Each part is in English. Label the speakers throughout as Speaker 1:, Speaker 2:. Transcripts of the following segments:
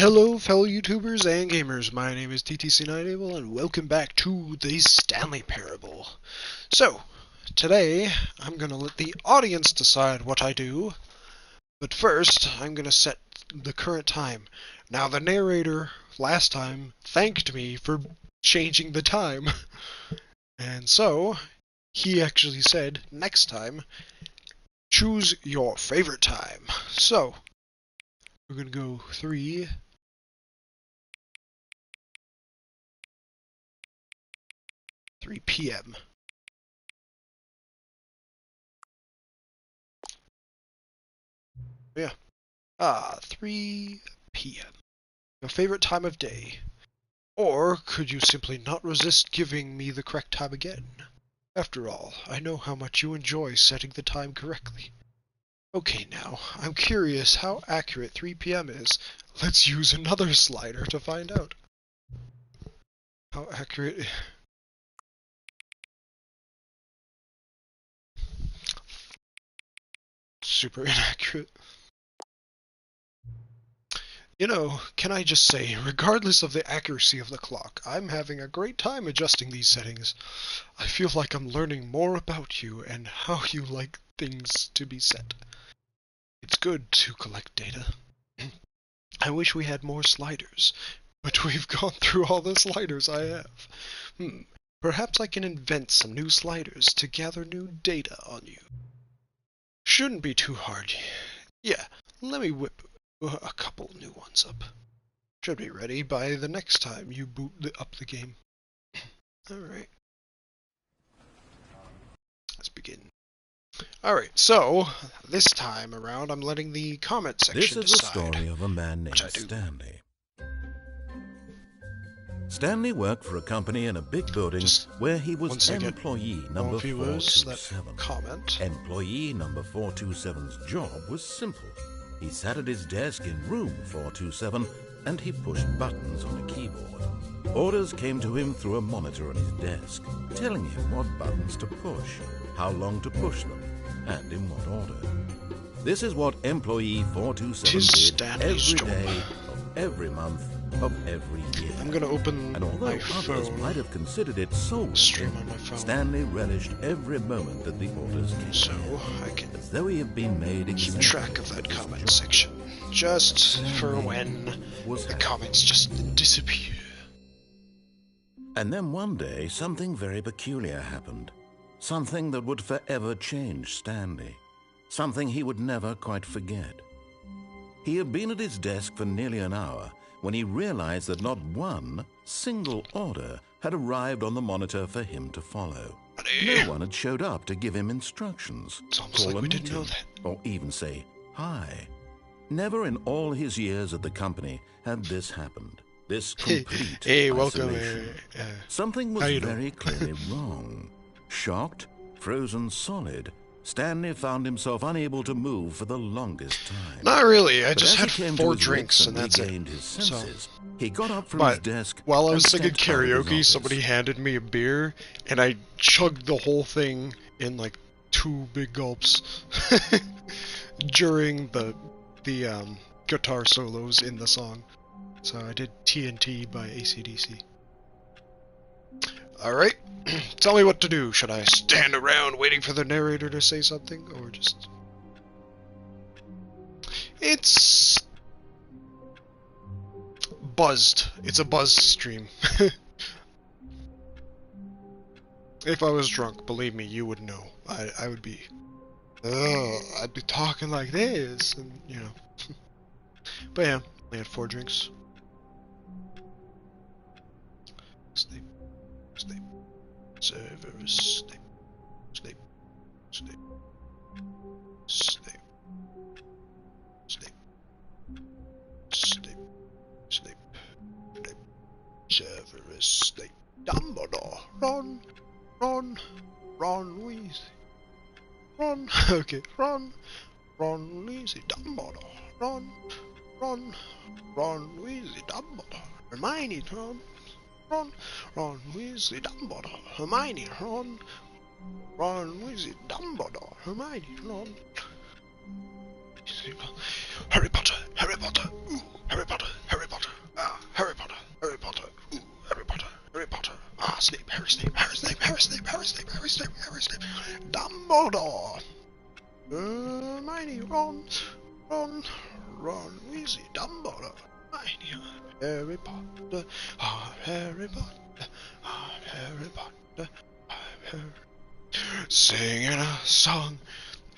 Speaker 1: Hello fellow YouTubers and gamers, my name is TTC9Able and welcome back to the Stanley Parable. So, today I'm going to let the audience decide what I do, but first I'm going to set the current time. Now the narrator last time thanked me for changing the time, and so he actually said next time, choose your favorite time. So, we're going to go 3 p.m. Yeah. 3 p.m. Your favorite time of day. Or could you simply not resist giving me the correct time again? After all, I know how much you enjoy setting the time correctly. Okay now, I'm curious how accurate 3 p.m. is. Let's use another slider to find out. How accurate... Super inaccurate. You know, can I just say, regardless of the accuracy of the clock, I'm having a great time adjusting these settings. I feel like I'm learning more about you and how you like things to be set. It's good to collect data. I wish we had more sliders, but we've gone through all the sliders I have. Perhaps I can invent some new sliders to gather new data on you. Shouldn't be too hard. Yeah, let me whip a couple new ones up. Should be ready by the next time you boot up the game. Alright. Let's begin. Alright, so, this time around I'm letting the comment section decide.
Speaker 2: This is the story of a man named Stanley. Stanley worked for a company in a big building where he was employee number 427. Employee number 427's job was simple. He sat at his desk in room 427 and he pushed buttons on a keyboard. Orders came to him through a monitor on his desk, telling him what buttons to push, how long to push them, and in what order. This is what employee 427 did every day of every month of every year.
Speaker 1: I'm gonna open
Speaker 2: and although
Speaker 1: my
Speaker 2: others
Speaker 1: phone,
Speaker 2: might have considered it soul
Speaker 1: stream on my phone.
Speaker 2: Stanley relished every moment that the orders came.
Speaker 1: So I can
Speaker 2: as though he had been made
Speaker 1: keep track of that comment section, just for when the comments just disappear.
Speaker 2: And then one day, something very peculiar happened. Something that would forever change Stanley. Something he would never quite forget. He had been at his desk for nearly an hour when he realized that not one single order had arrived on the monitor for him to follow. No one had showed up to give him instructions, call a meeting, or even say hi. Never in all his years at the company had this happened. This complete isolation. Something was very clearly wrong. Shocked, frozen solid, Stanley found himself unable to move for the longest time.
Speaker 1: Not really, I just had 4 drinks and that's it.
Speaker 2: His senses, he got up from his desk
Speaker 1: while I was singing karaoke, somebody handed me a beer, and I chugged the whole thing in like 2 big gulps during the guitar solos in the song. So I did TNT by AC/DC. Alright, tell me what to do. Should I stand around waiting for the narrator to say something, or just... It's... buzzed. It's a buzz stream. If I was drunk, believe me, you would know. I would be... I'd be talking like this, and, you know. But yeah, I had 4 drinks. Sleep. Sleep. Servers. Sleep. Sleep. Sleep. Sleep. Sleep. Sleep. Sleep. Sleep. Servers. Sleep. Dumbledore. Run. Run. Run, Weasley. Run. Okay. Run. Run, Weasley. Dumbledore. Run. Run. Run, Weasley. Dumbledore. Hermione. Run. Ron, Ron, Weasley, Dumbledore, Hermione, Ron, Ron, Weasley, Dumbledore, Hermione, Ron, Harry Potter, Harry Potter, ooh, Harry Potter, Harry Potter. Run, run, easy, Dumbledore. Harry Potter, Harry Potter, Harry Potter, Harry. Singing a song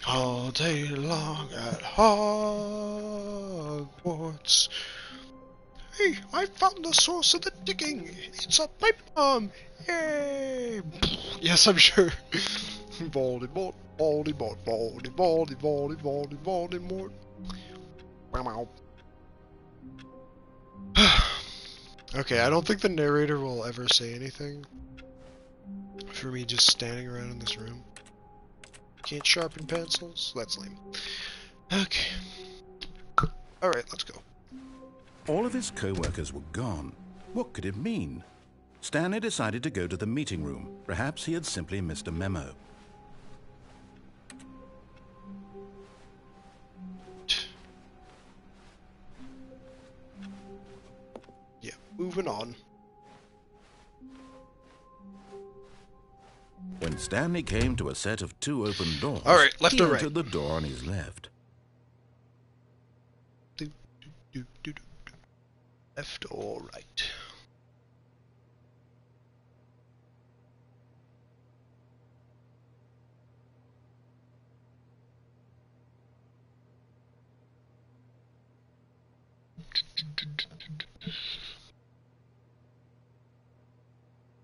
Speaker 1: all day long at Hogwarts. Hey, I found the source of the digging. It's a pipe bomb. Yay! Yes, I'm sure. Voldemort, Voldemort, Voldemort, Voldemort, Voldemort, Voldemort. Okay, I don't think the narrator will ever say anything for me just standing around in this room. Can't sharpen pencils? That's lame. Okay. Alright, let's go.
Speaker 2: All of his co-workers were gone. What could it mean? Stanley decided to go to the meeting room. Perhaps he had simply missed a memo.
Speaker 1: Yeah, moving on.
Speaker 2: When Stanley came to a set of 2 open doors,
Speaker 1: Alright, left
Speaker 2: he
Speaker 1: or right?
Speaker 2: entered the door on his left.
Speaker 1: Left or right?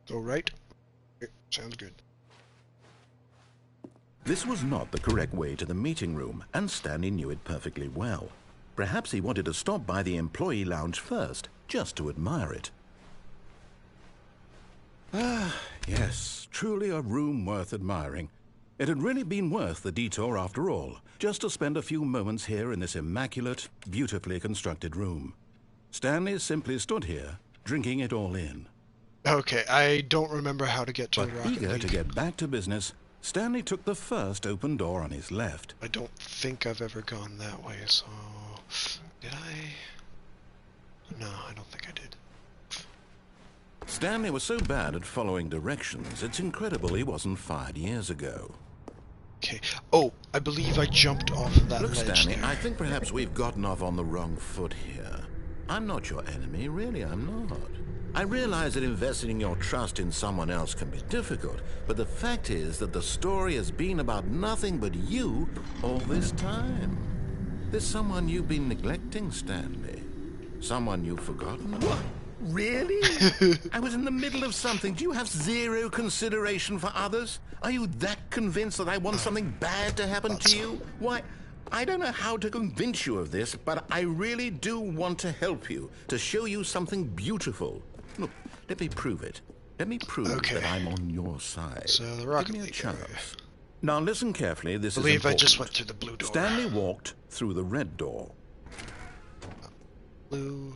Speaker 1: Go right? Okay, sounds good.
Speaker 2: This was not the correct way to the meeting room, and Stanley knew it perfectly well. Perhaps he wanted to stop by the employee lounge first, just to admire it. Ah, yes, truly a room worth admiring. It had really been worth the detour after all, just to spend a few moments here in this immaculate, beautifully constructed room. Stanley simply stood here, drinking it all in.
Speaker 1: Okay, I don't remember how to get to
Speaker 2: But
Speaker 1: the Rocket
Speaker 2: eager
Speaker 1: League.
Speaker 2: to get back to business, Stanley took the first open door on his left.
Speaker 1: I don't think I've ever gone that way, so... Did I? No, I don't think I did.
Speaker 2: Stanley was so bad at following directions, it's incredible he wasn't fired years ago.
Speaker 1: Okay. Oh, I believe I jumped off of that
Speaker 2: Look,
Speaker 1: ledge
Speaker 2: Stanley,
Speaker 1: there.
Speaker 2: I think perhaps we've gotten off on the wrong foot here. I'm not your enemy, really, I'm not. I realize that investing your trust in someone else can be difficult, but the fact is that the story has been about nothing but you all this time. There's someone you've been neglecting, Stanley. Someone you've forgotten. What? Really? I was in the middle of something. Do you have zero consideration for others? Are you that convinced that I want something bad to happen to you? Why, I don't know how to convince you of this, but I really do want to help you, to show you something beautiful. Look, let me prove it. Let me prove that I'm on your side.
Speaker 1: So the Rocket
Speaker 2: Give me a
Speaker 1: League
Speaker 2: chance.
Speaker 1: area.
Speaker 2: Now listen carefully, this
Speaker 1: I
Speaker 2: is
Speaker 1: believe
Speaker 2: important.
Speaker 1: I just went through the blue door.
Speaker 2: Stanley walked through the red door.
Speaker 1: Blue.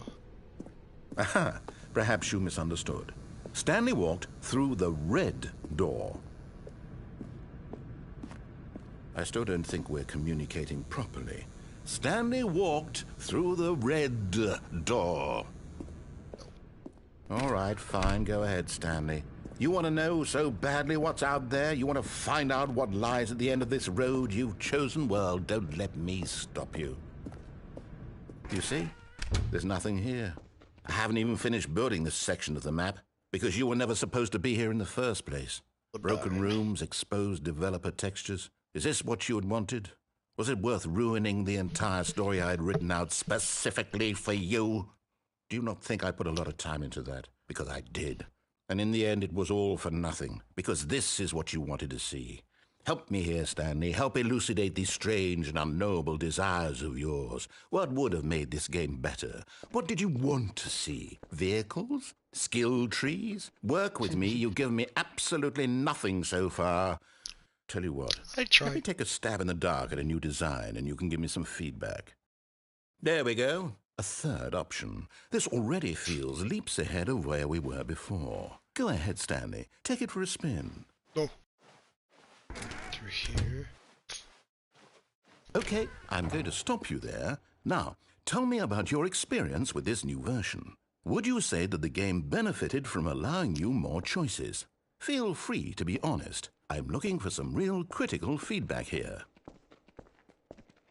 Speaker 2: Aha, perhaps you misunderstood. Stanley walked through the red door. I still don't think we're communicating properly. Stanley walked through the red door. All right, fine, go ahead, Stanley. You want to know so badly what's out there? You want to find out what lies at the end of this road you've chosen? Well, don't let me stop you. You see? There's nothing here. I haven't even finished building this section of the map, because you were never supposed to be here in the first place. Broken rooms, exposed developer textures. Is this what you had wanted? Was it worth ruining the entire story I had written out specifically for you? Do you not think I put a lot of time into that? Because I did. And in the end, it was all for nothing, because this is what you wanted to see. Help me here, Stanley. Help elucidate these strange and unknowable desires of yours. What would have made this game better? What did you want to see? Vehicles? Skill trees? Work with me. You've given me absolutely nothing so far. Tell you what.
Speaker 1: I tried.
Speaker 2: Let me take a stab in the dark at a new design, and you can give me some feedback. There we go. A third option. This already feels leaps ahead of where we were before. Go ahead, Stanley. Take it for a spin.
Speaker 1: Oh. Through here.
Speaker 2: Okay, I'm going to stop you there. Now, tell me about your experience with this new version. Would you say that the game benefited from allowing you more choices? Feel free to be honest. I'm looking for some real critical feedback here.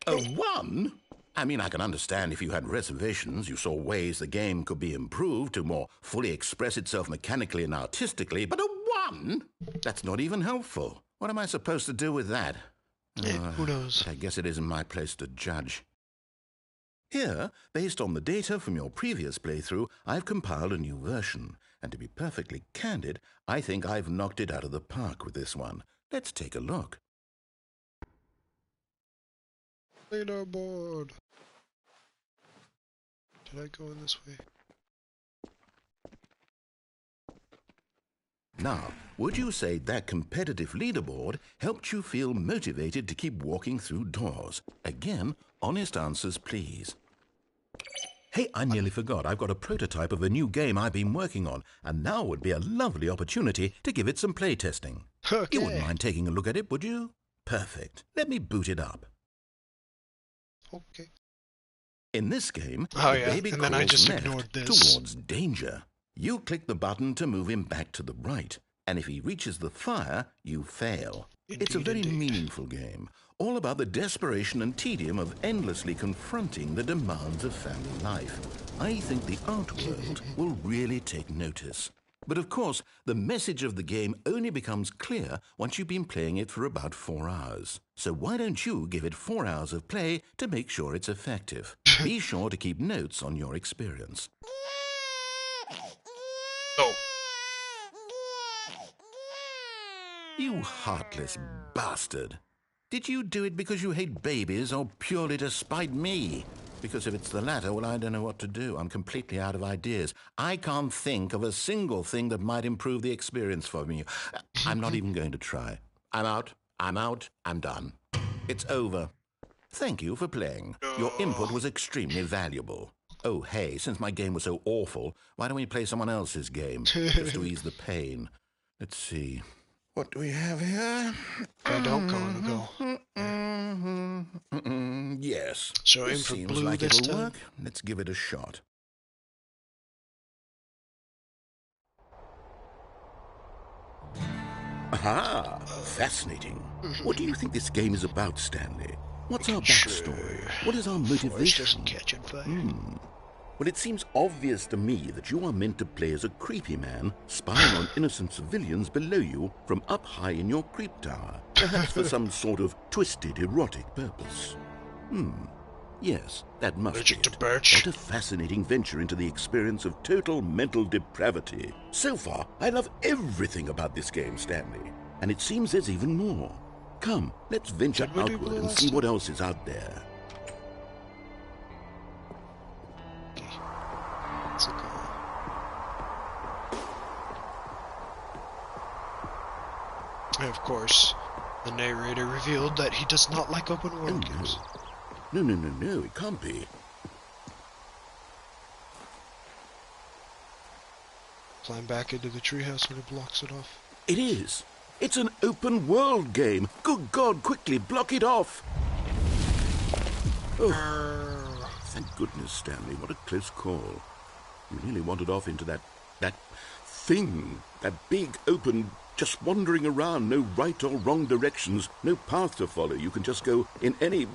Speaker 2: A 1? I mean, I can understand if you had reservations, you saw ways the game could be improved to more fully express itself mechanically and artistically, but a 1? That's not even helpful. What am I supposed to do with that?
Speaker 1: Who knows?
Speaker 2: But I guess it isn't my place to judge. Here, based on the data from your previous playthrough, I've compiled a new version. And to be perfectly candid, I think I've knocked it out of the park with this one. Let's take a look.
Speaker 1: Leaderboard. Did I go in this way?
Speaker 2: Now, would you say that competitive leaderboard helped you feel motivated to keep walking through doors? Again, honest answers, please. Hey, I nearly forgot. I've got a prototype of a new game I've been working on, and now would be a lovely opportunity to give it some playtesting.
Speaker 1: Okay.
Speaker 2: You wouldn't mind taking a look at it, would you? Perfect. Let me boot it up.
Speaker 1: Okay.
Speaker 2: In this game,
Speaker 1: Oh,
Speaker 2: the
Speaker 1: yeah,
Speaker 2: baby
Speaker 1: and
Speaker 2: crawls
Speaker 1: then I just
Speaker 2: left
Speaker 1: ignored this.
Speaker 2: towards danger. You click the button to move him back to the right, and if he reaches the fire, you fail. It's a very meaningful game, all about the desperation and tedium of endlessly confronting the demands of family life. I think the art world will really take notice. But of course, the message of the game only becomes clear once you've been playing it for about 4 hours. So why don't you give it 4 hours of play to make sure it's effective? Be sure to keep notes on your experience.
Speaker 1: Oh.
Speaker 2: You heartless bastard. Did you do it because you hate babies or purely to spite me? Because if it's the latter, well, I don't know what to do. I'm completely out of ideas. I can't think of a single thing that might improve the experience for me. I'm not even going to try. I'm out. I'm done. It's over. Thank you for playing. Your input was extremely valuable. Oh, hey, since my game was so awful, why don't we play someone else's game? Just to ease the pain. Let's see. What do we have here?
Speaker 1: If I don't go, it'll go.
Speaker 2: Yes.
Speaker 1: So aim
Speaker 2: This
Speaker 1: for
Speaker 2: seems
Speaker 1: blue
Speaker 2: like
Speaker 1: this
Speaker 2: it'll
Speaker 1: time.
Speaker 2: work. Let's give it a shot. Aha! Fascinating. What do you think this game is about, Stanley? What's our backstory? What is our
Speaker 1: Forest
Speaker 2: motivation?
Speaker 1: doesn't catch on fire.
Speaker 2: Well, it seems obvious to me that you are meant to play as a creepy man spying on innocent civilians below you from up high in your creep tower, perhaps for some sort of twisted erotic purpose. Yes, that must
Speaker 1: Allergic
Speaker 2: be
Speaker 1: to
Speaker 2: it.
Speaker 1: birch.
Speaker 2: What a fascinating venture into the experience of total mental depravity. So far, I love everything about this game, Stanley. And it seems there's even more. Come, let's venture
Speaker 1: Did we do
Speaker 2: outward
Speaker 1: blue
Speaker 2: and
Speaker 1: last
Speaker 2: see
Speaker 1: time?
Speaker 2: what else is out there.
Speaker 1: Let's go. And of course, the narrator revealed that he does not like open world games.
Speaker 2: No, it can't be.
Speaker 1: Climb back into the treehouse when it blocks it off.
Speaker 2: It is. It's an open world game. Good God, quickly block it off. Oh, thank goodness, Stanley. What a close call. You nearly wandered off into that thing. That big, open, just wandering around. No right or wrong directions. No path to follow. You can just go in any...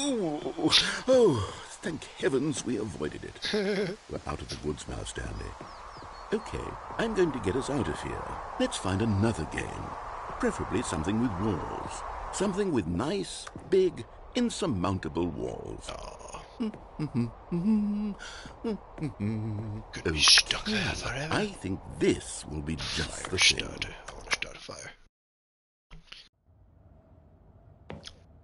Speaker 2: Oh, thank heavens we avoided it. We're out of the woods now, Stanley. Okay, I'm going to get us out of here. Let's find another game. Preferably something with walls. Something with nice, big, insurmountable walls.
Speaker 1: Could be stuck there forever.
Speaker 2: I think this will be just the thing.
Speaker 1: I want to start a fire.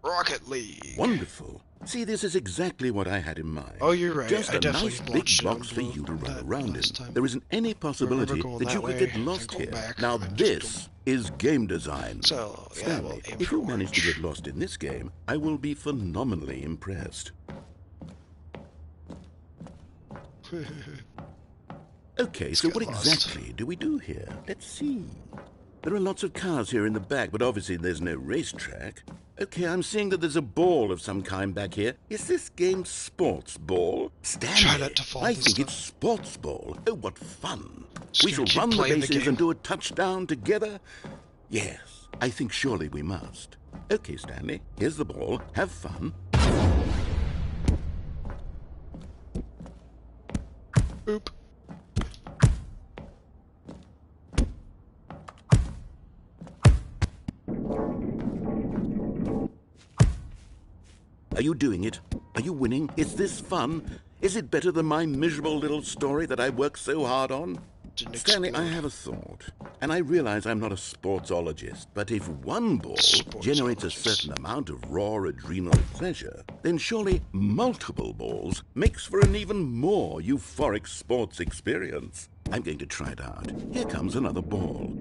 Speaker 1: Rocket League.
Speaker 2: Wonderful. See, this is exactly what I had in mind.
Speaker 1: Oh, you're right.
Speaker 2: Just
Speaker 1: I
Speaker 2: a
Speaker 1: definitely
Speaker 2: nice big
Speaker 1: launched it on
Speaker 2: box for
Speaker 1: blue
Speaker 2: you to
Speaker 1: on
Speaker 2: run
Speaker 1: that
Speaker 2: around in.
Speaker 1: last time.
Speaker 2: There isn't any possibility
Speaker 1: going
Speaker 2: that you
Speaker 1: that
Speaker 2: could
Speaker 1: way
Speaker 2: get
Speaker 1: and
Speaker 2: lost
Speaker 1: go
Speaker 2: here.
Speaker 1: back
Speaker 2: Now
Speaker 1: and just
Speaker 2: this is game design.
Speaker 1: So, yeah,
Speaker 2: Stanley,
Speaker 1: we'll aim
Speaker 2: if
Speaker 1: for
Speaker 2: you manage to
Speaker 1: orange.
Speaker 2: get lost in this game, I will be phenomenally impressed. Okay, so
Speaker 1: get
Speaker 2: what
Speaker 1: lost.
Speaker 2: exactly do we do here? Let's see. There are lots of cars here in the back, but obviously there's no racetrack. Okay, I'm seeing that there's a ball of some kind back here. Is this game sports ball? Stanley,
Speaker 1: Try not to fall
Speaker 2: I
Speaker 1: this
Speaker 2: think
Speaker 1: time.
Speaker 2: it's sports ball. Oh, what fun.
Speaker 1: Just
Speaker 2: We
Speaker 1: gonna
Speaker 2: shall
Speaker 1: keep
Speaker 2: run the
Speaker 1: playing the
Speaker 2: bases
Speaker 1: game.
Speaker 2: and do a touchdown together? Yes, I think surely we must. Okay, Stanley, here's the ball. Have fun.
Speaker 1: Oop.
Speaker 2: Are you doing it? Are you winning? Is this fun? Is it better than my miserable little story that I worked so hard on?
Speaker 1: Didn't
Speaker 2: Stanley, I
Speaker 1: explode.
Speaker 2: have a thought, and I realize I'm not a sportsologist, but if one ball generates a
Speaker 1: Sportsologist.
Speaker 2: certain amount of raw adrenal pleasure, then surely multiple balls makes for an even more euphoric sports experience. I'm going to try it out. Here comes another ball.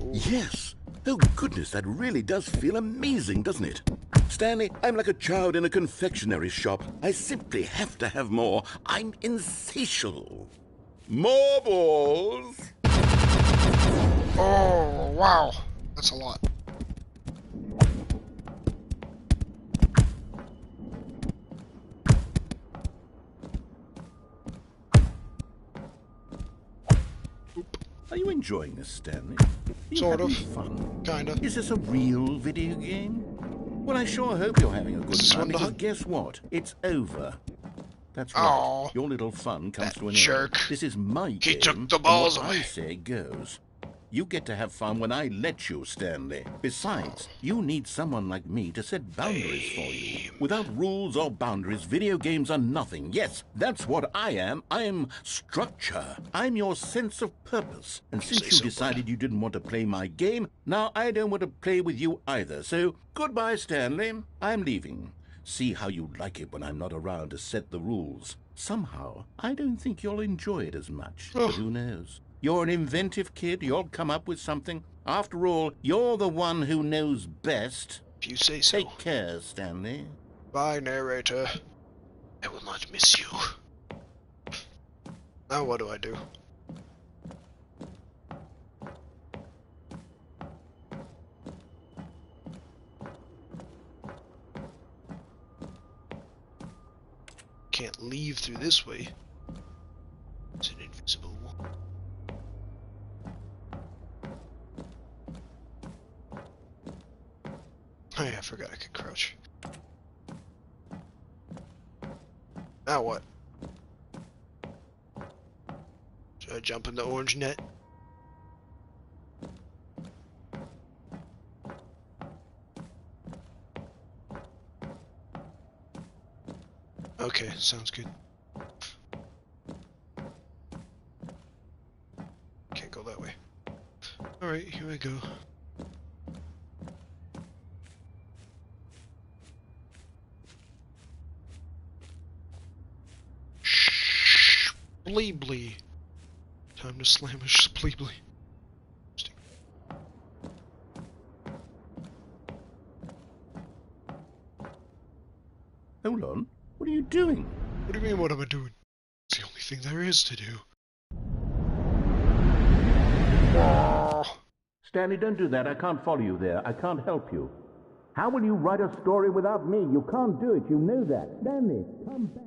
Speaker 1: Ooh.
Speaker 2: Yes! Oh goodness, that really does feel amazing, doesn't it? Stanley, I'm like a child in a confectionery shop. I simply have to have more. I'm insatiable. More balls!
Speaker 1: Oh, wow. That's a lot.
Speaker 2: Are you enjoying this, Stanley? You
Speaker 1: Sort of.
Speaker 2: having fun?
Speaker 1: Kinda.
Speaker 2: Is this a real video game? Well, I sure hope you're having a good
Speaker 1: Is this
Speaker 2: time,
Speaker 1: one to
Speaker 2: because
Speaker 1: hunt?
Speaker 2: guess what? It's over. That's right.
Speaker 1: Aw,
Speaker 2: Your little fun comes
Speaker 1: that
Speaker 2: to an
Speaker 1: jerk.
Speaker 2: end. This is my
Speaker 1: He
Speaker 2: game,
Speaker 1: took the
Speaker 2: and
Speaker 1: balls
Speaker 2: what
Speaker 1: away.
Speaker 2: I say goes. You get to have fun when I let you, Stanley. Besides, you need someone like me to set boundaries for you. Without rules or boundaries, video games are nothing. Yes, that's what I am. I'm structure. I'm your sense of purpose. And
Speaker 1: Say
Speaker 2: since you
Speaker 1: so, bud.
Speaker 2: decided you didn't want to play my game, now I don't want to play with you either. So, goodbye, Stanley. I'm leaving. See how you like it when I'm not around to set the rules. Somehow, I don't think you'll enjoy it as much.
Speaker 1: Oh.
Speaker 2: But who knows? You're an inventive kid. You'll come up with something. After all, you're the one who knows best.
Speaker 1: If you say so.
Speaker 2: Take care, Stanley.
Speaker 1: Bye, narrator. I will not miss you. Now what do I do? Can't leave through this way. It's an invisible wall. Oh yeah, I forgot I could crouch. Now what? Should I jump in the orange net? Okay, sounds good. Can't go that way. Alright, here I go. Spleebly. Time to slam a spleebly.
Speaker 2: Hold on. What are you doing?
Speaker 1: What do you mean, what am I doing? It's the only thing there is to do. Oh,
Speaker 2: Stanley, don't do that. I can't follow you there. I can't help you. How will you write a story without me? You can't do it. You know that. Stanley, come back.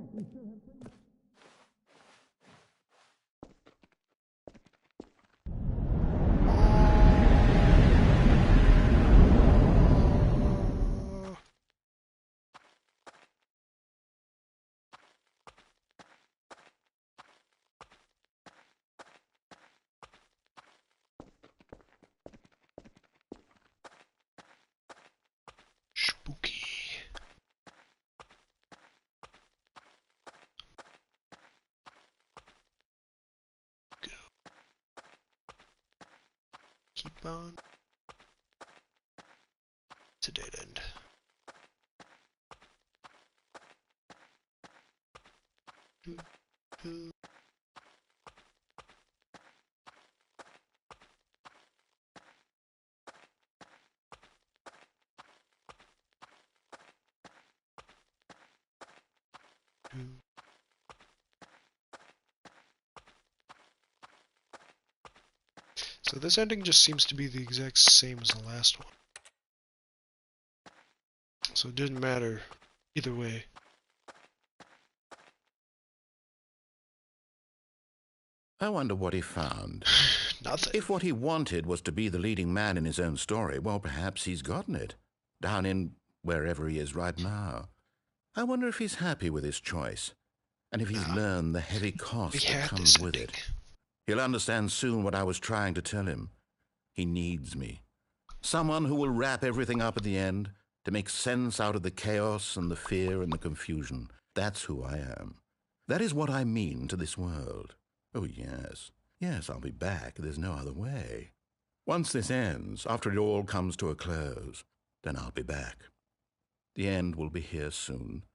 Speaker 1: spooky. Go. Keep on. It's a dead end. Do, do. Do. So this ending just seems to be the exact same as the last one. So it didn't matter either way.
Speaker 2: I wonder what he found.
Speaker 1: Nothing.
Speaker 2: If what he wanted was to be the leading man in his own story, well, perhaps he's gotten it. Down in wherever he is right now. I wonder if he's happy with his choice. And if he's learned the heavy
Speaker 1: We
Speaker 2: cost that
Speaker 1: had
Speaker 2: comes
Speaker 1: this
Speaker 2: with
Speaker 1: ending.
Speaker 2: it, he'll understand soon what I was trying to tell him. He needs me. Someone who will wrap everything up at the end to make sense out of the chaos and the fear and the confusion. That's who I am. That is what I mean to this world. Oh, yes. Yes, I'll be back. There's no other way. Once this ends, after it all comes to a close, then I'll be back. The end will be here soon.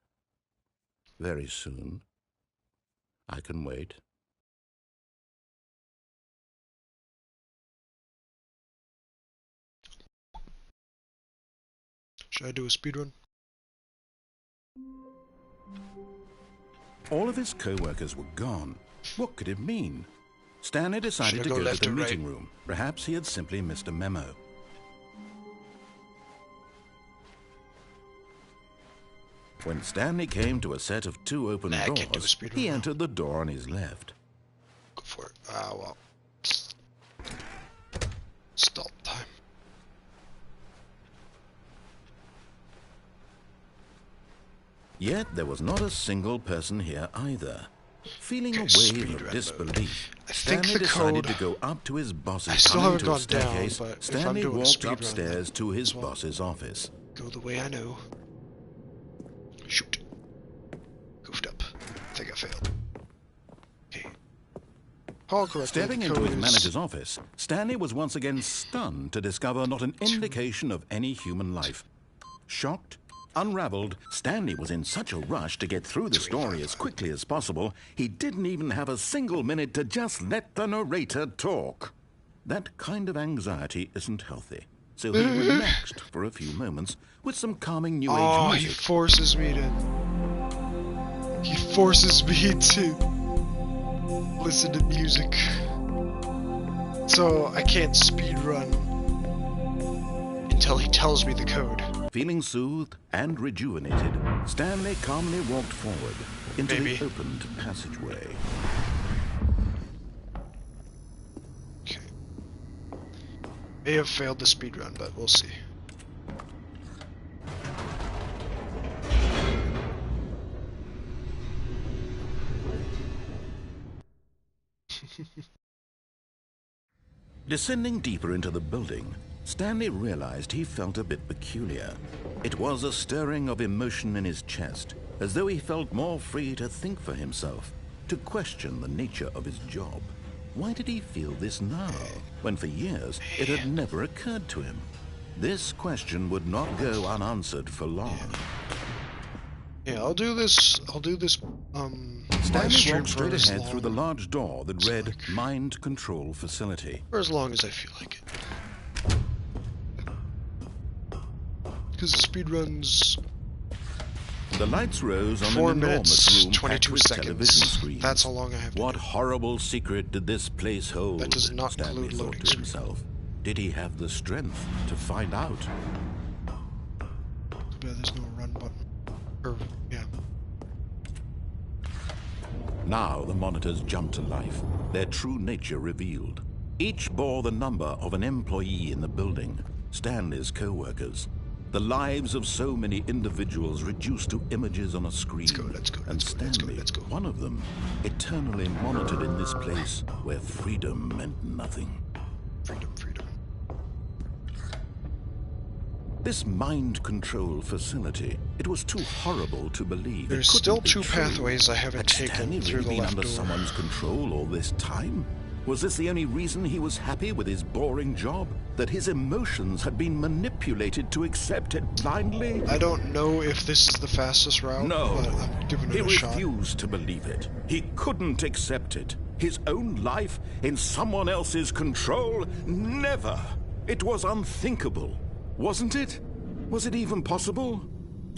Speaker 2: Very soon. I can wait.
Speaker 1: Should I do a speedrun?
Speaker 2: All of his co-workers were gone. What could it mean? Stanley decided to
Speaker 1: go
Speaker 2: go to
Speaker 1: left
Speaker 2: the
Speaker 1: or right?
Speaker 2: meeting room. Perhaps he had simply missed a memo. When Stanley came to a set of 2 open
Speaker 1: Nah, I can't do a
Speaker 2: doors,
Speaker 1: speedrun
Speaker 2: he
Speaker 1: now.
Speaker 2: entered the door on his left.
Speaker 1: Go for it. Ah, well. Stall time.
Speaker 2: Yet there was not a single person here either. Feeling
Speaker 1: Okay,
Speaker 2: a
Speaker 1: speedrun
Speaker 2: wave of
Speaker 1: mode.
Speaker 2: disbelief,
Speaker 1: I think
Speaker 2: Stanley
Speaker 1: the
Speaker 2: decided
Speaker 1: code-
Speaker 2: to go up to his boss's
Speaker 1: I still haven't
Speaker 2: uninterrupted
Speaker 1: gone down,
Speaker 2: staircase.
Speaker 1: but if I'm
Speaker 2: Stanley
Speaker 1: doing a
Speaker 2: walked
Speaker 1: speedrun,
Speaker 2: upstairs to his
Speaker 1: as well.
Speaker 2: boss's office.
Speaker 1: Go the way I know. Shoot. Goofed up. I think I failed. Okay. Call correctly.
Speaker 2: Stepping
Speaker 1: the
Speaker 2: into
Speaker 1: code
Speaker 2: his
Speaker 1: is-
Speaker 2: manager's office, Stanley was once again stunned to discover not an indication of any human life. Shocked, unraveled, Stanley was in such a rush to get through the story as quickly as possible, he didn't even have a single minute to just let the narrator talk. That kind of anxiety isn't healthy, so he relaxed for a few moments with some calming New Age
Speaker 1: Oh, he
Speaker 2: music.
Speaker 1: forces me to... He forces me to listen to music. So I can't speedrun until he tells me the code.
Speaker 2: Feeling soothed and rejuvenated, Stanley calmly walked forward into
Speaker 1: Maybe.
Speaker 2: the opened passageway.
Speaker 1: Okay. May have failed the speedrun, but we'll see.
Speaker 2: Descending deeper into the building, Stanley realized he felt a bit peculiar. It was a stirring of emotion in his chest, as though he felt more free to think for himself, to question the nature of his job. Why did he feel this now, when for years it had never occurred to him? This question would not go unanswered for long.
Speaker 1: Yeah, I'll do this live
Speaker 2: Stanley
Speaker 1: stream
Speaker 2: walked
Speaker 1: for
Speaker 2: straight
Speaker 1: as
Speaker 2: ahead through the
Speaker 1: long,
Speaker 2: large door that read Mind Control Facility.
Speaker 1: for as long as I feel like it. Because the speedruns
Speaker 2: The lights rose on
Speaker 1: 4
Speaker 2: an
Speaker 1: minutes,
Speaker 2: enormous room packed
Speaker 1: 22
Speaker 2: with television
Speaker 1: seconds.
Speaker 2: screens.
Speaker 1: That's how long I have to
Speaker 2: What
Speaker 1: do.
Speaker 2: horrible secret did this place hold?
Speaker 1: That does not
Speaker 2: Stanley
Speaker 1: include
Speaker 2: thought
Speaker 1: loading
Speaker 2: to
Speaker 1: screen.
Speaker 2: himself. Did he have the strength to find out?
Speaker 1: Too bad there's no run button. Or, yeah.
Speaker 2: Now the monitors jumped to life, their true nature revealed. Each bore the number of an employee in the building, Stanley's co-workers. The lives of so many individuals reduced to images on a screen.
Speaker 1: Let's go,
Speaker 2: And Stanley, one of them, eternally monitored in this place where freedom meant nothing.
Speaker 1: Freedom.
Speaker 2: This mind control facility, it was too horrible to believe.
Speaker 1: There's
Speaker 2: It couldn't
Speaker 1: still
Speaker 2: be
Speaker 1: 2
Speaker 2: true.
Speaker 1: pathways I haven't
Speaker 2: Had
Speaker 1: taken
Speaker 2: Stanley
Speaker 1: through
Speaker 2: really
Speaker 1: the
Speaker 2: been
Speaker 1: left
Speaker 2: under
Speaker 1: door.
Speaker 2: someone's control all this time? Was this the only reason he was happy with his boring job? That his emotions had been manipulated to accept it blindly?
Speaker 1: I don't know if this is the fastest route,
Speaker 2: No,
Speaker 1: but I'm giving
Speaker 2: he
Speaker 1: it a shot.
Speaker 2: refused to believe it. He couldn't accept it. His own life in someone else's control? Never. It was unthinkable, wasn't it? Was it even possible?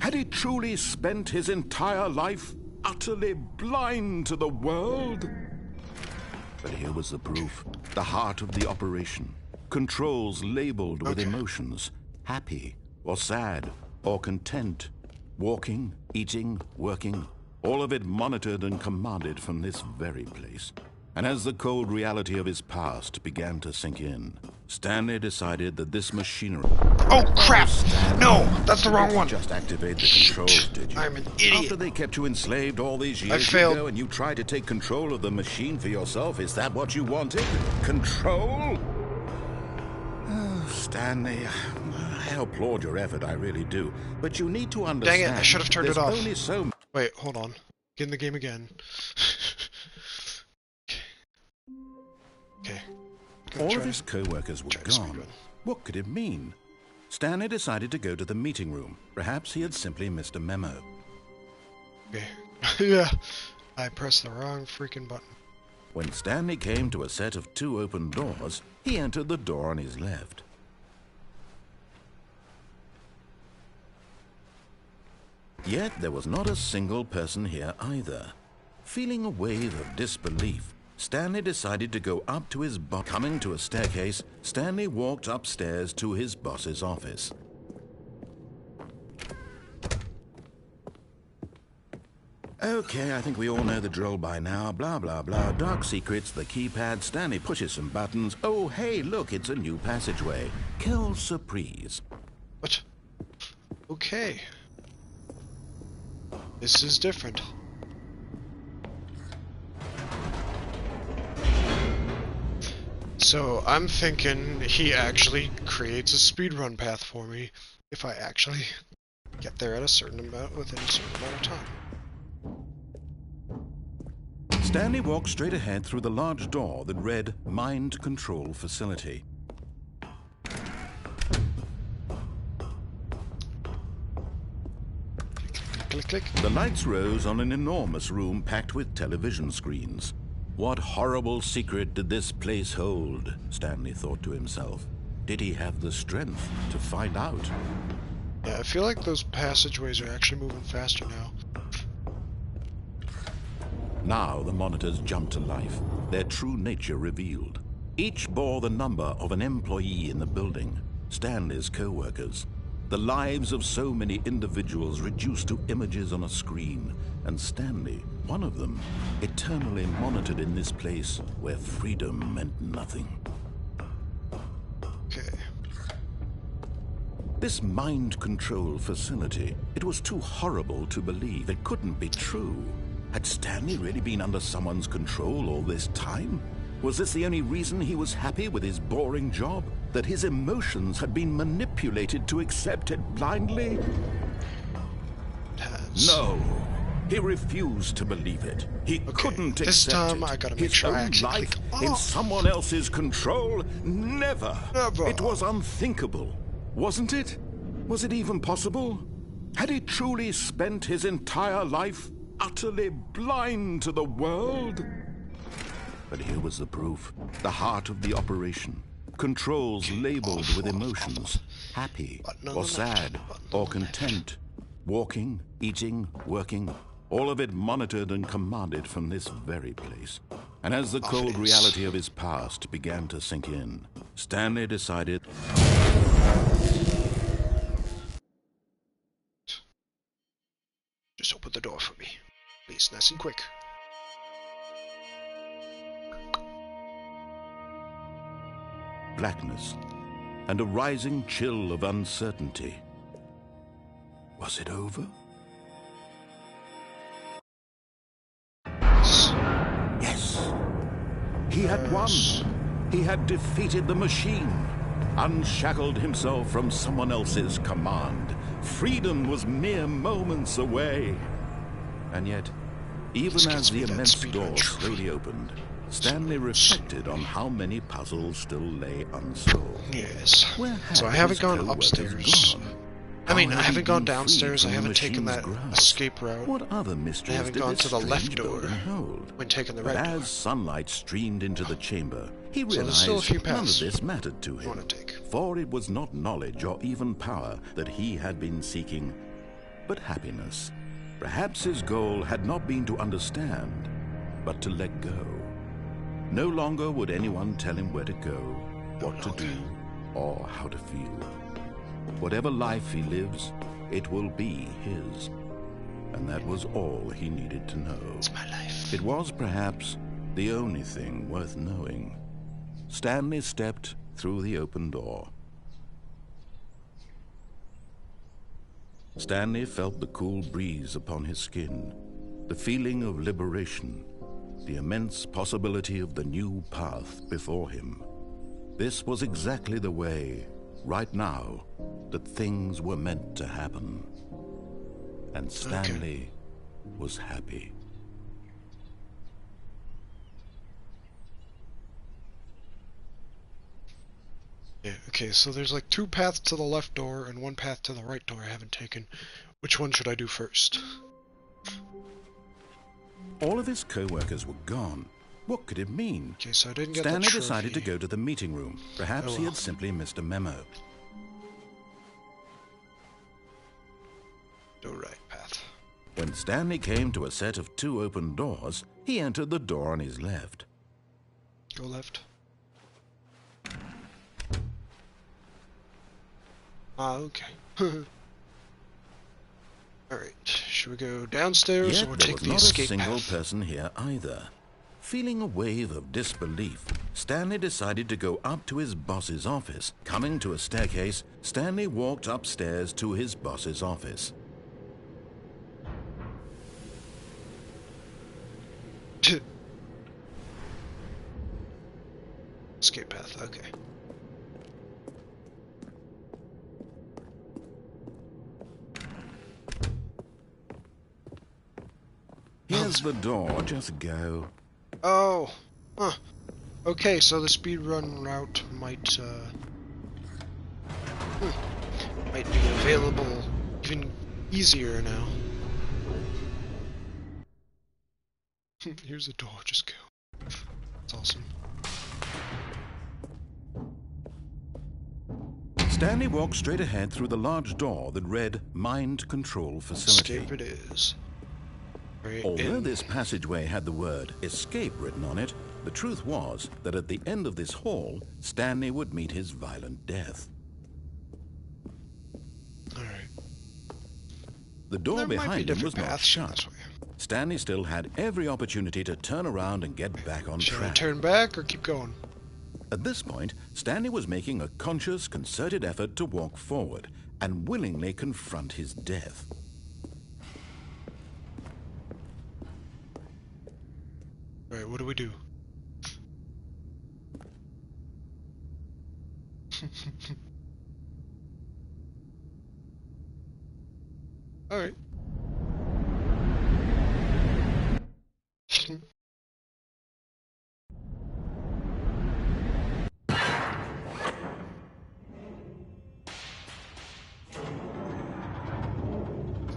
Speaker 2: Had he truly spent his entire life utterly blind to the world? But here was the proof. The heart of the operation. Controls labeled with emotions. Happy, or sad, or content. Walking, eating, working. All of it monitored and commanded from this very place. And as the cold reality of his past began to sink in, Stanley decided that this machinery...
Speaker 1: Oh, crap!
Speaker 2: Stanley,
Speaker 1: No, that's the
Speaker 2: you
Speaker 1: wrong
Speaker 2: didn't
Speaker 1: one.
Speaker 2: just activate the
Speaker 1: Shit.
Speaker 2: controls, did you?
Speaker 1: I'm an idiot.
Speaker 2: After they kept you enslaved all these years
Speaker 1: failed.
Speaker 2: ago and you tried to take control of the machine for yourself, is that what you wanted? Control? Oh, Stanley, I applaud your effort, I really do. But you need to understand...
Speaker 1: Dang it, I should have turned it
Speaker 2: there's
Speaker 1: off.
Speaker 2: only so...
Speaker 1: Wait, hold on. Get in the game again. Okay.
Speaker 2: All of his co-workers were gone. What could it mean? Stanley decided to go to the meeting room. Perhaps he had simply missed a memo.
Speaker 1: Okay. Yeah, I pressed the wrong freaking button.
Speaker 2: When Stanley came to a set of 2 open doors, he entered the door on his left. Yet there was not a single person here either. Feeling a wave of disbelief, Stanley decided to go up to his boss. Coming to a staircase, Stanley walked upstairs to his boss's office. Okay, I think we all know the drill by now. Blah, blah, blah. Dark secrets, the keypad. Stanley pushes some buttons. Oh, hey, look, it's a new passageway. Quelle surprise.
Speaker 1: What? Okay. This is different. So, I'm thinking he actually creates a speedrun path for me if I actually get there at a certain amount within a certain amount of time.
Speaker 2: Stanley walked straight ahead through the large door that read Mind Control Facility.
Speaker 1: Click, click.
Speaker 2: The lights rose on an enormous room packed with television screens. What horrible secret did this place hold? Stanley thought to himself. Did he have the strength to find out?
Speaker 1: Yeah, I feel like those passageways are actually moving faster now.
Speaker 2: Now the monitors jumped to life, their true nature revealed. Each bore the number of an employee in the building, Stanley's co-workers. The lives of so many individuals reduced to images on a screen, and Stanley, one of them, eternally monitored in this place where freedom meant nothing.
Speaker 1: Okay.
Speaker 2: This mind control facility, it was too horrible to believe. It couldn't be true. Had Stanley really been under someone's control all this time? Was this the only reason he was happy with his boring job? That his emotions had been manipulated to accept it blindly? No. He refused to believe it. He couldn't
Speaker 1: this
Speaker 2: accept
Speaker 1: time
Speaker 2: it.
Speaker 1: I gotta make
Speaker 2: His
Speaker 1: sure I
Speaker 2: own
Speaker 1: actually
Speaker 2: life
Speaker 1: click
Speaker 2: in
Speaker 1: off.
Speaker 2: someone else's control? Never.
Speaker 1: Never.
Speaker 2: It was unthinkable, wasn't it? Was it even possible? Had he truly spent his entire life utterly blind to the world? But here was the proof. The heart of the operation. Controls labeled with emotions. Happy or sad or content. Walking, eating, working. All of it monitored and commanded from this very place. And as the cold reality of his past began to sink in, Stanley decided...
Speaker 1: Just open the door for me. Please, nice and quick.
Speaker 2: blackness and a rising chill of uncertainty. Was it over? Yes. He had won. He had defeated the machine, unshackled himself from someone else's command. Freedom was mere moments away. And yet, even as the immense door slowly opened, Stanley reflected on how many puzzles still lay unsolved.
Speaker 1: Yes. So I haven't gone upstairs. I mean, I haven't gone downstairs, I haven't taken that escape route.
Speaker 2: What other mysteries
Speaker 1: I haven't
Speaker 2: did
Speaker 1: gone
Speaker 2: this
Speaker 1: to the left
Speaker 2: strange
Speaker 1: door
Speaker 2: building hold?
Speaker 1: when taking the
Speaker 2: But
Speaker 1: right door.
Speaker 2: as sunlight streamed into the chamber, he
Speaker 1: So there's still a
Speaker 2: realized
Speaker 1: few
Speaker 2: none of
Speaker 1: paths
Speaker 2: this mattered to
Speaker 1: you
Speaker 2: him.
Speaker 1: want to take.
Speaker 2: For it was not knowledge or even power that he had been seeking, but happiness. Perhaps his goal had not been to understand, but to let go. No longer would anyone tell him where to go, what to do, or how to feel. Whatever life he lives, it will be his. And that was all he needed to know.
Speaker 1: It's my life.
Speaker 2: It was perhaps the only thing worth knowing. Stanley stepped through the open door. Stanley felt the cool breeze upon his skin, the feeling of liberation, the immense possibility of the new path before him. This was exactly the way, right now, that things were meant to happen. And Stanley was happy.
Speaker 1: Yeah, okay, so there's like 2 paths to the left door and 1 path to the right door I haven't taken. Which one should I do first?
Speaker 2: All of his co-workers were gone. What could it mean?
Speaker 1: Okay, so I didn't get the
Speaker 2: Stanley
Speaker 1: trophy.
Speaker 2: decided to go to the meeting room. Perhaps he had simply missed a memo.
Speaker 1: No right path.
Speaker 2: When Stanley came to a set of 2 open doors, he entered the door on his left.
Speaker 1: Go left. Ah, okay. Alright, should we go downstairs
Speaker 2: Yet
Speaker 1: or
Speaker 2: there
Speaker 1: take
Speaker 2: was
Speaker 1: the
Speaker 2: not a
Speaker 1: escape
Speaker 2: single
Speaker 1: path?
Speaker 2: person here either. Feeling a wave of disbelief, Stanley decided to go up to his boss's office. Coming to a staircase, Stanley walked upstairs to his boss's office.
Speaker 1: Escape path, okay.
Speaker 2: Here's the door, just go.
Speaker 1: Oh, huh. Okay, so the speedrun route might might be available even easier now. Here's the door, just go. That's awesome.
Speaker 2: Stanley walked straight ahead through the large door that read Mind Control Facility.
Speaker 1: Escape it is. Right
Speaker 2: Although
Speaker 1: in.
Speaker 2: this passageway had the word escape written on it, the truth was that at the end of this hall, Stanley would meet his violent death.
Speaker 1: Alright.
Speaker 2: The door
Speaker 1: There might be
Speaker 2: behind him
Speaker 1: different
Speaker 2: was not
Speaker 1: paths
Speaker 2: shut.
Speaker 1: this way.
Speaker 2: Stanley still had every opportunity to turn around and get back on
Speaker 1: Should I
Speaker 2: track.
Speaker 1: turn back or keep going?
Speaker 2: At this point, Stanley was making a conscious, concerted effort to walk forward and willingly confront his death.
Speaker 1: Alright, what do we do? Alright.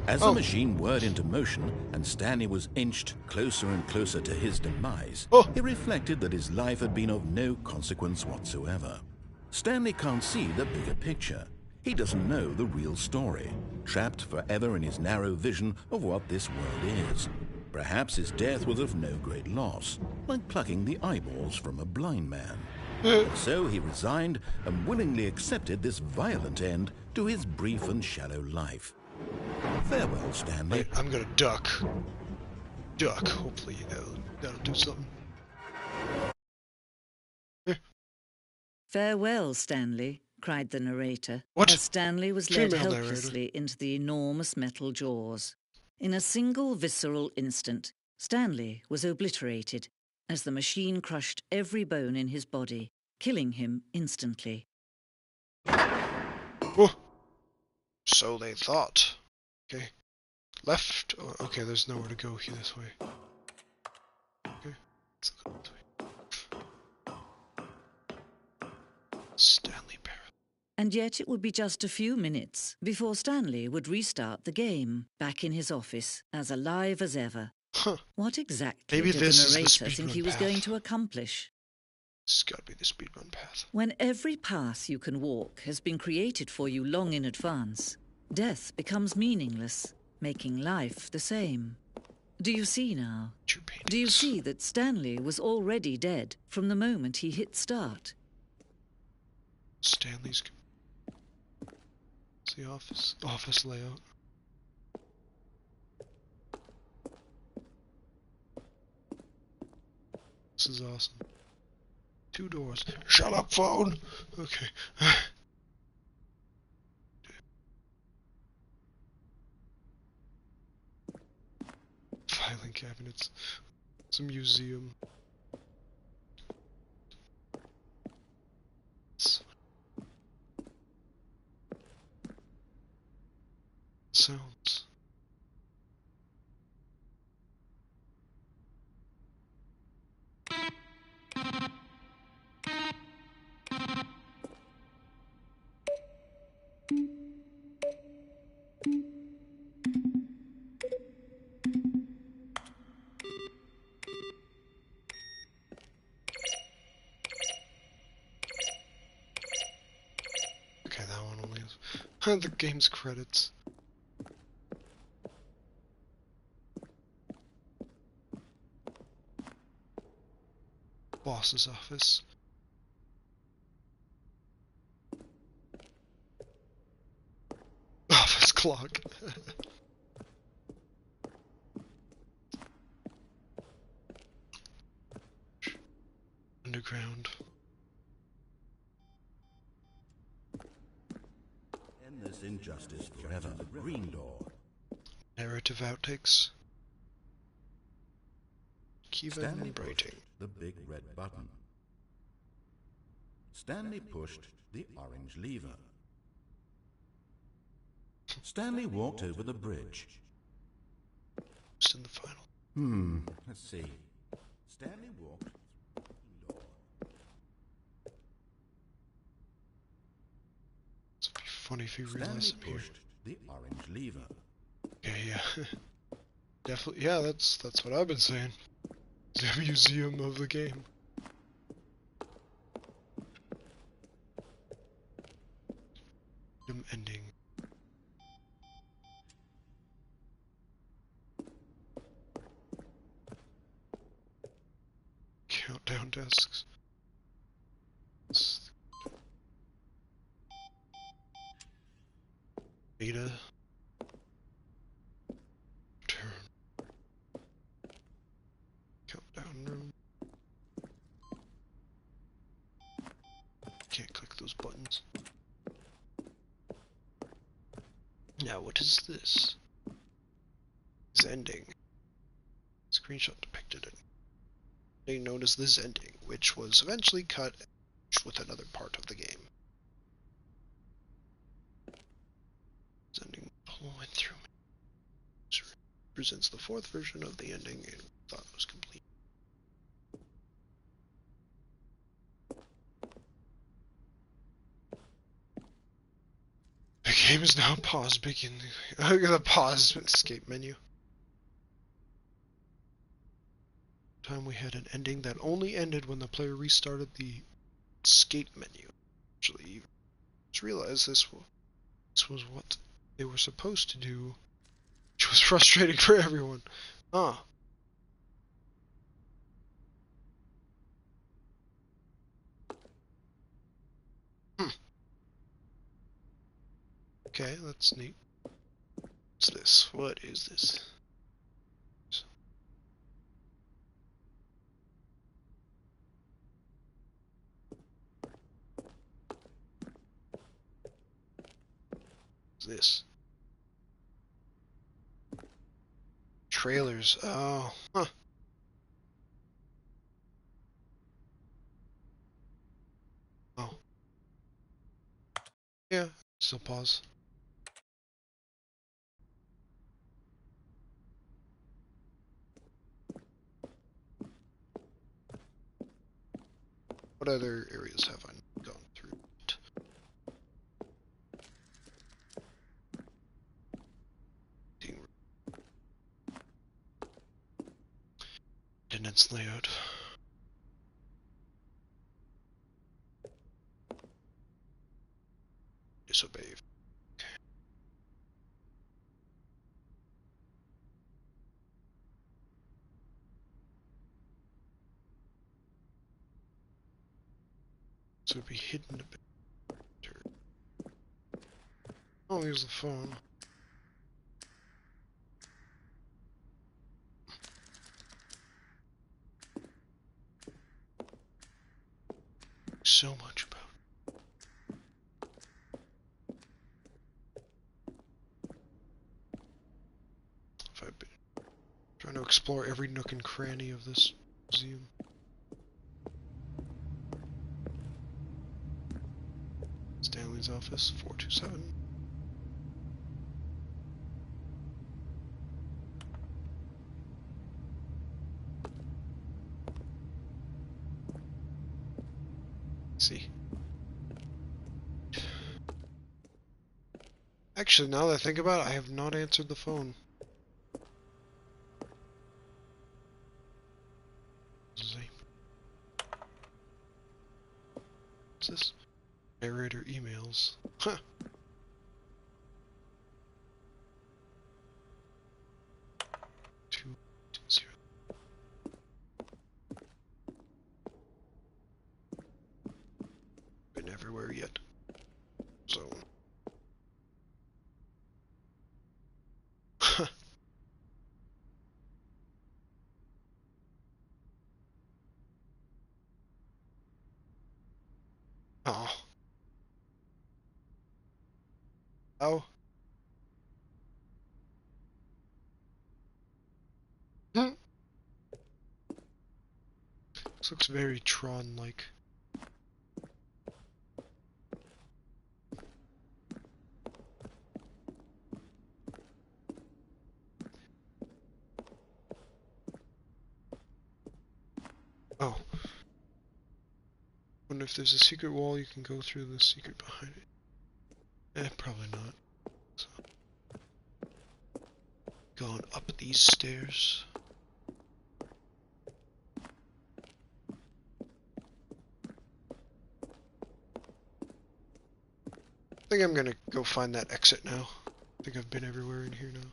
Speaker 2: As the machine whirred into motion and Stanley was inched closer and closer to his demise, he reflected that his life had been of no consequence whatsoever. Stanley can't see the bigger picture. He doesn't know the real story, trapped forever in his narrow vision of what this world is. Perhaps his death was of no great loss, like plucking the eyeballs from a blind man. But so he resigned and willingly accepted this violent end to his brief and shallow life. Farewell, Stanley.
Speaker 1: Wait, I'm gonna duck. Duck. Hopefully that'll do something.
Speaker 3: Farewell, Stanley, cried the narrator,
Speaker 1: What?
Speaker 3: as Stanley was led
Speaker 1: Female
Speaker 3: helplessly into the enormous metal jaws. In a single visceral instant, Stanley was obliterated as the machine crushed every bone in his body, killing him instantly.
Speaker 1: Oh. So they thought. Okay. Left. Oh, okay, there's nowhere to go here this way. Okay. Let's go this way. Stanley Barrett.
Speaker 3: And yet it would be just a few minutes before Stanley would restart the game, back in his office, as alive as ever.
Speaker 1: Huh.
Speaker 3: What exactly
Speaker 1: Maybe
Speaker 3: did
Speaker 1: this
Speaker 3: the
Speaker 1: is the
Speaker 3: narrator think
Speaker 1: speedrun
Speaker 3: he was
Speaker 1: path.
Speaker 3: going to accomplish?
Speaker 1: This has got to be the speedrun path.
Speaker 3: When every path you can walk has been created for you long in advance, death becomes meaningless, making life the same. Do you see now?
Speaker 1: Two paintings.
Speaker 3: Do you see that Stanley was already dead from the moment he hit start?
Speaker 1: Stanley's. It's the office layout. This is awesome. 2 doors. Shut up, phone! Okay. Filing cabinets. It's a museum. Sounds. Okay, that one only has the game's credits. Boss's office. Office clock. Underground.
Speaker 2: End this injustice forever. Green door.
Speaker 1: Narrative outtakes. Keyboard
Speaker 2: Stanley
Speaker 1: and
Speaker 2: pushed
Speaker 1: writing.
Speaker 2: the big red button. Stanley pushed the orange lever. Stanley walked over the bridge.
Speaker 1: Just in the final.
Speaker 2: Let's see. Stanley walked through the green door.
Speaker 1: It'd be funny if he
Speaker 2: Stanley
Speaker 1: realized I'm here.
Speaker 2: pushed the orange lever.
Speaker 1: Okay, yeah. Definitely, yeah, that's what I've been saying. The museum of the game. Ending. Countdown desks. Data. Turn. Countdown room. Can't click those buttons. Now what is this? This ending. Screenshot depicted it. Being known as this ending, which was eventually cut with another part of the game. This ending went through. This presents the 4th version of the ending and thought it was complete. The game is now paused. Begin the pause escape menu. Time we had an ending that only ended when the player restarted the escape menu. Actually, you just realized this was what they were supposed to do, which was frustrating for everyone. Ah. Okay, that's neat. What's this? What is this? What's this? Trailers. Oh, huh. Oh. Yeah, still pause. What other areas have I gone through? Attendance layout. Disobey. Okay. So it'd be hidden a bit. I'll use the phone. so much about. I've been trying to explore every nook and cranny of this museum. Stanley's office, 427. See. Actually, now that I think about it, I have not answered the phone. What's this? Narrator emails. Huh. Two, zero. Been everywhere yet. So. Oh. Oh. Hmm. This looks very Tron-like. Oh. Wonder if there's a secret wall you can go through the secret behind it. Probably not. So. Going up these stairs. I think I'm gonna go find that exit now. I think I've been everywhere in here now.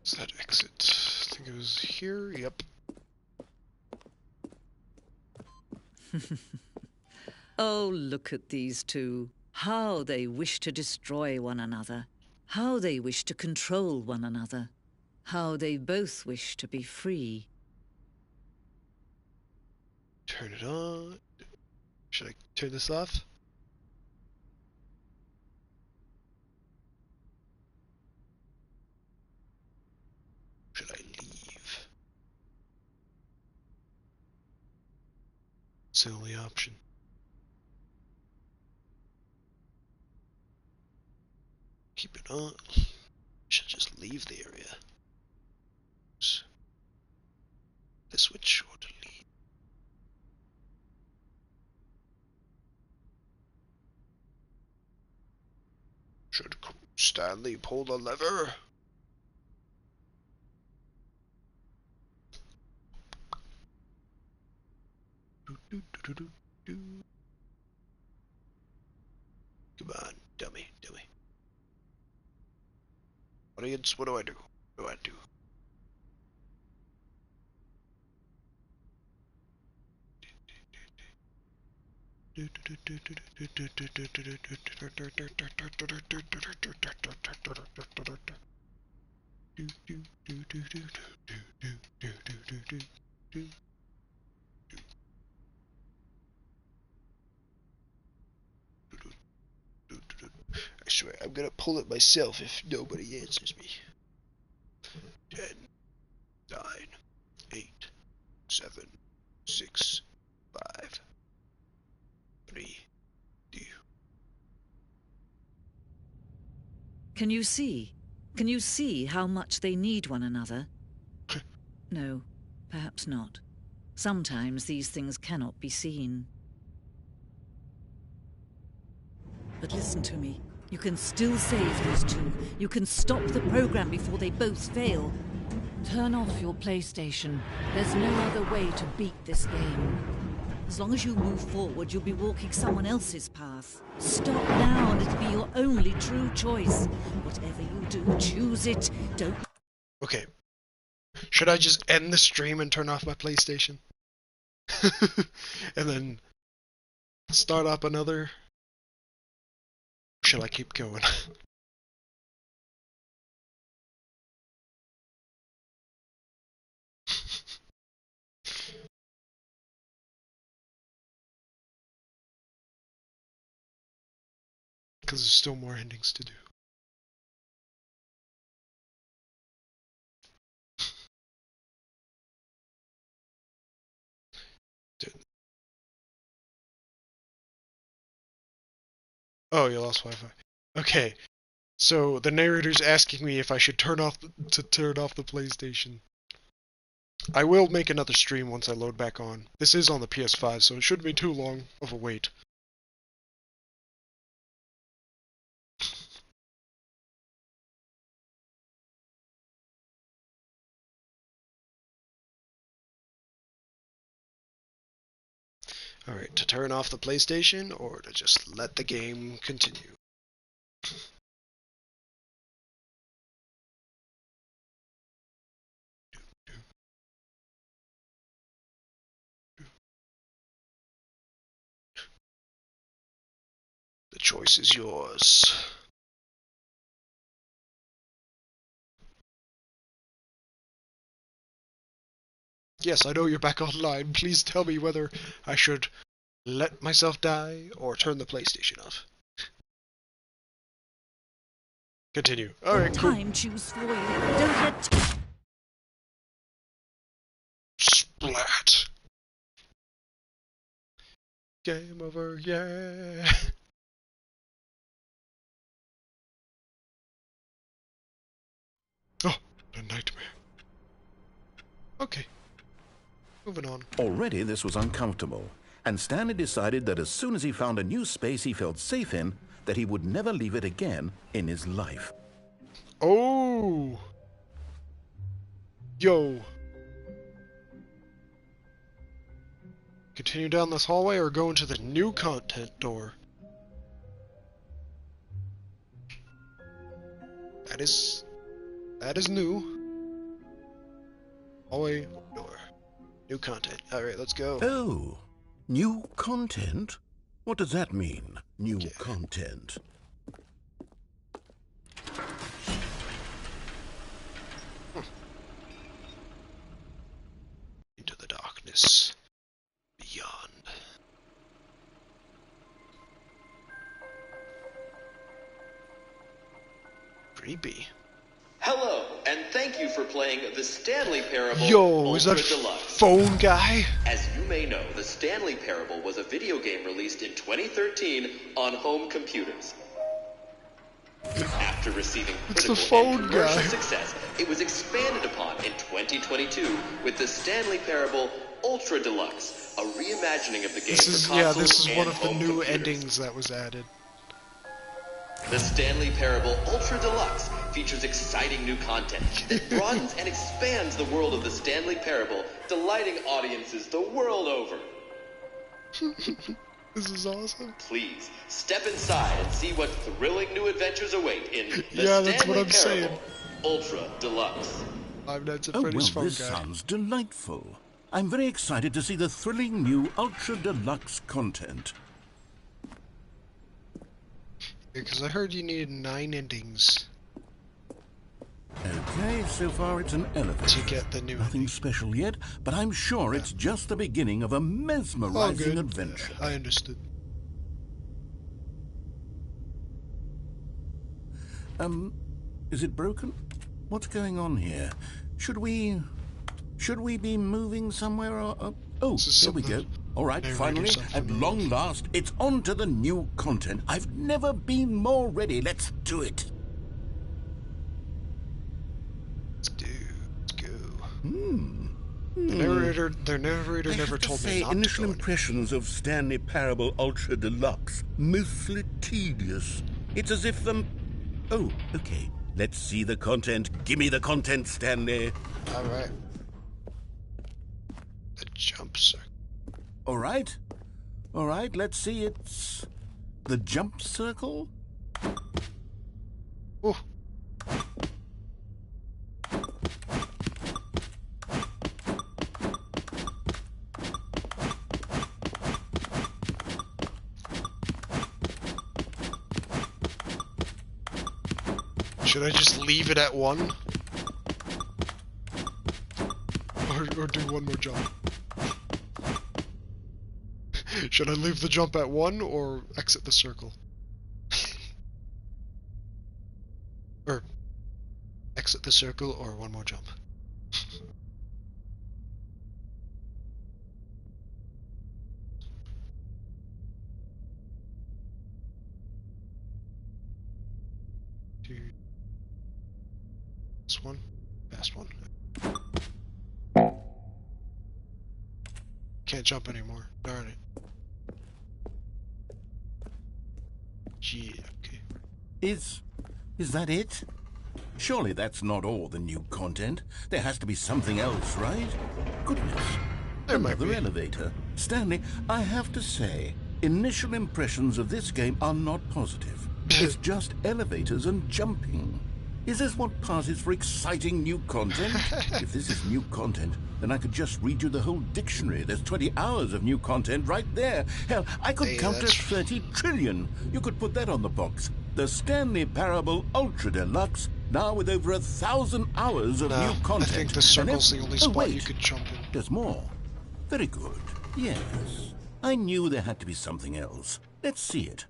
Speaker 1: What's that exit? I think it was here. Yep.
Speaker 3: Oh, look at these two. How they wish to destroy one another. How they wish to control one another. How they both wish to be free.
Speaker 1: Turn it on. Should I turn this off? Should I leave? It's the only option. Keep it on. Should just leave the area. The switch or to leave. Should Stanley pull the lever? Come on, dummy, dummy. Audience, what do I do? What do I do? I swear, I'm gonna pull it myself if nobody answers me. 10, 9, 8, 7, 6, 5, 3, 2.
Speaker 3: Can you see? Can you see how much they need one another? No, perhaps not. Sometimes these things cannot be seen. But listen to me. You can still save these two. You can stop the program before they both fail. Turn off your PlayStation. There's no other way to beat this game. As long as you move forward, you'll be walking someone else's path. Stop now and it'll be your only true choice. Whatever you do, choose it. Don't...
Speaker 1: Okay. Should I just end the stream and turn off my PlayStation? And then start up another? should I keep going? Because there's still more endings to do. Oh, you lost Wi-Fi. Okay, so the narrator's asking me if I should turn off the PlayStation. I will make another stream once I load back on. This is on the PS5, so it shouldn't be too long of a wait. Alright, to turn off the PlayStation or to just let the game continue? The choice is yours. Yes, I know you're back online. Please tell me whether I should let myself die or turn the PlayStation off. Continue. Alright, cool.
Speaker 3: Time choose for you. Don't let...
Speaker 1: Splat. Game over, yeah. Oh, a nightmare. Okay, moving on.
Speaker 2: Already this was uncomfortable, and Stanley decided that as soon as he found a new space he felt safe in, that he would never leave it again in his life.
Speaker 1: Oh! Yo. Continue down this hallway or go into the new content door? That is new. Hallway door. New content. Alright, let's go.
Speaker 2: Oh, new content? What does that mean, new
Speaker 1: Yeah.
Speaker 2: content?
Speaker 1: Into the darkness. Beyond. Creepy.
Speaker 4: Hello, and thank you for playing the Stanley Parable
Speaker 1: Yo, is
Speaker 4: Ultra
Speaker 1: that
Speaker 4: Deluxe.
Speaker 1: phone guy?
Speaker 4: As you may know, the Stanley Parable was a video game released in 2013 on home computers. After receiving
Speaker 1: It's the
Speaker 4: critical and
Speaker 1: phone
Speaker 4: commercial
Speaker 1: guy.
Speaker 4: success, it was expanded upon in 2022 with the Stanley Parable Ultra Deluxe, a reimagining of the game
Speaker 1: This
Speaker 4: for
Speaker 1: is
Speaker 4: consoles
Speaker 1: this is
Speaker 4: and
Speaker 1: one of the
Speaker 4: home
Speaker 1: new
Speaker 4: computers.
Speaker 1: endings that was added.
Speaker 4: The Stanley Parable Ultra Deluxe features exciting new content that broadens and expands the world of the Stanley Parable, delighting audiences the world over.
Speaker 1: This is awesome.
Speaker 4: Please, step inside and see what thrilling new adventures await in the
Speaker 1: Yeah, that's
Speaker 4: Stanley
Speaker 1: what I'm
Speaker 4: Parable
Speaker 1: saying.
Speaker 4: Ultra Deluxe.
Speaker 1: Five Nights at
Speaker 2: Oh,
Speaker 1: Freddy's
Speaker 2: well,
Speaker 1: phone
Speaker 2: this
Speaker 1: guy.
Speaker 2: sounds delightful. I'm very excited to see the thrilling new Ultra Deluxe content.
Speaker 1: Because I heard you needed 9 endings
Speaker 2: Okay, so far it's an elevator.
Speaker 1: to get the new
Speaker 2: Nothing
Speaker 1: ending.
Speaker 2: special yet, but I'm sure it's just the beginning of a
Speaker 1: Oh,
Speaker 2: mesmerizing
Speaker 1: good.
Speaker 2: adventure.
Speaker 1: I understood.
Speaker 2: Is it broken? What's going on here? Should we be moving somewhere or... Oh,
Speaker 1: This is
Speaker 2: here we go.
Speaker 1: something
Speaker 2: All right,
Speaker 1: narrator
Speaker 2: finally,
Speaker 1: something
Speaker 2: at
Speaker 1: to
Speaker 2: long last, it's on to the new content. I've never been more ready. Let's do it.
Speaker 1: Let's go. The narrator
Speaker 2: I
Speaker 1: never
Speaker 2: have to
Speaker 1: told me
Speaker 2: say,
Speaker 1: not
Speaker 2: initial
Speaker 1: to go in.
Speaker 2: impressions of Stanley Parable Ultra Deluxe, mostly tedious. It's as if Oh, okay. Let's see the content. Gimme the content, Stanley.
Speaker 1: Alright. The jump circle.
Speaker 2: All right, let's see. It's the jump circle.
Speaker 1: Ooh. Should I just leave it at 1? Or do one more jump? Should I leave the jump at 1 or exit the circle? Or exit the circle or one more jump? This one? Fast one. Can't jump anymore. Darn it. Yeah, okay.
Speaker 2: Is that it? Surely that's not all the new content. There has to be something else, right? Goodness.
Speaker 1: There might
Speaker 2: Another
Speaker 1: be.
Speaker 2: elevator. Stanley, I have to say, initial impressions of this game are not positive. It's just elevators and jumping. Is this what passes for exciting new content? If this is new content, then I could just read you the whole dictionary. There's 20 hours of new content right there. Hell, I could
Speaker 1: Hey,
Speaker 2: count to
Speaker 1: that's-
Speaker 2: 30 trillion. You could put that on the box. The Stanley Parable Ultra Deluxe, now with over 1,000 hours of
Speaker 1: No,
Speaker 2: new content.
Speaker 1: I think the
Speaker 2: And
Speaker 1: circle's
Speaker 2: if-
Speaker 1: the only
Speaker 2: oh,
Speaker 1: spot
Speaker 2: wait.
Speaker 1: you could jump in.
Speaker 2: There's more. Very good. Yes. I knew there had to be something else. Let's see it.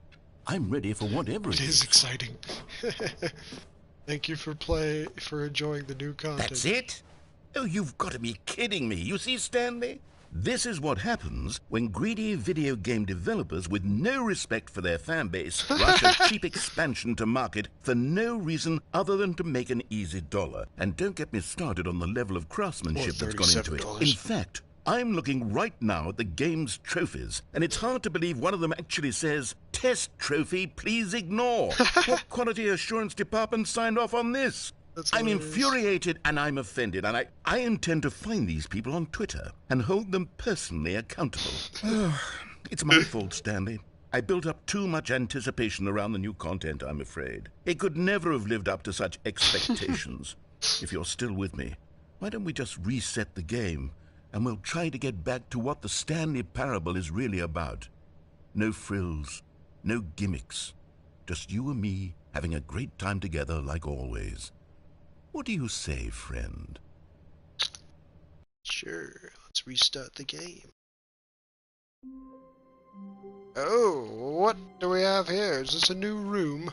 Speaker 2: I'm ready for whatever
Speaker 1: It
Speaker 2: it
Speaker 1: is exciting. Thank you for enjoying the new content.
Speaker 2: That's it? Oh, you've got to be kidding me. You see, Stanley? This is what happens when greedy video game developers with no respect for their fan base rush a cheap expansion to market for no reason other than to make an easy dollar. And don't get me started on the level of craftsmanship that's gone into it.
Speaker 1: $37.
Speaker 2: In fact, I'm looking right now at the game's trophies, and it's hard to believe one of them actually says, "Test trophy, please ignore." What quality assurance department signed off on this?
Speaker 1: That's
Speaker 2: I'm
Speaker 1: hilarious.
Speaker 2: infuriated and I'm offended, and I intend to find these people on Twitter and hold them personally accountable. It's my fault, Stanley. I built up too much anticipation around the new content, I'm afraid. It could never have lived up to such expectations. If you're still with me, why don't we just reset the game, and we'll try to get back to what the Stanley Parable is really about. No frills, no gimmicks. Just you and me having a great time together like always. What do you say, friend?
Speaker 1: Sure, let's restart the game. Oh, what do we have here? Is this a new room?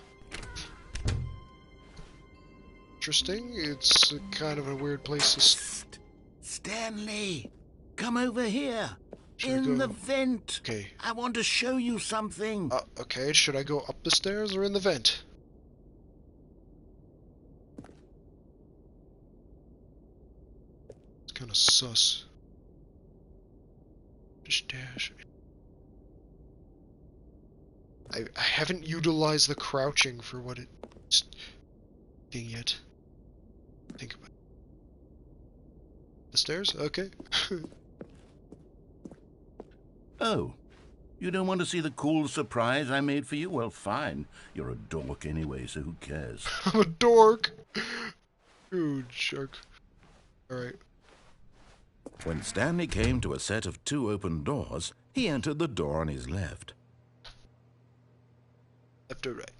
Speaker 1: Interesting. It's kind of a weird place to...
Speaker 2: Stanley, come over here.
Speaker 1: Should we
Speaker 2: In
Speaker 1: go-
Speaker 2: the vent.
Speaker 1: Okay.
Speaker 2: I want to show you something.
Speaker 1: Okay, should I go up the stairs or in the vent? It's kind of sus. Just dash. I haven't utilized the crouching for what it's doing yet. Think about it. The stairs? Okay.
Speaker 2: Oh, you don't want to see the cool surprise I made for you? Well, fine. You're a dork anyway, so who cares?
Speaker 1: I'm a dork. Ooh, jerk. Alright.
Speaker 2: When Stanley came to a set of 2 open doors, he entered the door on his left.
Speaker 1: Left or right?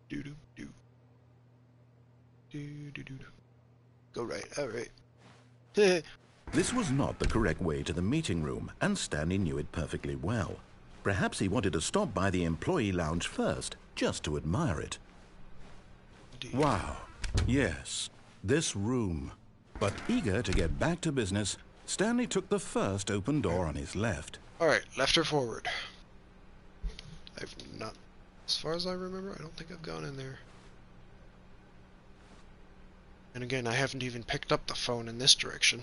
Speaker 1: Doo doo doo. Doo doo doo doo. Go right, alright.
Speaker 2: This was not the correct way to the meeting room, and Stanley knew it perfectly well. Perhaps he wanted to stop by the employee lounge first, just to admire it. Wow, yes, this room. But eager to get back to business, Stanley took the first open door on his left.
Speaker 1: Alright, left or forward? I've not... As far as I remember, I don't think I've gone in there. And again, I haven't even picked up the phone in this direction.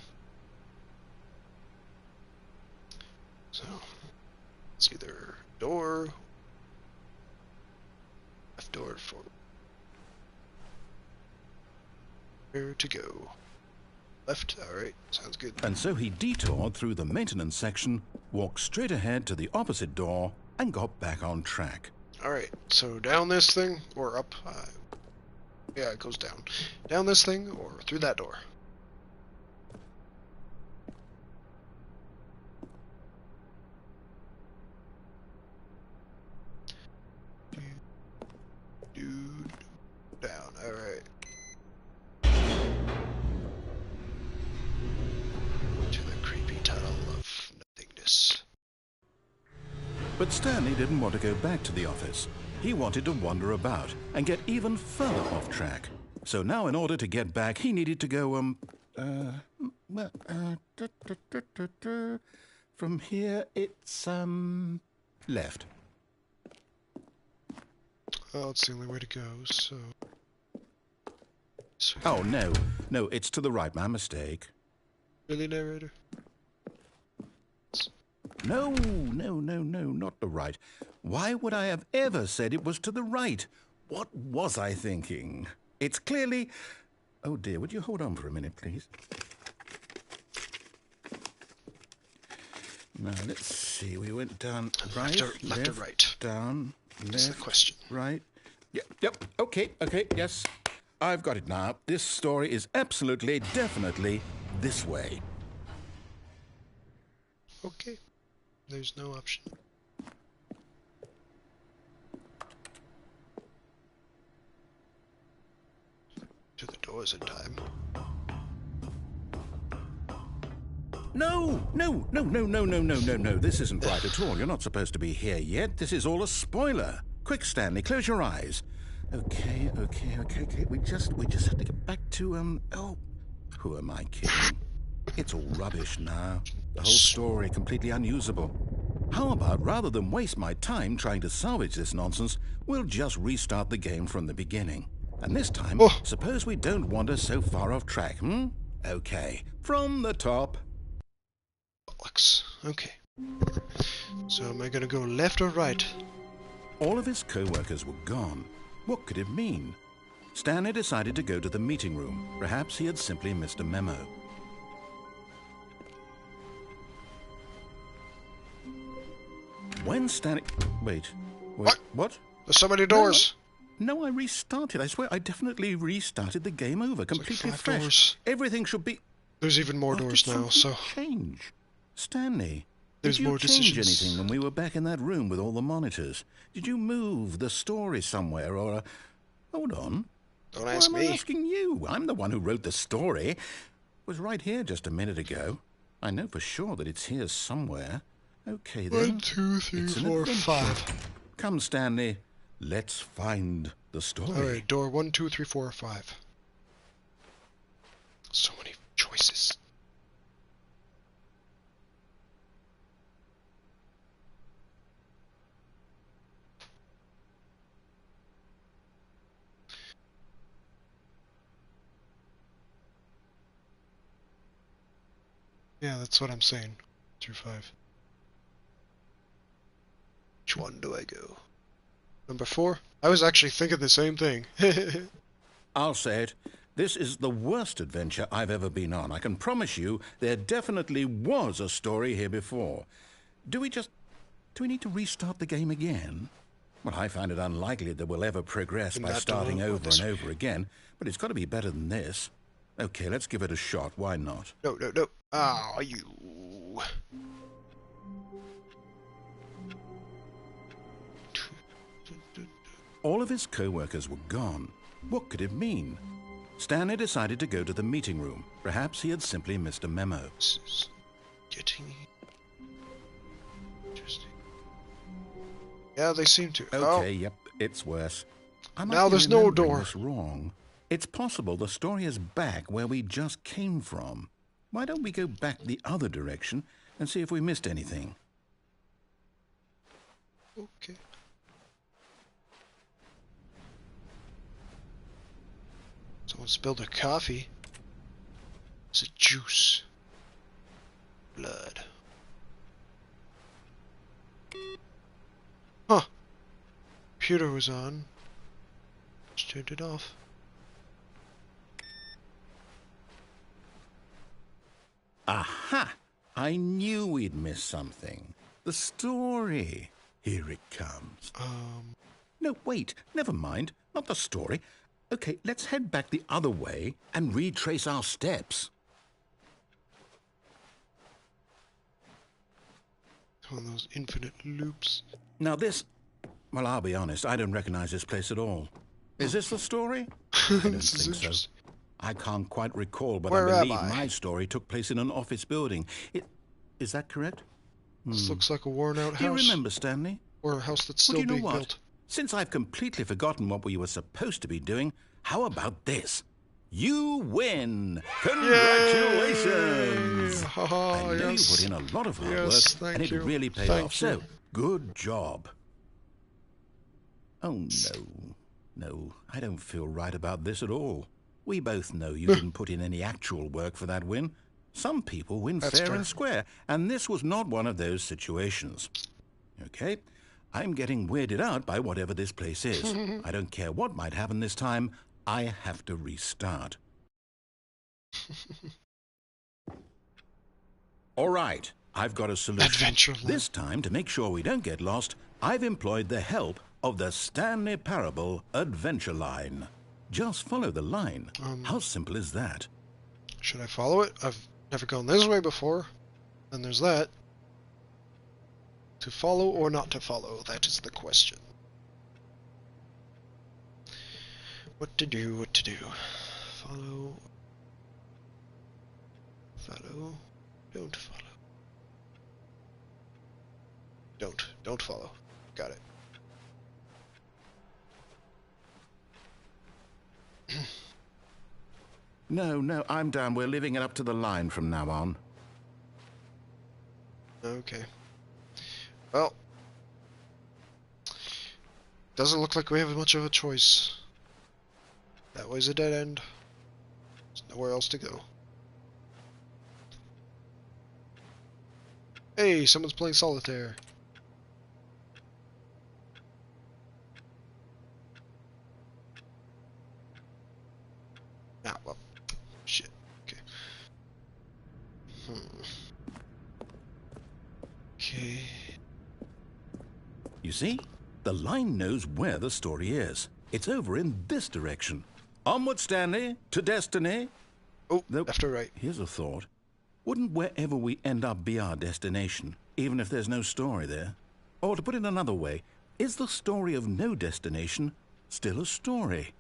Speaker 1: So, it's either door, left door, forward. Where to go? Left, alright, sounds good.
Speaker 2: And so he detoured through the maintenance section, walked straight ahead to the opposite door, and got back on track.
Speaker 1: Alright, so down this thing, or up, yeah, it goes down. Down this thing, or through that door.
Speaker 2: But Stanley didn't want to go back to the office. He wanted to wander about and get even further off track. So now in order to get back, he needed to go, from here it's, left.
Speaker 1: Oh, it's the only way to go, so...
Speaker 2: Oh, no, it's to the right, my mistake.
Speaker 1: Really, narrator?
Speaker 2: No, not the right. Why would I have ever said it was to the right? What was I thinking? It's clearly... Oh dear, would you hold on for a minute, please? Now, let's see, we went down right,
Speaker 1: left or right?
Speaker 2: down,
Speaker 1: That's
Speaker 2: left,
Speaker 1: the question.
Speaker 2: right. Yep, okay, yes. I've got it now. This story is absolutely, definitely this way.
Speaker 1: Okay. There's no option. To the doors in time.
Speaker 2: No. This isn't right at all. You're not supposed to be here yet. This is all a spoiler. Quick, Stanley, close your eyes. Okay. We just have to get back to, oh, who am I kidding? It's all rubbish now. The whole story completely unusable. How about, rather than waste my time trying to salvage this nonsense, we'll just restart the game from the beginning. And this time, suppose we don't wander so far off track, Okay, from the top.
Speaker 1: Bollocks. Okay. So am I gonna go left or right?
Speaker 2: All of his co-workers were gone. What could it mean? Stanley decided to go to the meeting room. Perhaps he had simply missed a memo. When Stanley... Wait. What?
Speaker 1: There's so many doors.
Speaker 2: No, I restarted. I swear, I definitely restarted the game over, completely fresh.
Speaker 1: Doors.
Speaker 2: Everything should be...
Speaker 1: There's even more doors now, so...
Speaker 2: change? Stanley,
Speaker 1: There's
Speaker 2: did you
Speaker 1: more
Speaker 2: change
Speaker 1: decisions.
Speaker 2: anything when we were back in that room with all the monitors? Did you move the story somewhere, or... Hold on.
Speaker 1: Don't ask
Speaker 2: Why
Speaker 1: me.
Speaker 2: am I asking you? I'm the one who wrote the story. It was right here just a minute ago. I know for sure that it's here somewhere. Okay, then.
Speaker 1: 1, 2, 3,
Speaker 2: It's an
Speaker 1: 4,
Speaker 2: adventure.
Speaker 1: 5.
Speaker 2: Come, Stanley. Let's find the story.
Speaker 1: Alright, door 1, 2, 3, 4, 5. So many choices. Yeah, that's what I'm saying. 2, 5. Which one do I go? Number 4? I was actually thinking the same thing.
Speaker 2: I'll say it. This is the worst adventure I've ever been on. I can promise you there definitely was a story here before. Do we need to restart the game again? Well, I find it unlikely that we'll ever progress by starting over and over again, but it's got to be better than this. Okay, let's give it a shot. Why not?
Speaker 1: No. Ah, you...
Speaker 2: All of his co-workers were gone. What could it mean? Stanley decided to go to the meeting room. Perhaps he had simply missed a memo.
Speaker 1: This is getting interesting. Yeah, they seem to.
Speaker 2: Okay, yep, it's worse.
Speaker 1: Now there's no door.
Speaker 2: This wrong. It's possible the story is back where we just came from. Why don't we go back the other direction and see if we missed anything?
Speaker 1: Okay. Someone spilled their coffee. It's a juice. Blood. Huh. Computer was on. Just turned it off.
Speaker 2: Aha! I knew we'd miss something. The story. Here it comes. No, wait. Never mind. Not the story. Okay, let's head back the other way and retrace our steps.
Speaker 1: One of those infinite loops.
Speaker 2: Now this... Well, I'll be honest. I don't recognize this place at all. Is this the story? I don't
Speaker 1: This is
Speaker 2: think so.
Speaker 1: interesting.
Speaker 2: I can't quite recall, but
Speaker 1: Where
Speaker 2: I
Speaker 1: am
Speaker 2: believe
Speaker 1: I?
Speaker 2: my story took place in an office building. Is that correct?
Speaker 1: This looks like a worn-out
Speaker 2: Do you
Speaker 1: house.
Speaker 2: remember, Stanley?
Speaker 1: Or a house that's
Speaker 2: Well,
Speaker 1: still
Speaker 2: do you know
Speaker 1: being
Speaker 2: what?
Speaker 1: built.
Speaker 2: Since I've completely forgotten what we were supposed to be doing, how about this? You win! Congratulations!
Speaker 1: Haha,
Speaker 2: I know
Speaker 1: yes.
Speaker 2: you put in a lot of hard
Speaker 1: Yes,
Speaker 2: work,
Speaker 1: thank
Speaker 2: and it
Speaker 1: you.
Speaker 2: really paid
Speaker 1: Thank
Speaker 2: off.
Speaker 1: you.
Speaker 2: So, good job. Oh, no, I don't feel right about this at all. We both know you didn't put in any actual work for that win. Some people win
Speaker 1: That's
Speaker 2: fair
Speaker 1: fair.
Speaker 2: and square, and this was not one of those situations. Okay, I'm getting weirded out by whatever this place is. I don't care what might happen this time. I have to restart. All right, I've got a solution.
Speaker 1: Adventureland.
Speaker 2: This time, to make sure we don't get lost, I've employed the help of the Stanley Parable Adventure Line. Just follow the line. How simple is that?
Speaker 1: Should I follow it? I've never gone this way before. And there's that. To follow or not to follow, that is the question. What to do, what to do. Follow. Follow. Don't follow. Don't follow. Got it.
Speaker 2: No, I'm down. We're leaving it up to the line from now on.
Speaker 1: Okay. Well. Doesn't look like we have much of a choice. That way's a dead end. There's nowhere else to go. Hey, someone's playing solitaire. Ah, well. Shit. Okay. Okay.
Speaker 2: You see? The line knows where the story is. It's over in this direction. Onward, Stanley, to destiny.
Speaker 1: Oh,
Speaker 2: Though,
Speaker 1: left or right?
Speaker 2: here's a thought. Wouldn't wherever we end up be our destination, even if there's no story there? Or to put it another way, is the story of no destination still a story?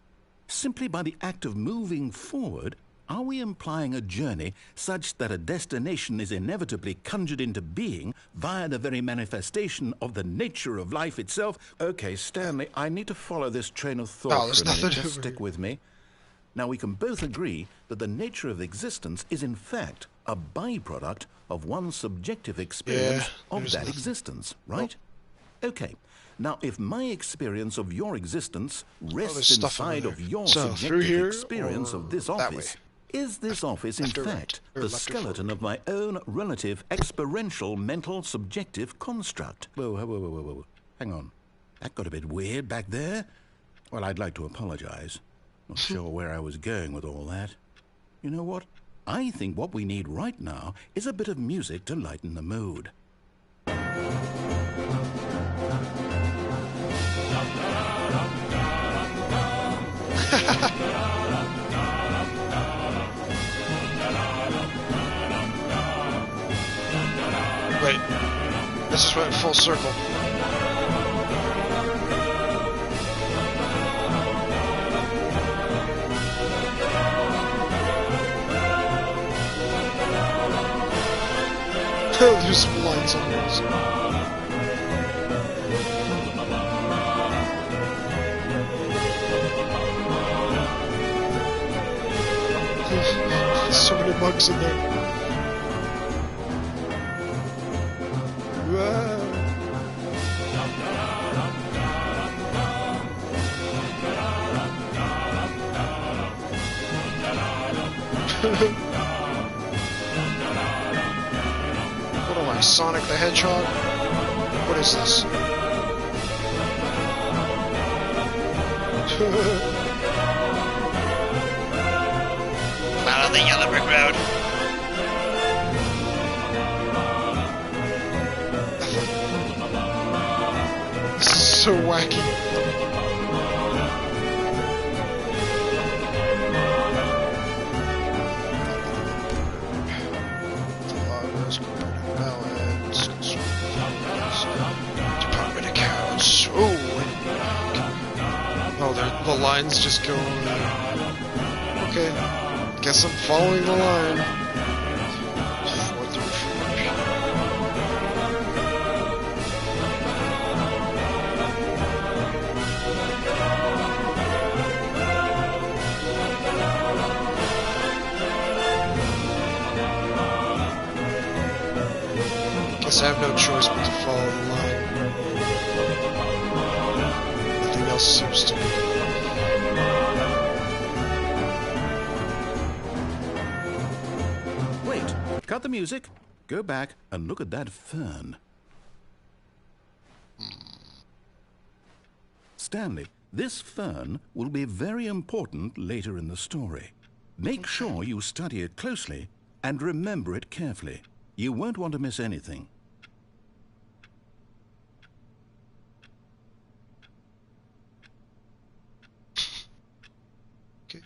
Speaker 2: Simply by the act of moving forward, are we implying a journey such that a destination is inevitably conjured into being via the very manifestation of the nature of life itself? Okay, Stanley, I need to follow this train of thought
Speaker 1: Oh, there's
Speaker 2: for a minute.
Speaker 1: nothing
Speaker 2: Just
Speaker 1: over
Speaker 2: stick
Speaker 1: here.
Speaker 2: with me. Now, we can both agree that the nature of existence is in fact a byproduct of one's subjective experience of
Speaker 1: there's
Speaker 2: that
Speaker 1: nothing.
Speaker 2: existence, right? Okay. Now, if my experience of your existence
Speaker 1: there's
Speaker 2: rests
Speaker 1: stuff over
Speaker 2: inside
Speaker 1: there.
Speaker 2: of your
Speaker 1: So, through
Speaker 2: subjective
Speaker 1: here
Speaker 2: experience
Speaker 1: or
Speaker 2: of this
Speaker 1: that
Speaker 2: office, is this office in
Speaker 1: left or right?
Speaker 2: fact
Speaker 1: Or
Speaker 2: the
Speaker 1: left or
Speaker 2: skeleton of my own relative experiential mental subjective construct? Whoa. Hang on. That got a bit weird back there. Well, I'd like to apologize. Not sure where I was going with all that. You know what? I think what we need right now is a bit of music to lighten the mood.
Speaker 1: Wait. This just went full circle. There's some lines on this. So many bugs in there. Wow. What am I, Sonic the Hedgehog? What is this? Out of the yellow brick road. This is so wacky. Department accounts. Oh, the lines just go. Okay, guess I'm following the line. 4 through 4. guess I have no choice but to follow the line. Nothing else seems to be.
Speaker 2: Wait, cut the music. Go back and look at that fern. Stanley, this fern will be very important later in the story. Make sure you study it closely and remember it carefully. You won't want to miss anything.
Speaker 1: Okay.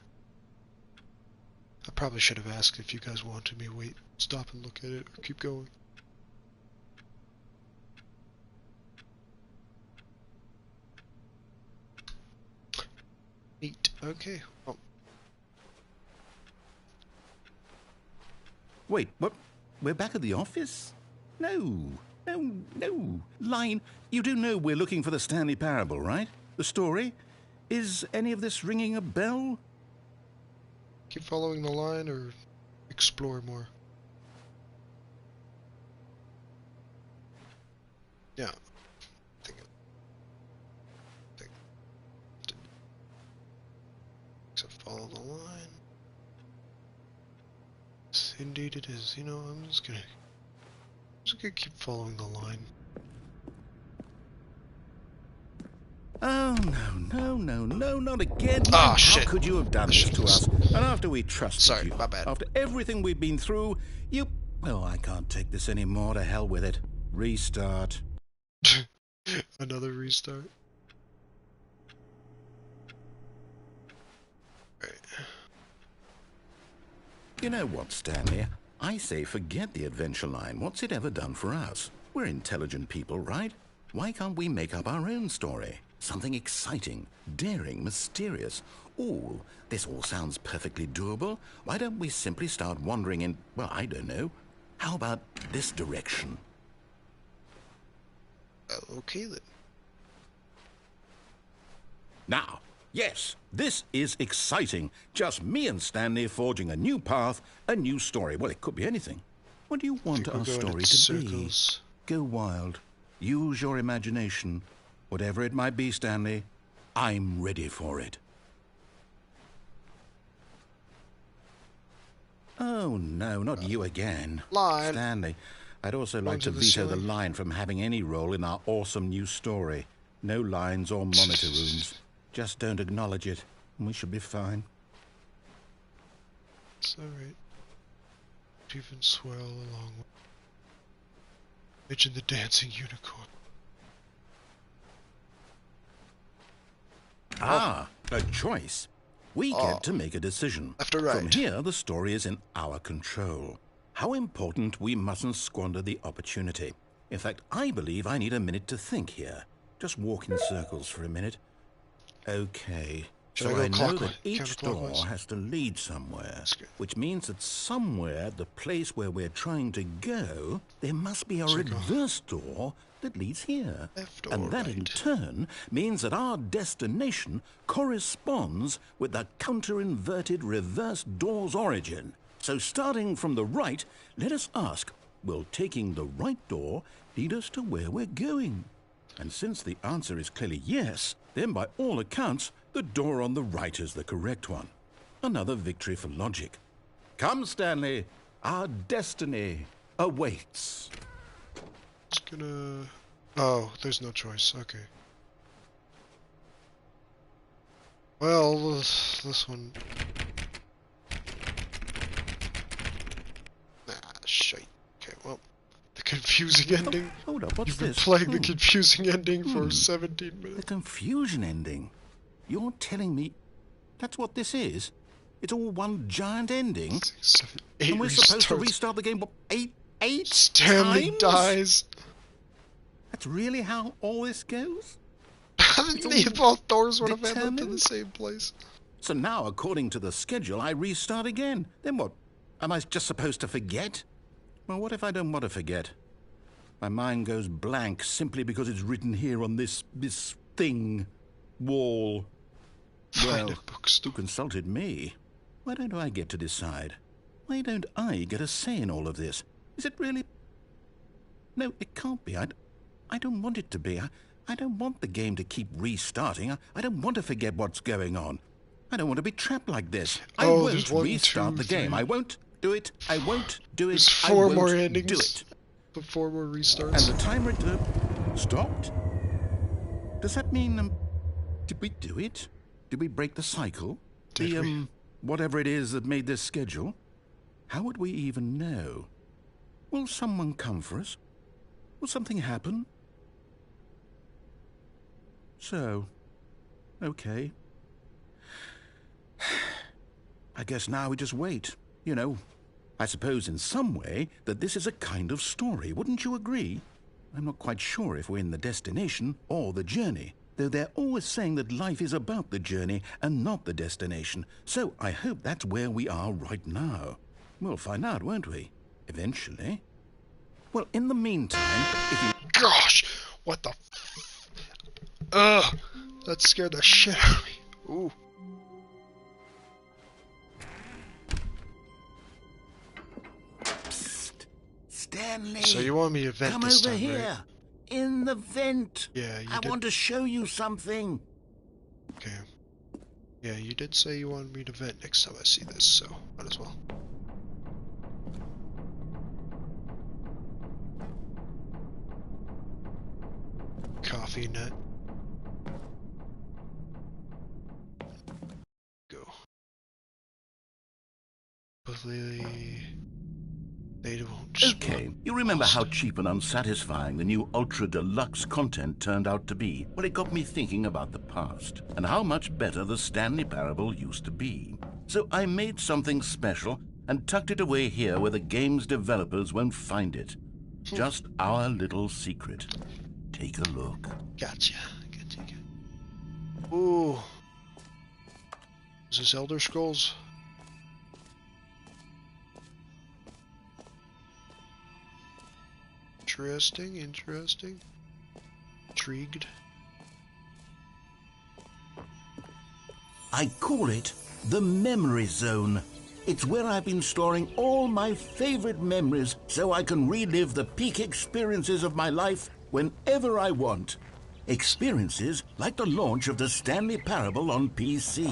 Speaker 1: I probably should have asked if you guys wanted me to stop and look at it, or keep going. Neat. Okay. Well,
Speaker 2: Wait, what? We're back at the office? No. Line, you do know we're looking for the Stanley Parable, right? The story? Is any of this ringing a bell?
Speaker 1: keep following the line or explore more? Yeah. So follow the line. Yes, indeed it is. You know, I'm just gonna keep following the line.
Speaker 2: Oh, no, not again.
Speaker 1: Ah,
Speaker 2: How
Speaker 1: shit.
Speaker 2: could you have done this to us? And after we trusted
Speaker 1: Sorry,
Speaker 2: you,
Speaker 1: my bad.
Speaker 2: after everything we've been through, you... Oh, I can't take this anymore. To hell with it. Restart.
Speaker 1: Another restart. Right.
Speaker 2: You know what, Stanley? I say forget the adventure line. What's it ever done for us? We're intelligent people, right? Why can't we make up our own story? Something exciting, daring, mysterious. Ooh, this all sounds perfectly doable. Why don't we simply start wandering in, well, I don't know. How about this direction?
Speaker 1: Okay then.
Speaker 2: Now, yes, this is exciting. Just me and Stanley forging a new path, a new story. Well, it could be anything. What do you want our story to be? Go wild. Use your imagination. Whatever it might be, Stanley, I'm ready for it. Oh, no, not you again.
Speaker 1: Line.
Speaker 2: Stanley, I'd also like to
Speaker 1: Onto the
Speaker 2: veto the
Speaker 1: ceiling.
Speaker 2: line from having any role in our awesome new story. No lines or monitor rooms. Just don't acknowledge it, and we should be fine.
Speaker 1: It's alright. Even swell along with Midge and the Dancing Unicorn.
Speaker 2: Ah, a choice. We get to make a decision.
Speaker 1: Left or
Speaker 2: From
Speaker 1: right?
Speaker 2: here, the story is in our control. How important we mustn't squander the opportunity. In fact, I believe I need a minute to think here. Just walk in circles for a minute. Okay.
Speaker 1: Should I
Speaker 2: So
Speaker 1: go
Speaker 2: I know
Speaker 1: clockwise?
Speaker 2: that each door
Speaker 1: Counterclockwise?
Speaker 2: has to lead somewhere,
Speaker 1: That's good.
Speaker 2: which means that somewhere, the place where we're trying to go, there must be a
Speaker 1: So go
Speaker 2: reverse door that leads here.
Speaker 1: left or
Speaker 2: And that in
Speaker 1: right?
Speaker 2: turn means that our destination corresponds with the counter-inverted reverse door's origin. So starting from the right, let us ask, will taking the right door lead us to where we're going? And since the answer is clearly yes, then by all accounts, the door on the right is the correct one. Another victory for logic. Come, Stanley, our destiny awaits.
Speaker 1: Just gonna... Oh, there's no choice. Okay. Well, this one... Ah, shite. Okay, well, the confusing ending.
Speaker 2: Hold up, what's
Speaker 1: You've been
Speaker 2: this?
Speaker 1: playing the confusing ending for 17
Speaker 2: The
Speaker 1: minutes.
Speaker 2: confusion ending. You're telling me that's what this is? It's all one giant ending?
Speaker 1: 6, 7, 8
Speaker 2: And we're supposed to
Speaker 1: restarts.
Speaker 2: restart the game, what, eight
Speaker 1: Stanley
Speaker 2: times?
Speaker 1: dies.
Speaker 2: That's really how all this goes?
Speaker 1: Both doors would have ended up in the
Speaker 2: determined?
Speaker 1: same place.
Speaker 2: So now, according to the schedule, I restart again. Then what? Am I just supposed to forget? Well, what if I don't want to forget? My mind goes blank simply because it's written here on this thing, wall.
Speaker 1: Find
Speaker 2: Well,
Speaker 1: a bookstore.
Speaker 2: who consulted me? Why don't I get to decide? Why don't I get a say in all of this? Is it really... No, it can't be. I don't want it to be. I don't want the game to keep restarting. I don't want to forget what's going on. I don't want to be trapped like this. I
Speaker 1: Oh,
Speaker 2: won't
Speaker 1: there's one,
Speaker 2: restart
Speaker 1: two,
Speaker 2: the game.
Speaker 1: three.
Speaker 2: I won't do it. I won't do
Speaker 1: There's
Speaker 2: it. I
Speaker 1: 4
Speaker 2: won't
Speaker 1: more
Speaker 2: do
Speaker 1: endings.
Speaker 2: it.
Speaker 1: The 4 more
Speaker 2: And
Speaker 1: restarts.
Speaker 2: the timer stopped? Does that mean, did we do it? Did we break the cycle?
Speaker 1: Did we?
Speaker 2: Whatever it is that made this schedule? How would we even know? Will someone come for us? Will something happen? So, okay. I guess now we just wait. You know, I suppose in some way that this is a kind of story, wouldn't you agree? I'm not quite sure if we're in the destination or the journey, though they're always saying that life is about the journey and not the destination, so I hope that's where we are right now. We'll find out, won't we? Eventually. Well, in the meantime, if you...
Speaker 1: Gosh! What the Ugh! That scared the shit out of me. Ooh.
Speaker 2: Psst. Stanley!
Speaker 1: So you want me to vent
Speaker 2: come
Speaker 1: this
Speaker 2: over
Speaker 1: time,
Speaker 2: here!
Speaker 1: right?
Speaker 2: In the vent!
Speaker 1: Yeah, you
Speaker 2: I
Speaker 1: did.
Speaker 2: want to show you something!
Speaker 1: Okay. Yeah, you did say you wanted me to vent next time I see this, so might as well. Coffee nut. Go. Hopefully they won't.
Speaker 2: Okay, you remember how cheap and unsatisfying the new Ultra Deluxe content turned out to be? Well, it got me thinking about the past, and how much better the Stanley Parable used to be. So I made something special and tucked it away here where the game's developers won't find it. Just our little secret. Take a look.
Speaker 1: Gotcha. Ooh. Is this Elder Scrolls? Interesting, interesting. Intrigued.
Speaker 2: I call it the Memory Zone. It's where I've been storing all my favorite memories so I can relive the peak experiences of my life whenever I want. Experiences like the launch of the Stanley Parable on PC.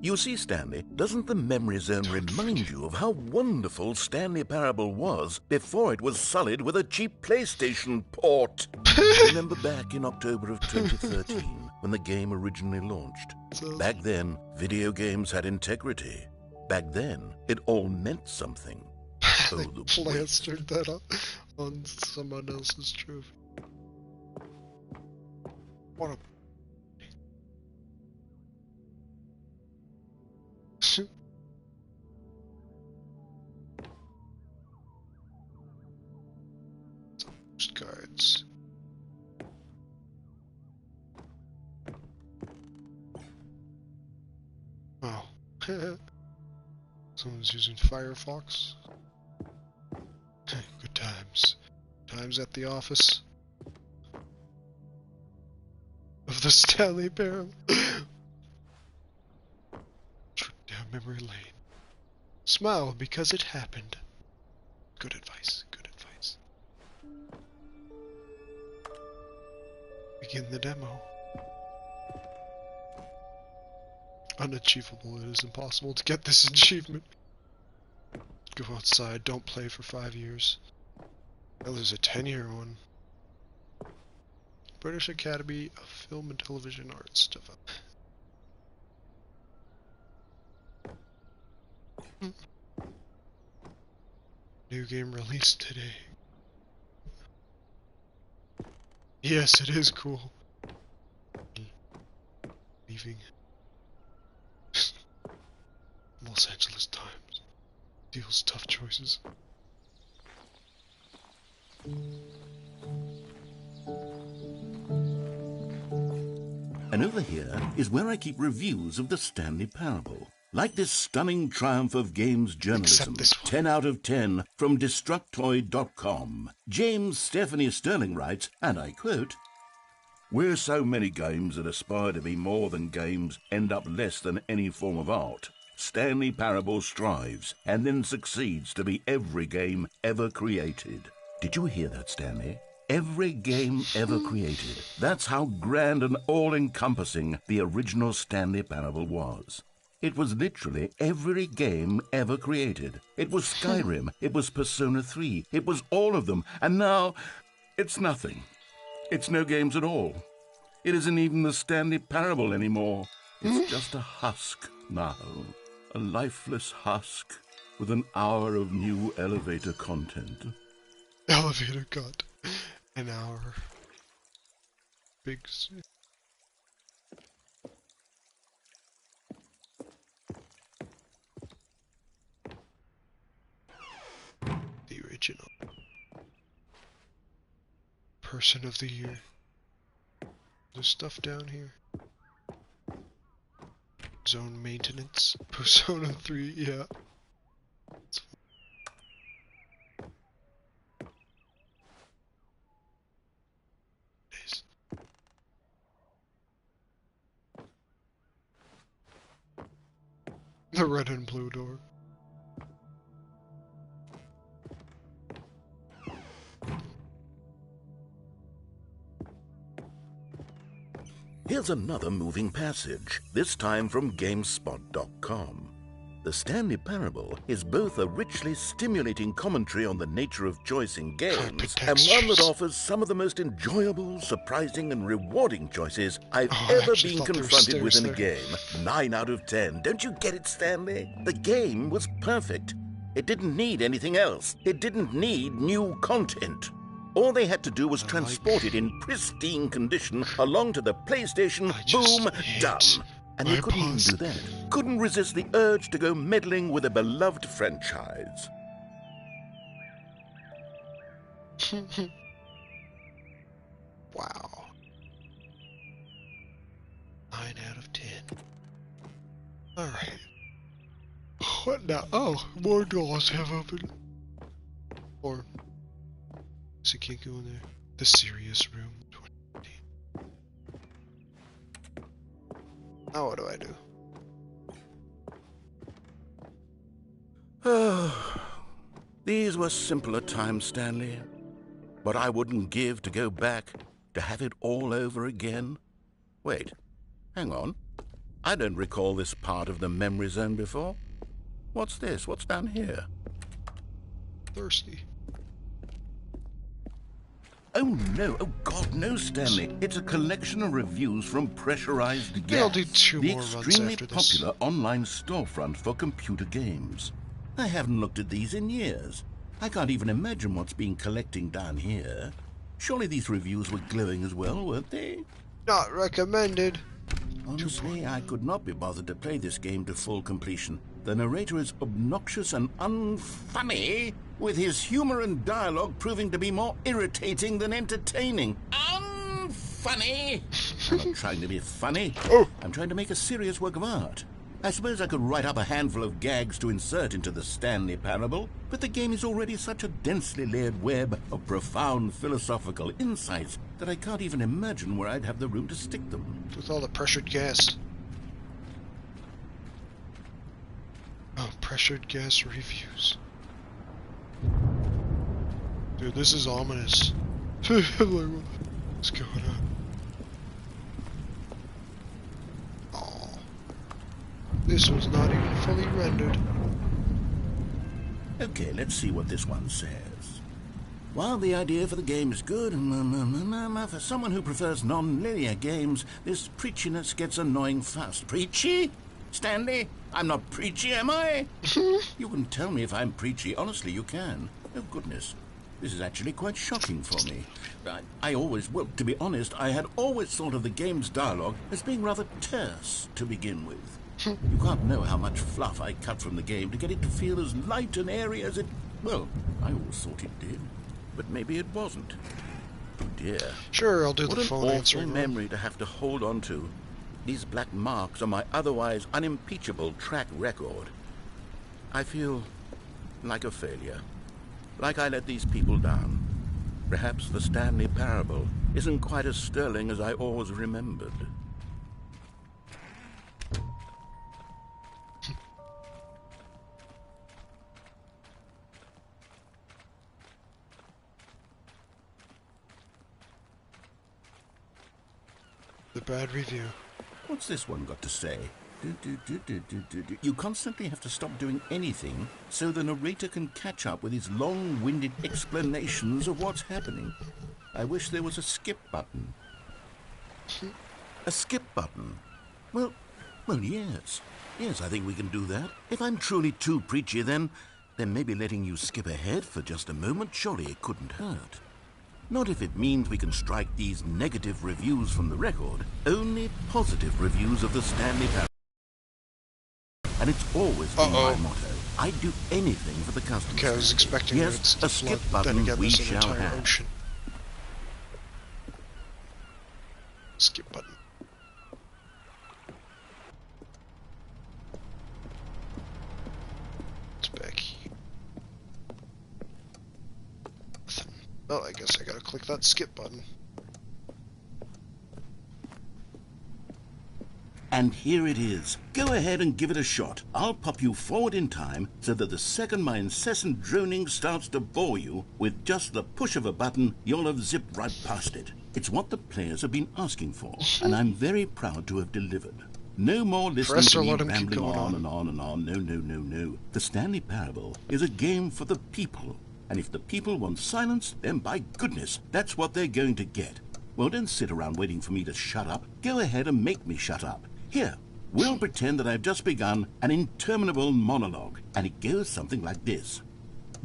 Speaker 2: You see, Stanley, doesn't the Memory Zone remind you of how wonderful Stanley Parable was before it was sullied with a cheap PlayStation port? Remember back in October of 2013, when the game originally launched? Back then, video games had integrity. Back then, it all meant something.
Speaker 1: They plastered that up on someone else's trophy. What a... Postcards. Oh. Someone's using Firefox. Good times. Times at the office of the Stanley Parable. Trip down memory lane. Smile because it happened. Good advice. Good advice. Begin the demo. Unachievable. It is impossible to get this achievement. Go outside. Don't play for 5 years. Oh, there's a 10-year one. British Academy of Film and Television Arts development. New game released today. Yes, it is cool. Leaving Los Angeles Times. Deals tough choices.
Speaker 2: And over here is where I keep reviews of the Stanley Parable. Like this stunning triumph of games journalism,
Speaker 1: Except this one.
Speaker 2: 10 out of 10 from Destructoid.com. James Stephanie Sterling writes, and I quote, Where so many games that aspire to be more than games end up less than any form of art, Stanley Parable strives and then succeeds to be every game ever created. Did you hear that, Stanley? Every game ever created. That's how grand and all-encompassing the original Stanley Parable was. It was literally every game ever created. It was Skyrim, it was Persona 3, it was all of them, and now it's nothing. It's no games at all. It isn't even the Stanley Parable anymore. It's just a husk now. A lifeless husk with an hour of new elevator content.
Speaker 1: Elevator cut. An hour. Big. The original. Person of the year. There's stuff down here. Zone maintenance. Persona 3, yeah. Nice. The red and blue door.
Speaker 2: Here's another moving passage, this time from GameSpot.com. The Stanley Parable is both a richly stimulating commentary on the nature of choice in games and one that offers some of the most enjoyable, surprising, and rewarding choices I've ever been confronted with in a game. 9 out of 10. Don't you get it, Stanley? The game was perfect. It didn't need anything else. It didn't need new content. All they had to do was transport it in pristine condition along to the PlayStation, boom, done. And they couldn't even do that. Couldn't resist the urge to go meddling with a beloved franchise.
Speaker 1: Wow. 9 out of 10. Alright. What now? Oh, more doors have opened. Or... so can't go in there. The serious room. 2015. Now what do I do?
Speaker 2: Oh, these were simpler times, Stanley. But I wouldn't give to go back to have it all over again. Wait, hang on. I don't recall this part of the memory zone before. What's this? What's down here?
Speaker 1: Thirsty.
Speaker 2: Oh no, oh God, no, Stanley. It's a collection of reviews from Pressurized Gas,
Speaker 1: I'll do 2
Speaker 2: the
Speaker 1: more runs
Speaker 2: extremely
Speaker 1: after this.
Speaker 2: popular online storefront for computer games. I haven't looked at these in years. I can't even imagine what's been collecting down here. Surely these reviews were glowing as well, weren't they?
Speaker 1: Not recommended.
Speaker 2: Honestly, I could not be bothered to play this game to full completion. The narrator is obnoxious and unfunny, with his humor and dialogue proving to be more irritating than entertaining. Unfunny! I'm not trying to be funny. I'm trying to make a serious work of art. I suppose I could write up a handful of gags to insert into the Stanley Parable, but the game is already such a densely layered web of profound philosophical insights that I can't even imagine where I'd have the room to stick them.
Speaker 1: With all the pressured gas. Oh, pressured gas reviews. Dude, this is ominous. What's going on? Oh. This was not even fully rendered.
Speaker 2: Okay, let's see what this one says. While the idea for the game is good, for someone who prefers non-linear games, this preachiness gets annoying fast. Preachy? Stanley? I'm not preachy, am I? You can tell me if I'm preachy. Honestly, you can. Oh, goodness. This is actually quite shocking for me. Well, to be honest, I had always thought of the game's dialogue as being rather terse to begin with. You can't know how much fluff I cut from the game to get it to feel as light and airy as it... Well, I always thought it did. But maybe it wasn't. Oh, dear.
Speaker 1: Sure, I'll do the phone
Speaker 2: What an awful
Speaker 1: answering.
Speaker 2: memory to have to hold on to. These black marks are my otherwise unimpeachable track record. I feel like a failure. Like I let these people down. Perhaps the Stanley Parable isn't quite as sterling as I always remembered.
Speaker 1: The bad review.
Speaker 2: What's this one got to say? You constantly have to stop doing anything so the narrator can catch up with his long-winded explanations of what's happening. I wish there was a skip button. A skip button? Well, yes. Yes, I think we can do that. If I'm truly too preachy, then maybe letting you skip ahead for just a moment, surely it couldn't hurt. Not if it means we can strike these negative reviews from the record. Only positive reviews of the Stanley Parable. And it's always been my motto. I'd do anything for the customers.
Speaker 1: Okay, I was expecting
Speaker 2: yes, a skip button
Speaker 1: then again,
Speaker 2: we
Speaker 1: there's an
Speaker 2: shall
Speaker 1: entire
Speaker 2: have.
Speaker 1: ocean. Skip button. It's back here. Well, I guess I gotta click that skip button.
Speaker 2: And here it is. Go ahead and give it a shot. I'll pop you forward in time so that the second my incessant droning starts to bore you, with just the push of a button, you'll have zipped right past it. It's what the players have been asking for, and I'm very proud to have delivered. No more listening to me rambling on and on and on. No. The Stanley Parable is a game for the people. And if the people want silence, then by goodness, that's what they're going to get. Well, don't sit around waiting for me to shut up. Go ahead and make me shut up. Here, we'll pretend that I've just begun an interminable monologue, and it goes something like this.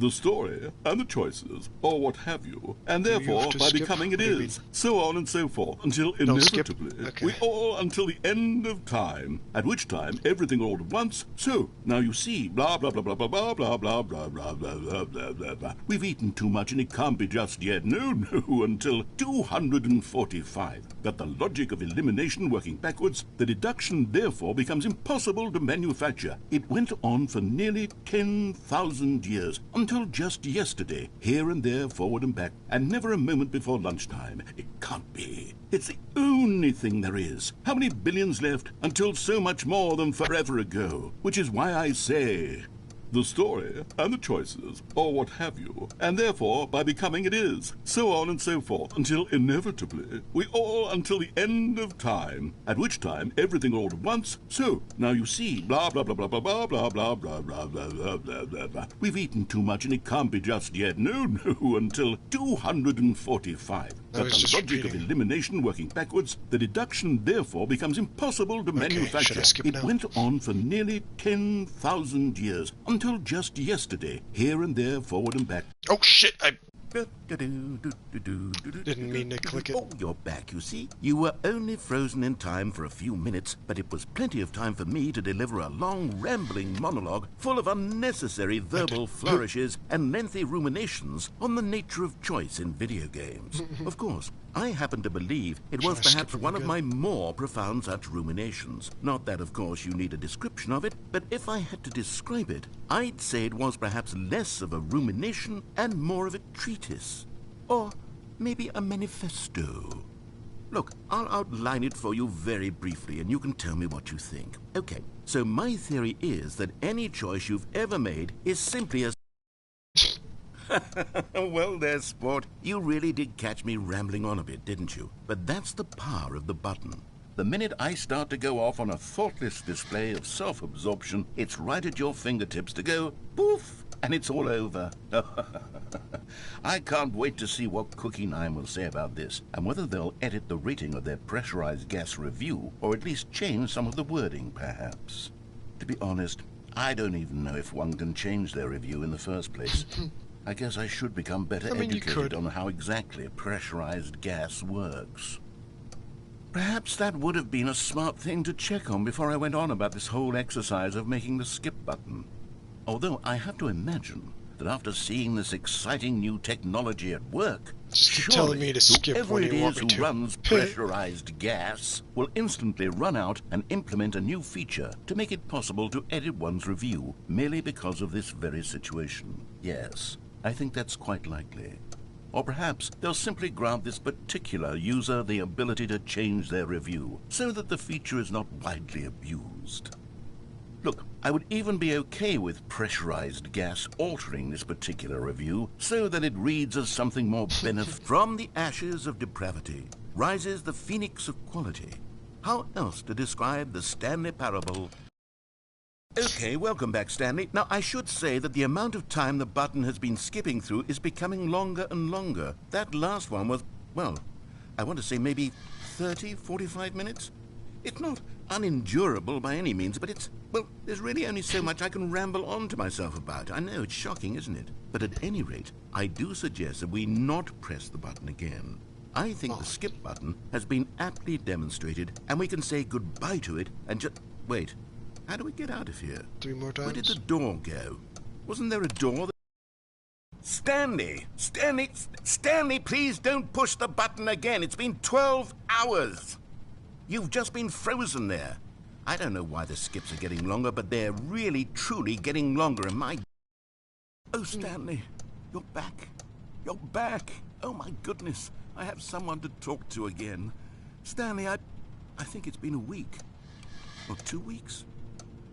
Speaker 2: The story, and the choices, or what have you, and therefore, by becoming it is, so on and so forth, until inevitably, we all until the end of time, at which time everything all at once, so, now you see, blah, blah, blah, blah, blah, blah, blah, blah, blah, blah, blah, blah, blah, blah, blah. We've eaten too much and it can't be just yet, no, until 245. Got the logic of elimination working backwards, the deduction therefore becomes impossible to manufacture. It went on for nearly 10,000 years, until just yesterday, here and there, forward and back, and never a moment before lunchtime. It can't be. It's the only thing there is. How many billions left until so much more than forever ago? Which is why I say, the story, and the choices, or what have you, and therefore, by becoming it is, so on and so forth, until inevitably, we all until the end of time, at which time everything all at once, so, now you see, blah, blah, blah, blah, blah, blah, blah, blah, blah, blah, blah, blah, blah, blah, blah. We've eaten too much and it can't be just yet, no, until 245. But the logic of elimination working backwards, the deduction therefore becomes impossible to manufacture. It went on for nearly 10,000 years, until just yesterday, here and there, forward and back.
Speaker 1: Oh shit, I didn't mean to click it.
Speaker 2: Oh, you're back, you see. You were only frozen in time for a few minutes, but it was plenty of time for me to deliver a long, rambling monologue full of unnecessary verbal flourishes and lengthy ruminations on the nature of choice in video games. Of course, I happen to believe it was perhaps one of my more profound such ruminations. Not that, of course, you need a description of it, but if I had to describe it, I'd say it was perhaps less of a rumination and more of a treatise. Or maybe a manifesto. Look, I'll outline it for you very briefly, and you can tell me what you think. Okay, so my theory is that any choice you've ever made is simply a... Well there, sport. You really did catch me rambling on a bit, didn't you? But that's the power of the button. The minute I start to go off on a thoughtless display of self-absorption, it's right at your fingertips to go poof, and it's all over. I can't wait to see what Cookie 9 will say about this, and whether they'll edit the rating of their pressurized gas review, or at least change some of the wording, perhaps. To be honest, I don't even know if one can change their review in the first place. I guess I should become better educated on how exactly pressurized gas works. Perhaps that would have been a smart thing to check on before I went on about this whole exercise of making the skip button. Although I have to imagine that after seeing this exciting new technology at work,
Speaker 1: just keep telling me to skip
Speaker 2: whoever it is who runs pressurized gas will instantly run out and implement a new feature to make it possible to edit one's review merely because of this very situation. Yes, I think that's quite likely. Or perhaps they'll simply grant this particular user the ability to change their review so that the feature is not widely abused. Look, I would even be okay with pressurized gas altering this particular review so that it reads as something more beneficial. From the ashes of depravity rises the phoenix of quality. How else to describe the Stanley parable? Okay, welcome back, Stanley. Now, I should say that the amount of time the button has been skipping through is becoming longer and longer. That last one was, well, I want to say maybe 30, 45 minutes? It's not unendurable by any means, but it's, well, there's really only so much I can ramble on to myself about. I know, it's shocking, isn't it? But at any rate, I do suggest that we not press the button again. I think the skip button has been aptly demonstrated, and we can say goodbye to it and just... Wait, how do we get out of here?
Speaker 1: 3 more times.
Speaker 2: Where did the door go? Wasn't there a door that... Stanley! Stanley, please don't push the button again. It's been 12 hours. You've just been frozen there. I don't know why the skips are getting longer, but they're really, truly getting longer, and my... Oh, Stanley, you're back. You're back. Oh, my goodness. I have someone to talk to again. Stanley, I think it's been a week. Or 2 weeks.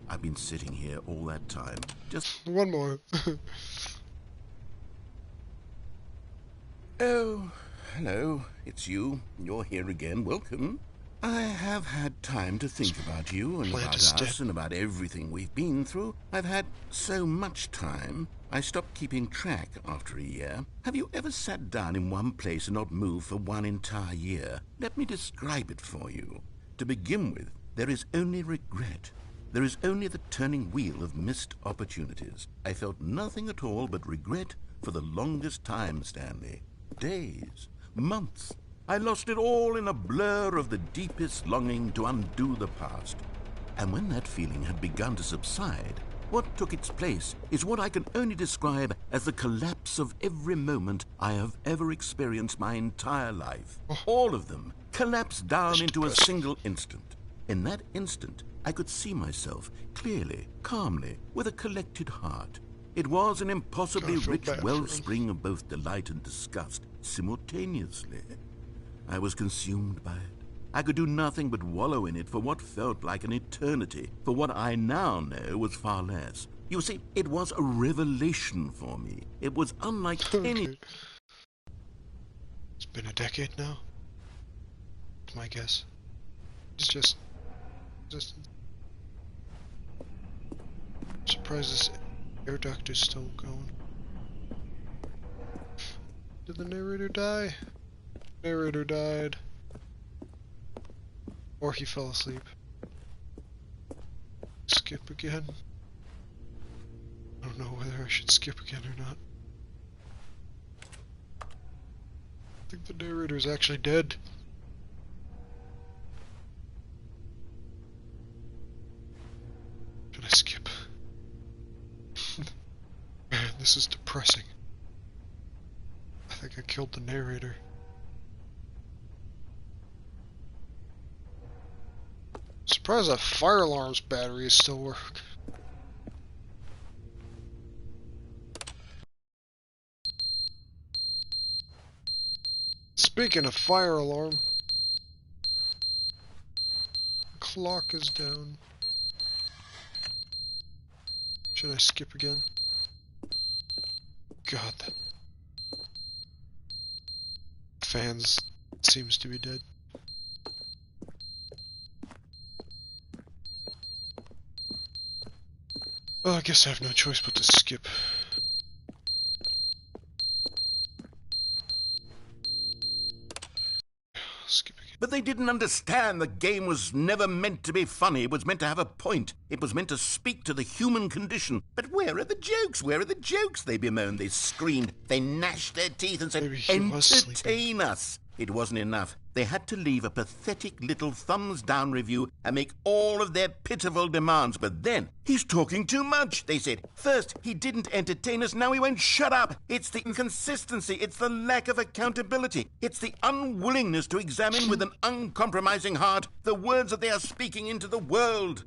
Speaker 2: I've been sitting here all that time. Just...
Speaker 1: One more.
Speaker 2: Oh, hello. It's you. You're here again. Welcome. I have had time to think about you and about us and about everything we've been through. I've had so much time, I stopped keeping track after a year. Have you ever sat down in one place and not moved for one entire year? Let me describe it for you. To begin with, there is only regret. There is only the turning wheel of missed opportunities. I felt nothing at all but regret for the longest time, Stanley. Days, months. I lost it all in a blur of the deepest longing to undo the past. And when that feeling had begun to subside, what took its place is what I can only describe as the collapse of every moment I have ever experienced my entire life. All of them collapsed down into a single instant. In that instant, I could see myself clearly, calmly, with a collected heart. It was an impossibly rich wellspring of both delight and disgust simultaneously. I was consumed by it. I could do nothing but wallow in it for what felt like an eternity, for what I now know was far less. You see, it was a revelation for me. It was unlike any...
Speaker 1: It's been a decade now. That's my guess. It's just... Surprised this air duct is still going. Did the narrator die? Narrator died. Or he fell asleep. Skip again. I don't know whether I should skip again or not. I think the narrator's actually dead. Should I skip? Man, this is depressing. I think I killed the narrator. Surprised that fire alarm's batteries still work. Speaking of fire alarm, the clock is down. Should I skip again? God, that fans seems to be dead. Well, I guess I have no choice but to skip. Skip again.
Speaker 2: But they didn't understand the game was never meant to be funny. It was meant to have a point. It was meant to speak to the human condition. But where are the jokes? Where are the jokes? They bemoaned, they screamed, they gnashed their teeth and said, entertain us. It wasn't enough. They had to leave a pathetic little thumbs-down review and make all of their pitiful demands. But then, he's talking too much, they said. First, he didn't entertain us, now he won't shut up. It's the inconsistency, it's the lack of accountability. It's the unwillingness to examine with an uncompromising heart the words that they are speaking into the world.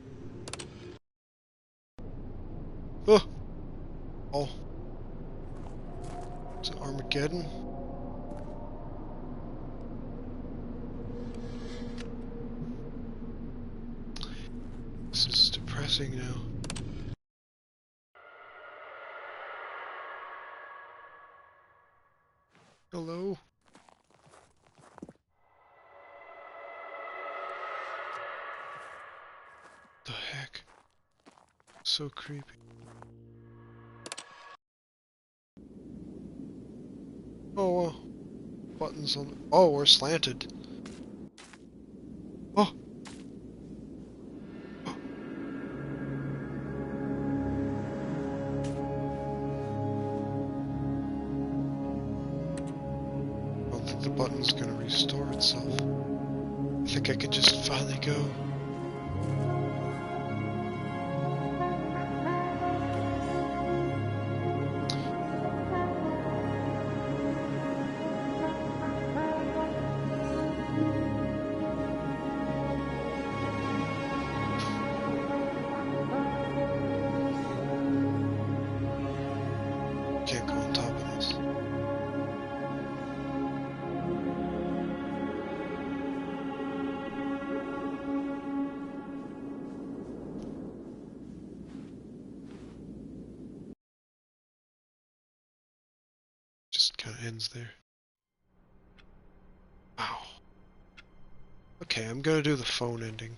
Speaker 1: kidding? This is depressing now. Hello? The heck? So creepy. Oh, buttons on. Oh, we're slanted. Oh. I don't think the button's gonna restore itself. I think I can just finally go. Can't go on top of this. Just kind of ends there. Wow. Okay, I'm gonna do the phone ending.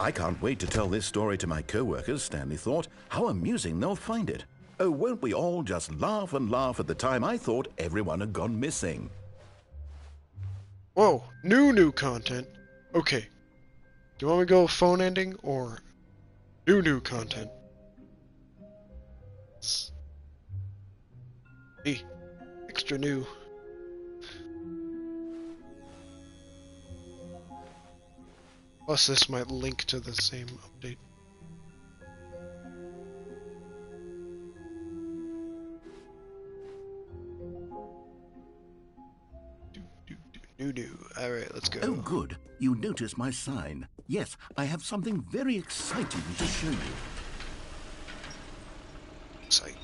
Speaker 2: I can't wait to tell this story to my co-workers, Stanley thought. How amusing they'll find it. Oh, won't we all just laugh and laugh at the time I thought everyone had gone missing.
Speaker 1: Whoa, new content. Okay. Do you want me to go phone ending or new content? Hey, extra new. Plus this might link to the same update. New. Alright, let's go.
Speaker 2: Oh, good. You notice my sign. Yes, I have something very exciting to show you.
Speaker 1: Excitement.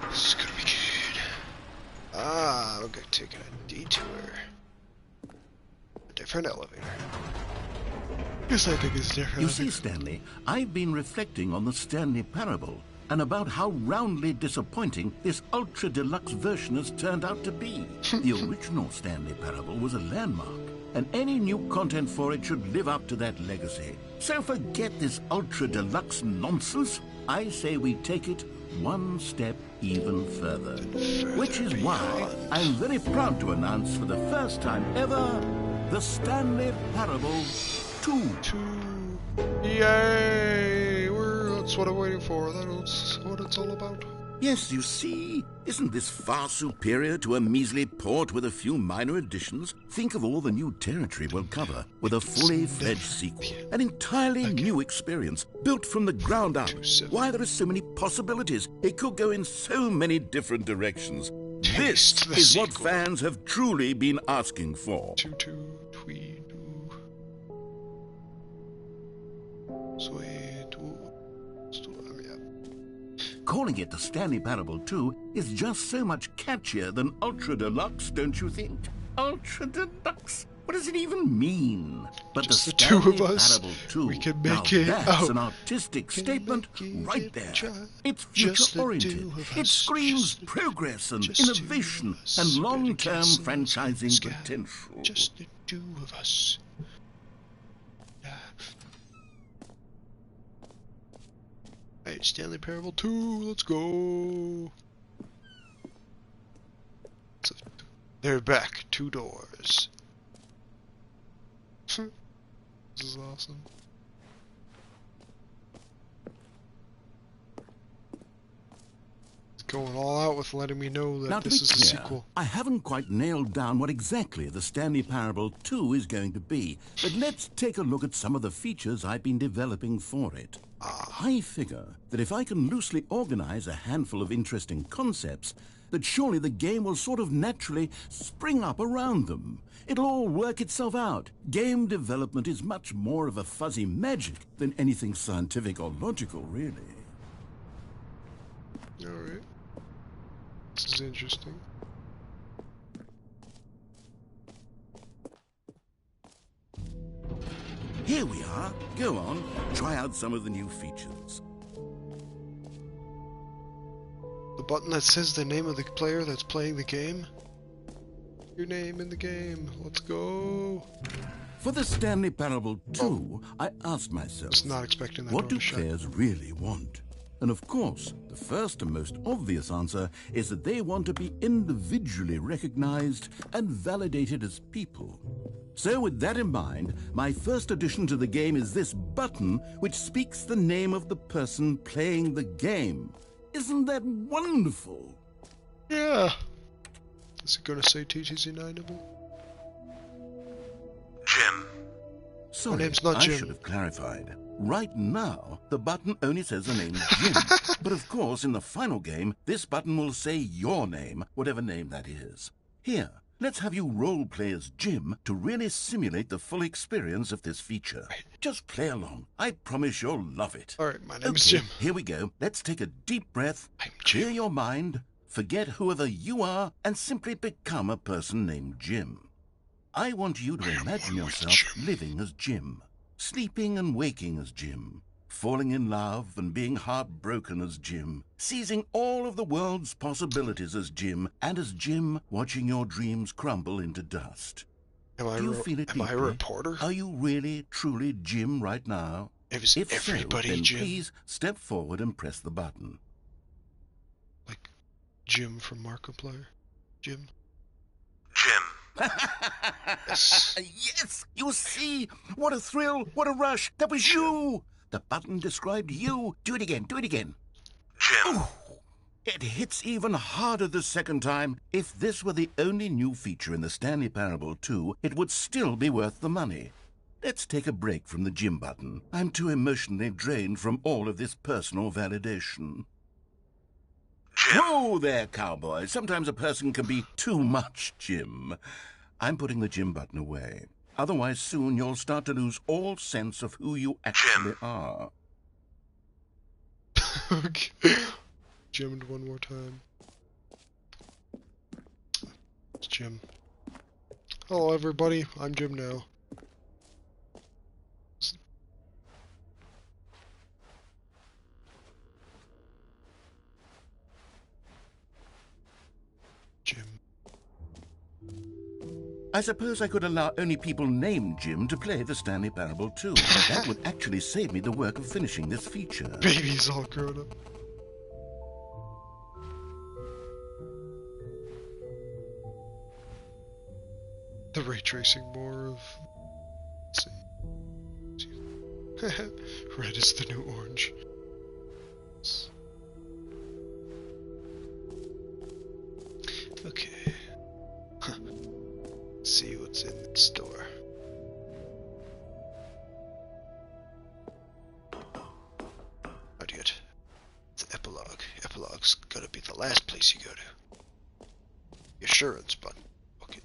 Speaker 1: This is gonna be good. Ah, we're gonna take a detour. A different elevator. Yes, I think it's different.
Speaker 2: You see, Stanley, I've been reflecting on the Stanley Parable and about how roundly disappointing this ultra-deluxe version has turned out to be. The original Stanley Parable was a landmark, and any new content for it should live up to that legacy. So forget this ultra-deluxe nonsense. I say we take it one step even further. Which is why I'm very proud to announce for the first time ever, the Stanley Parable 2.
Speaker 1: Yay! That's what I'm waiting for. That's what it's all about.
Speaker 2: Yes, you see, isn't this far superior to a measly port with a few minor additions? Think of all the new territory we'll cover with a fully fledged sequel. An entirely new experience, built from the ground up. Why, there are so many possibilities. It could go in so many different directions. This is what fans have truly been asking for. Calling it the Stanley Parable 2 is just so much catchier than Ultra Deluxe, don't you think? Ultra Deluxe? What does it even mean? But
Speaker 1: just
Speaker 2: the
Speaker 1: two
Speaker 2: Stanley
Speaker 1: of us.
Speaker 2: Parable 2,
Speaker 1: We can
Speaker 2: now
Speaker 1: make it.
Speaker 2: that's an artistic statement right there. It's future-oriented. It screams progress and innovation and long-term franchising potential.
Speaker 1: Just the two of us. Alright, Stanley Parable 2, let's go. So, they're back, 2 doors. This is awesome. It's going all out with letting me know that
Speaker 2: Now,
Speaker 1: this is a sequel.
Speaker 2: I haven't quite nailed down what exactly the Stanley Parable 2 is going to be, but let's take a look at some of the features I've been developing for it. I figure that if I can loosely organize a handful of interesting concepts, that surely the game will sort of naturally spring up around them. It'll all work itself out. Game development is much more of a fuzzy magic than anything scientific or logical, really.
Speaker 1: Alright. This is interesting.
Speaker 2: Here we are. Go on, try out some of the new features.
Speaker 1: The button that says the name of the player that's playing the game? Your name in the game. Let's go.
Speaker 2: For the Stanley Parable 2, I asked myself,
Speaker 1: Just not expecting that
Speaker 2: what
Speaker 1: door
Speaker 2: do
Speaker 1: to shut.
Speaker 2: players really want? And of course, the first and most obvious answer is that they want to be individually recognized and validated as people. So with that in mind, my first addition to the game is this button which speaks the name of the person playing the game. Isn't that wonderful?
Speaker 1: Yeah. Is it gonna say TTZ9?
Speaker 5: Jim.
Speaker 2: Sorry,
Speaker 1: name's not
Speaker 2: I
Speaker 1: Jim.
Speaker 2: should have clarified. Right now, the button only says the name Jim. But of course, in the final game, this button will say your name, whatever name that is. Here, let's have you role-play as Jim to really simulate the full experience of this feature. Just play along. I promise you'll love it.
Speaker 1: Alright, my name's
Speaker 2: Okay,
Speaker 1: Jim.
Speaker 2: here we go. Let's take a deep breath,
Speaker 1: I'm
Speaker 2: clear
Speaker 1: Jim.
Speaker 2: your mind, forget whoever you are, and simply become a person named Jim. I want you to imagine
Speaker 1: one with
Speaker 2: yourself
Speaker 1: Jim.
Speaker 2: living as Jim, sleeping and waking as Jim, falling in love and being heartbroken as Jim, seizing all of the world's possibilities as Jim, and as Jim watching your dreams crumble into dust.
Speaker 1: Am I
Speaker 2: Do you feel it
Speaker 1: am I a
Speaker 2: deeply?
Speaker 1: reporter?
Speaker 2: Are you really, truly Jim right now?
Speaker 1: Is
Speaker 2: If so,
Speaker 1: everybody
Speaker 2: then
Speaker 1: Jim?
Speaker 2: please step forward and press the button.
Speaker 1: Like Jim from Markiplier? Jim?
Speaker 5: Jim.
Speaker 1: Yes.
Speaker 2: Yes! You see? What a thrill! What a rush! That was you! The button described you. Do it again. Do it again.
Speaker 5: Jim.
Speaker 2: Ooh, it hits even harder the second time. If this were the only new feature in the Stanley Parable 2, it would still be worth the money. Let's take a break from the Jim button. I'm too emotionally drained from all of this personal validation.
Speaker 5: Jim.
Speaker 2: Whoa there, cowboy. Sometimes a person can be too much Jim. I'm putting the Jim button away. Otherwise, soon you'll start to lose all sense of who you actually are.
Speaker 1: Okay. Jimmed one more time. It's Jim. Hello everybody, I'm Jim now. Jim.
Speaker 2: I suppose I could allow only people named Jim to play the Stanley Parable 2. That would actually save me the work of finishing this feature.
Speaker 1: Baby's all grown up. The ray tracing more of... Let's see. Red is the new orange. Okay. Huh. See what's in the store. Not yet. It's epilogue. Epilogue's gotta be the last place you go to. Assurance button. Okay.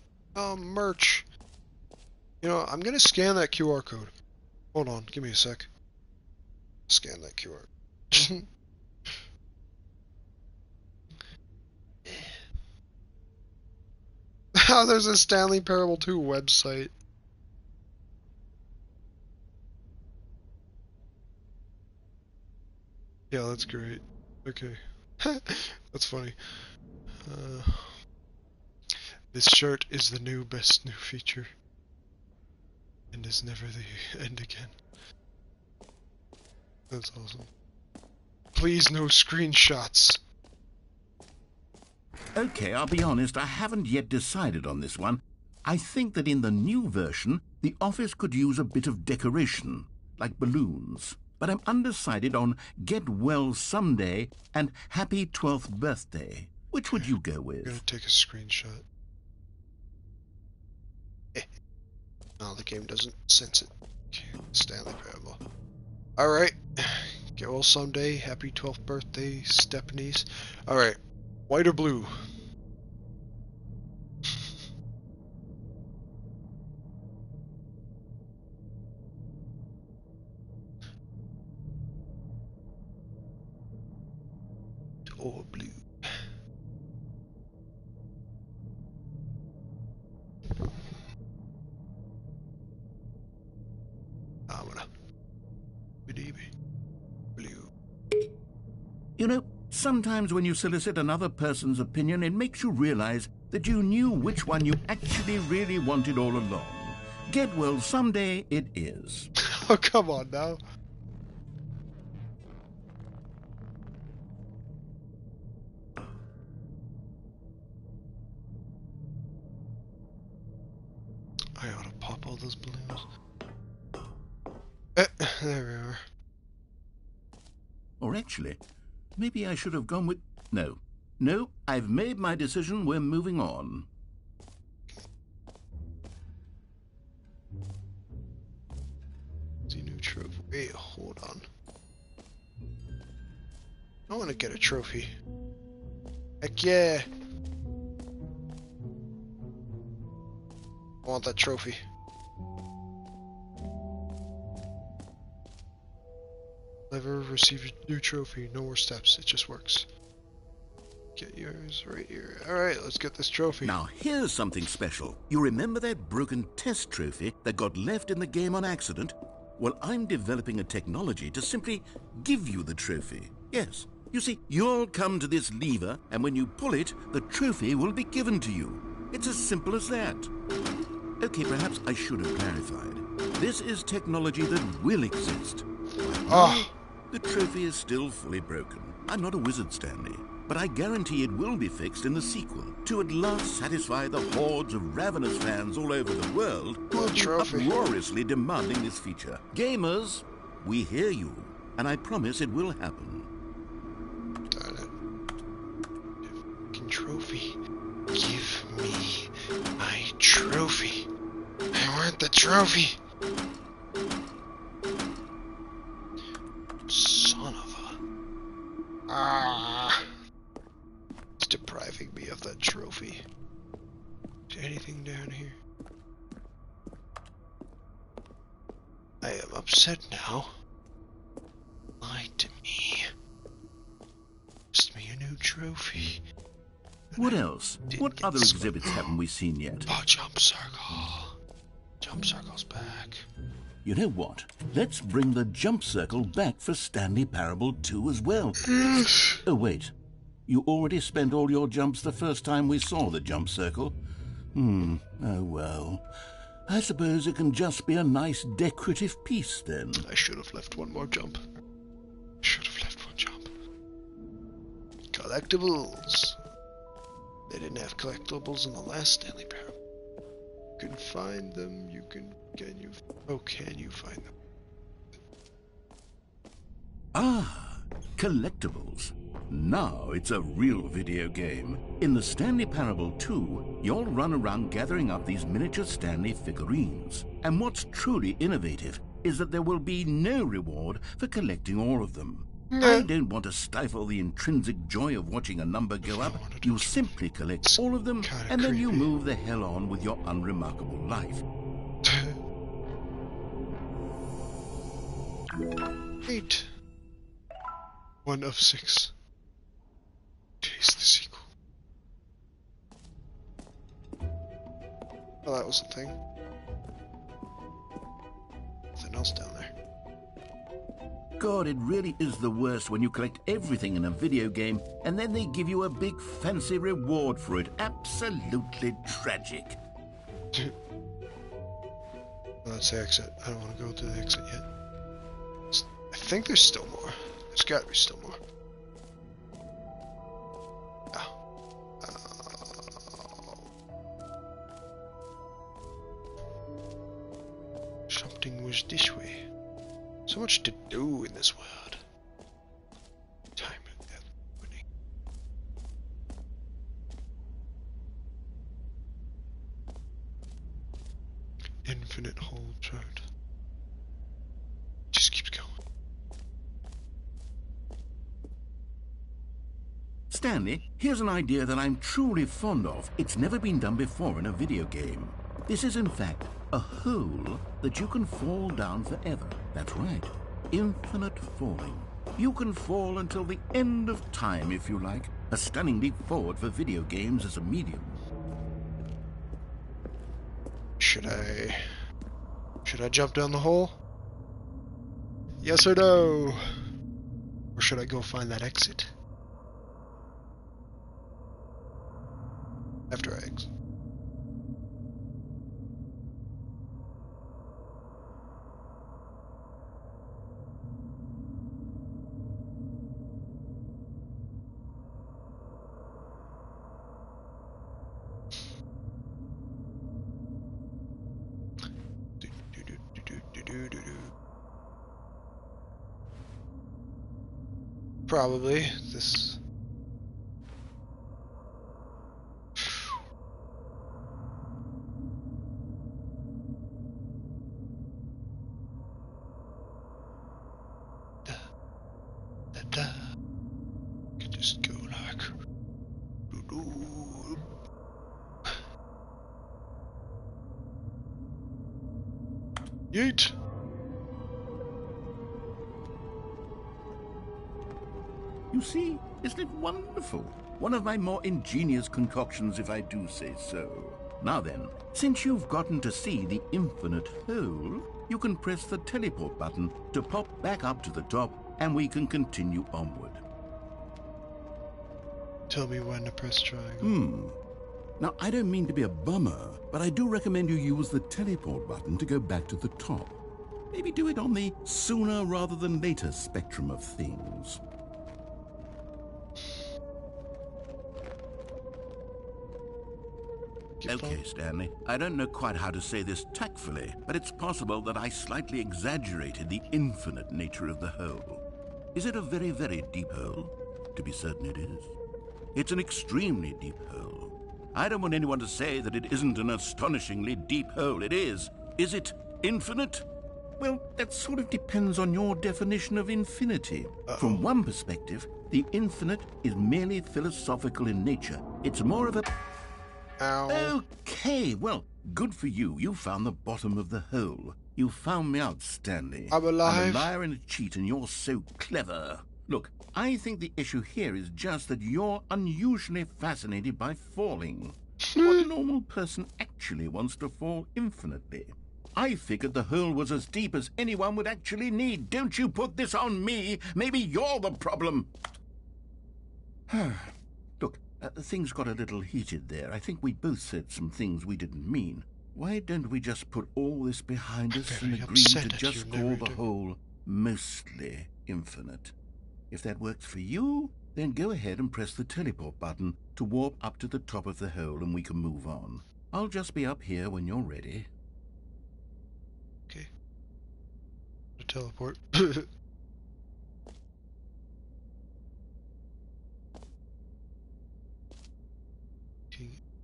Speaker 1: Merch. You know, I'm gonna scan that QR code. Hold on, give me a sec. Scan that QR. Oh, there's a Stanley Parable 2 website. Yeah, that's great. Okay. That's funny. This shirt is the new best new feature. And is never the end again. That's awesome. Please, no screenshots.
Speaker 2: Okay, I'll be honest, I haven't yet decided on this one. I think that in the new version, the office could use a bit of decoration, like balloons. But I'm undecided on Get Well Someday and Happy 12th Birthday. Which would you go
Speaker 1: I'm gonna
Speaker 2: with?
Speaker 1: take a screenshot. No, the game doesn't sense it. Okay, Stanley Parable. Alright. Get well someday. Happy 12th birthday, Stephanie's. Alright. White or blue? or blue? I'm gonna blue.
Speaker 2: You know, sometimes when you solicit another person's opinion, it makes you realize that you knew which one you actually really wanted all along. Get well someday it is.
Speaker 1: Oh, come on now. I ought to pop all those balloons. There we are.
Speaker 2: Or actually, maybe I should have gone with... No. No, I've made my decision. We're moving on.
Speaker 1: The new trophy. Wait, hold on. I want to get a trophy. Heck yeah! I want that trophy. Never received a new trophy. No more steps. It just works. Get yours right here. Alright, let's get this trophy.
Speaker 2: Now, here's something special. You remember that broken test trophy that got left in the game on accident? Well, I'm developing a technology to simply give you the trophy. Yes. You see, you'll come to this lever, and when you pull it, the trophy will be given to you. It's as simple as that. Okay, perhaps I should have clarified. This is technology that will exist.
Speaker 1: Ah!
Speaker 2: The trophy is still fully broken. I'm not a wizard, Stanley, but I guarantee it will be fixed in the sequel to at last satisfy the hordes of ravenous fans all over the world who have been uproariously demanding this feature. Gamers, we hear you, and I promise it will happen.
Speaker 1: Darn it. Fucking trophy. Give me my trophy. I want the trophy. Son of a... Ah! It's depriving me of that trophy. Is there anything down here? I am upset now. Lie to me. Just me a new trophy.
Speaker 2: What else? What other exhibits haven't we seen yet?
Speaker 1: Oh, jump circle. Jump circle's back.
Speaker 2: You know what? Let's bring the jump circle back for Stanley Parable 2 as well. Oh, wait. You already spent all your jumps the first time we saw the jump circle? Oh, well. I suppose it can just be a nice decorative piece, then.
Speaker 1: I should have left one more jump. Should have left one jump. Collectibles. They didn't have collectibles in the last Stanley Parable. You can find them. Can you find them?
Speaker 2: Ah, collectibles. Now it's a real video game. In the Stanley Parable 2, you'll run around gathering up these miniature Stanley figurines. And what's truly innovative is that there will be no reward for collecting all of them. I don't want to stifle the intrinsic joy of watching a number go up. You simply collect all of them, and then you move the hell on with your unremarkable life.
Speaker 1: 8. 1 of 6. Taste the sequel. Oh, that was the thing. Nothing else down there.
Speaker 2: God, it really is the worst when you collect everything in a video game and then they give you a big fancy reward for it. Absolutely tragic.
Speaker 1: That's the exit. I don't want to go to the exit yet. I think there's still more. There's got to be still more. Something was this way. So much to do in this world. Time and death. Winning. Infinite hole chart. Just keeps going.
Speaker 2: Stanley, here's an idea that I'm truly fond of. It's never been done before in a video game. This is, in fact, a hole that you can fall down forever. That's right. Infinite falling. You can fall until the end of time if you like. A stunning leap forward for video games as a medium.
Speaker 1: Should I jump down the hole? Yes or no? Or should I go find that exit? After I exit. Probably this. Could just go like. Yeet.
Speaker 2: You see, isn't it wonderful? One of my more ingenious concoctions, if I do say so. Now then, since you've gotten to see the infinite hole, you can press the teleport button to pop back up to the top, and we can continue onward.
Speaker 1: Tell me when to press triangle.
Speaker 2: Now, I don't mean to be a bummer, but I do recommend you use the teleport button to go back to the top. Maybe do it on the sooner rather than later spectrum of things. Okay, Stanley. I don't know quite how to say this tactfully, but it's possible that I slightly exaggerated the infinite nature of the hole. Is it a very, very deep hole? To be certain it is. It's an extremely deep hole. I don't want anyone to say that it isn't an astonishingly deep hole. It is. Is it infinite? Well, that sort of depends on your definition of infinity. From one perspective, the infinite is merely philosophical in nature. It's more of a...
Speaker 1: Ow.
Speaker 2: Okay, well, good for you. You found the bottom of the hole. You found me out, Stanley.
Speaker 1: I'm alive.
Speaker 2: I'm a liar and a cheat, and you're so clever. Look, I think the issue here is just that you're unusually fascinated by falling. What normal person actually wants to fall infinitely? I figured the hole was as deep as anyone would actually need. Don't you put this on me. Maybe you're the problem. Look, things got a little heated there. I think we both said some things we didn't mean. Why don't we just put all this behind us and agree to just call the hole mostly infinite? If that works for you, then go ahead and press the teleport button to warp up to the top of the hole and we can move on. I'll just be up here when you're ready.
Speaker 1: Okay. To teleport.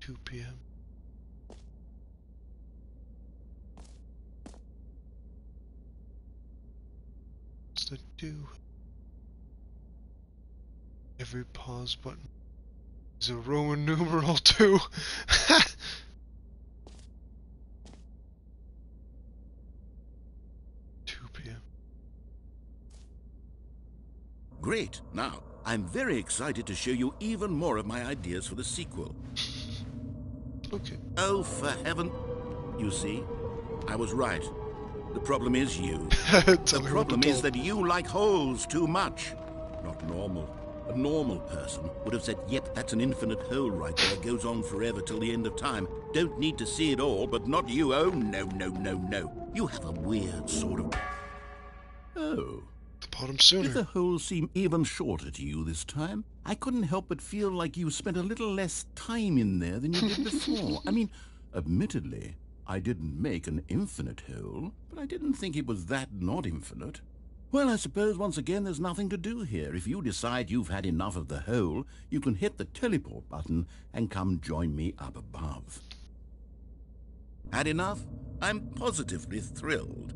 Speaker 1: 2 p.m. What's that do? Every pause button is a Roman numeral too. 2 p.m.
Speaker 2: Great. Now, I'm very excited to show you even more of my ideas for the sequel.
Speaker 1: Okay.
Speaker 2: Oh, for heaven. You see, I was right. The problem is you. The problem is that you like holes too much. Not normal. A normal person would have said, yep, that's an infinite hole right there. Goes on forever till the end of time. Don't need to see it all, but not you. Oh, no, no, no, no. You have a weird sort of... Oh.
Speaker 1: The bottom sooner.
Speaker 2: Did the hole seem even shorter to you this time? I couldn't help but feel like you spent a little less time in there than you did before. I mean, admittedly, I didn't make an infinite hole, but I didn't think it was that not infinite. Well, I suppose once again there's nothing to do here. If you decide you've had enough of the hole, you can hit the teleport button and come join me up above. Had enough? I'm positively thrilled.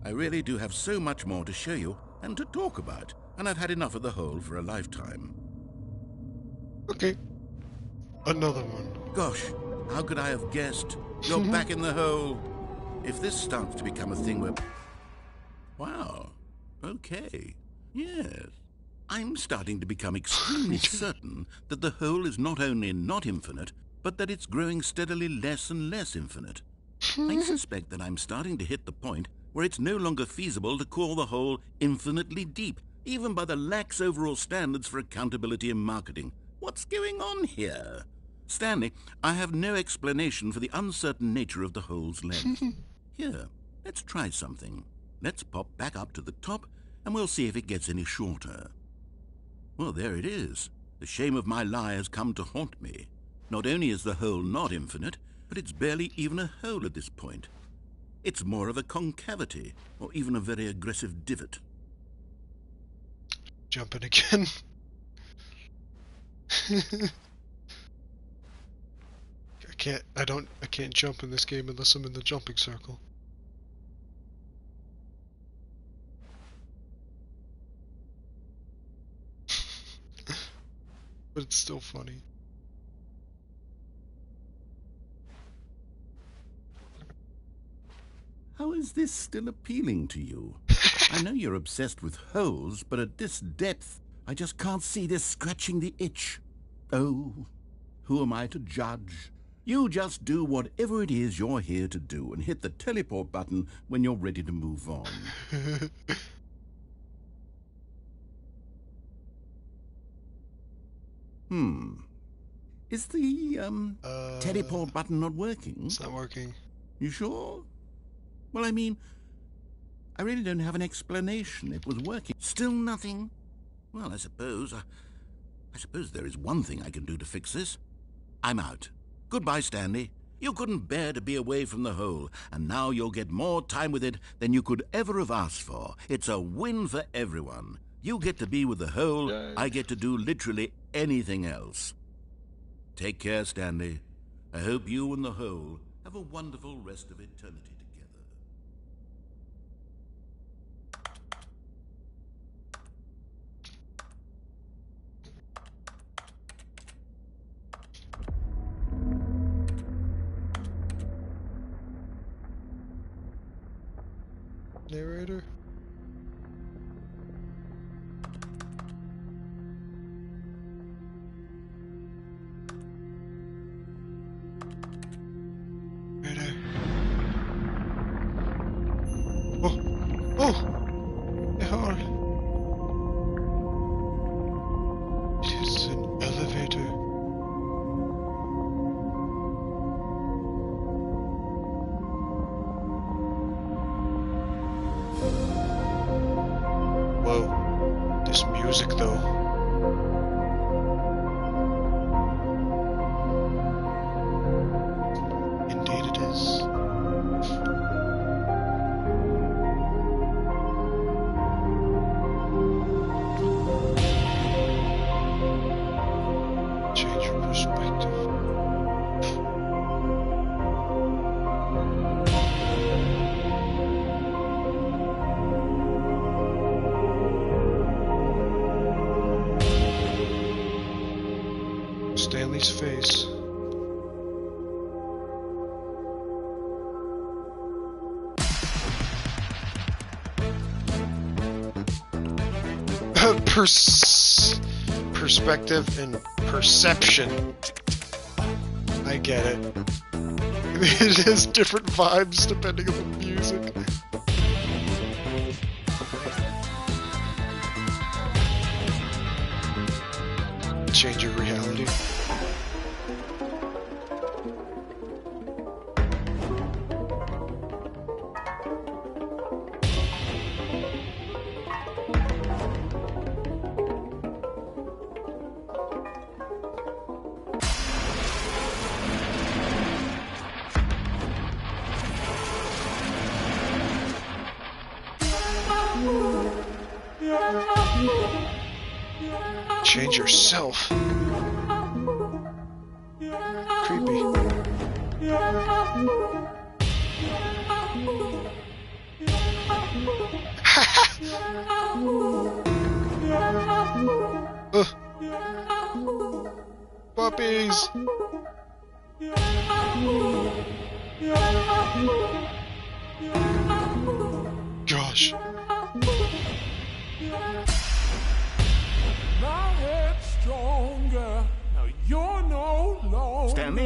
Speaker 2: I really do have so much more to show you and to talk about, and I've had enough of the hole for a lifetime.
Speaker 1: Okay. Another one.
Speaker 2: Gosh, how could I have guessed? You're back in the hole. If this starts to become a thing where... Wow. Okay. Yes. I'm starting to become extremely certain that the hole is not only not infinite, but that it's growing steadily less and less infinite. I suspect that I'm starting to hit the point where it's no longer feasible to call the hole infinitely deep, even by the lax overall standards for accountability in marketing. What's going on here? Stanley, I have no explanation for the uncertain nature of the hole's length. Here, let's try something. Let's pop back up to the top, and we'll see if it gets any shorter. Well, there it is. The shame of my lie has come to haunt me. Not only is the hole not infinite, but it's barely even a hole at this point. It's more of a concavity, or even a very aggressive divot.
Speaker 1: Jumping again. I can't jump in this game unless I'm in the jumping circle. But it's still funny.
Speaker 2: How is this still appealing to you? I know you're obsessed with holes, but at this depth, I just can't see this scratching the itch. Oh, who am I to judge? You just do whatever it is you're here to do and hit the teleport button when you're ready to move on. Is the, teleport button not working?
Speaker 1: It's not working.
Speaker 2: You sure? Well, I mean, I really don't have an explanation. It was working. Still nothing? Well, I suppose there is one thing I can do to fix this. I'm out. Goodbye, Stanley. You couldn't bear to be away from the hole, and now you'll get more time with it than you could ever have asked for. It's a win for everyone. You get to be with the hole, I get to do literally anything else. Take care, Stanley. I hope you and the hole have a wonderful rest of eternity together.
Speaker 1: Narrator? Narrator. Oh! Oh! A hole! It is an elevator. Whoa. This music, though. Indeed it is. Change your perspective. Stanley's face. Perspective and perception. I get it. It has different vibes depending on the music. Change your reality. Change yourself. Creepy. Puppies. Gosh.
Speaker 6: my head stronger. Now you're no longer.
Speaker 2: Stanley?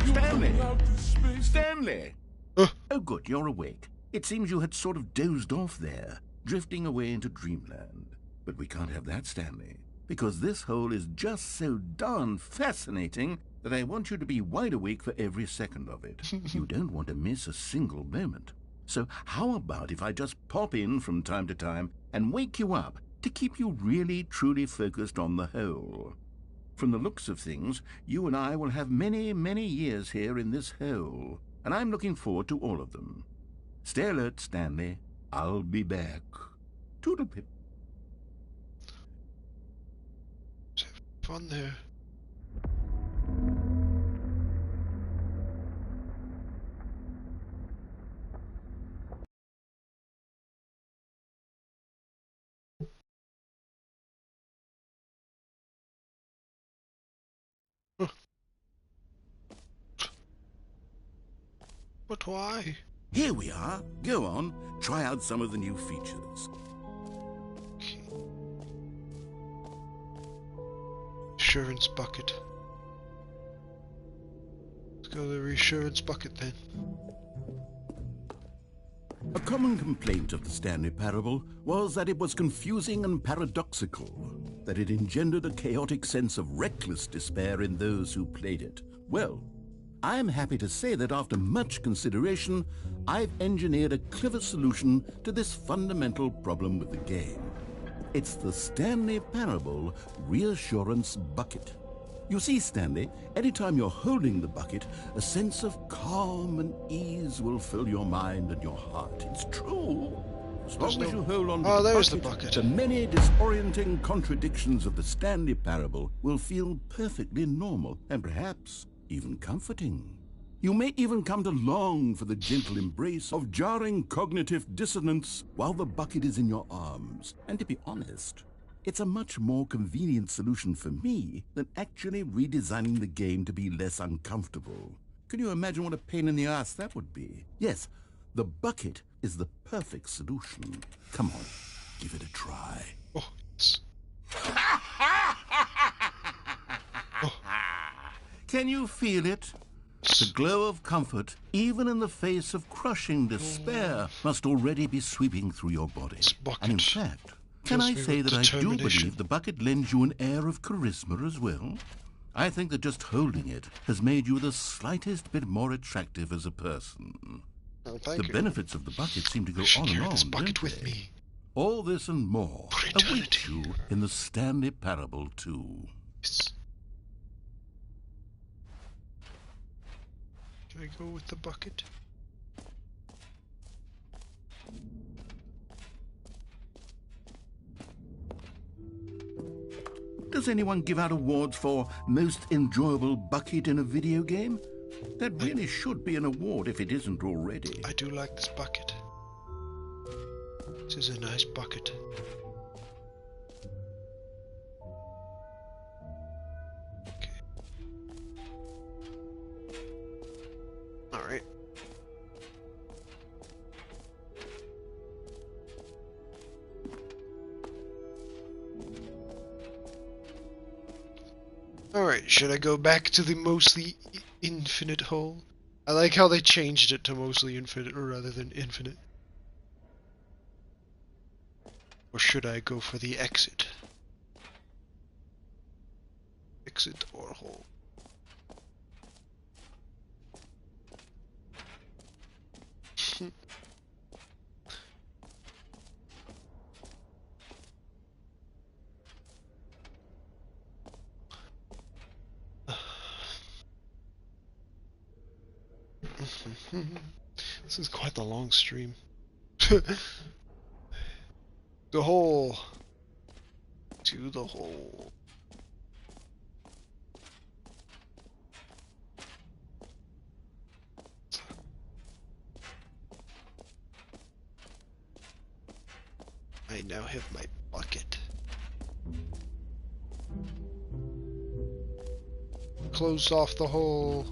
Speaker 6: You
Speaker 2: Stanley?
Speaker 6: bring out the space.
Speaker 2: Stanley!
Speaker 1: Uh.
Speaker 2: Oh, good, you're awake. It seems you had sort of dozed off there, drifting away into dreamland. But we can't have that, Stanley, because this hole is just so darn fascinating that I want you to be wide awake for every second of it. You don't want to miss a single moment. So how about if I just pop in from time to time and wake you up to keep you really, truly focused on the hole? From the looks of things, you and I will have many, many years here in this hole, and I'm looking forward to all of them. Stay alert, Stanley. I'll be back. Toodle-pip.
Speaker 1: Fun there. Huh. But why?
Speaker 2: Here we are. Go on. Try out some of the new features.
Speaker 1: Okay. Reassurance bucket. Let's go to the reassurance bucket then.
Speaker 2: A common complaint of the Stanley Parable was that it was confusing and paradoxical, that it engendered a chaotic sense of reckless despair in those who played it. Well, I'm happy to say that after much consideration, I've engineered a clever solution to this fundamental problem with the game. It's the Stanley Parable Reassurance Bucket. You see, Stanley, anytime you're holding the bucket, a sense of calm and ease will fill your mind and your heart. It's true. As long as you hold on to
Speaker 1: there's
Speaker 2: the
Speaker 1: the
Speaker 2: bucket,
Speaker 1: bucket.
Speaker 2: the many disorienting contradictions of the Stanley Parable will feel perfectly normal and perhaps even comforting. You may even come to long for the gentle embrace of jarring cognitive dissonance while the bucket is in your arms. And to be honest, it's a much more convenient solution for me than actually redesigning the game to be less uncomfortable. Can you imagine what a pain in the ass that would be? Yes, the bucket is the perfect solution. Come on, give it a try.
Speaker 1: Oh, yes.
Speaker 2: Can you feel it? The glow of comfort, even in the face of crushing despair, must already be sweeping through your body.
Speaker 1: This bucket
Speaker 2: And in fact, can
Speaker 1: fills
Speaker 2: I
Speaker 1: me
Speaker 2: say
Speaker 1: with
Speaker 2: that I do
Speaker 1: determination.
Speaker 2: believe the bucket lends you an air of charisma as well? I think that just holding it has made you the slightest bit more attractive as a person.
Speaker 1: Oh, thank
Speaker 2: The
Speaker 1: you.
Speaker 2: benefits of the bucket seem to go
Speaker 1: I should
Speaker 2: on and
Speaker 1: carry
Speaker 2: on,
Speaker 1: this bucket
Speaker 2: don't
Speaker 1: with
Speaker 2: they?
Speaker 1: me.
Speaker 2: All this and more
Speaker 1: For
Speaker 2: awaits
Speaker 1: eternity.
Speaker 2: you in the Stanley Parable 2.
Speaker 1: Yes. Can I go with the bucket?
Speaker 2: Does anyone give out awards for most enjoyable bucket in a video game? That really should be an award if it isn't already.
Speaker 1: I do like this bucket. This is a nice bucket. Okay. Alright. Alright, should I go back to the mostly infinite hole? I like how they changed it to mostly infinite rather than infinite. Or should I go for the exit? Exit or hole? This is quite the long stream. The hole. To the hole. I now have my bucket. Close off the hole.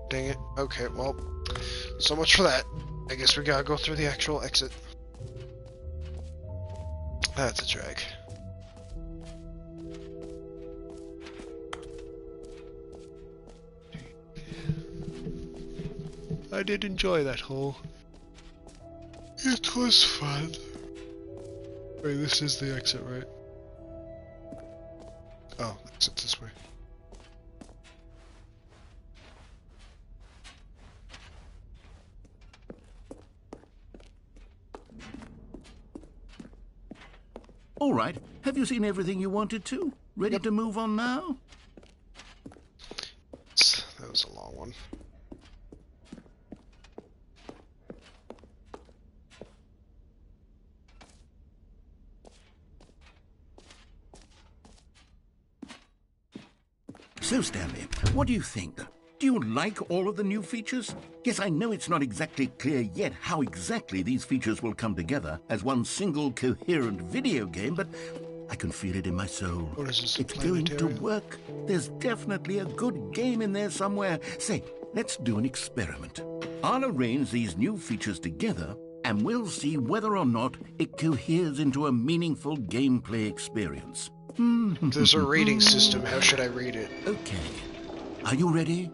Speaker 1: Dang it. Okay, well, so much for that. I guess we gotta go through the actual exit. That's a drag. I did enjoy that hole. It was fun. Wait, this is the exit, right? Oh, exit this way.
Speaker 2: All right. Have you seen everything you wanted to? Ready to move on now?
Speaker 1: That was a long one.
Speaker 2: So, Stanley, what do you think? Do you like all of the new features? Yes, I know it's not exactly clear yet how exactly these features will come together as one single coherent video game, but I can feel it in my soul.
Speaker 1: What is this,
Speaker 2: It's going to
Speaker 1: planetarium?
Speaker 2: work. There's definitely a good game in there somewhere. Say, let's do an experiment. I'll arrange these new features together, and we'll see whether or not it coheres into a meaningful gameplay experience.
Speaker 1: There's a rating system. How should I rate it?
Speaker 2: Okay. Are you ready?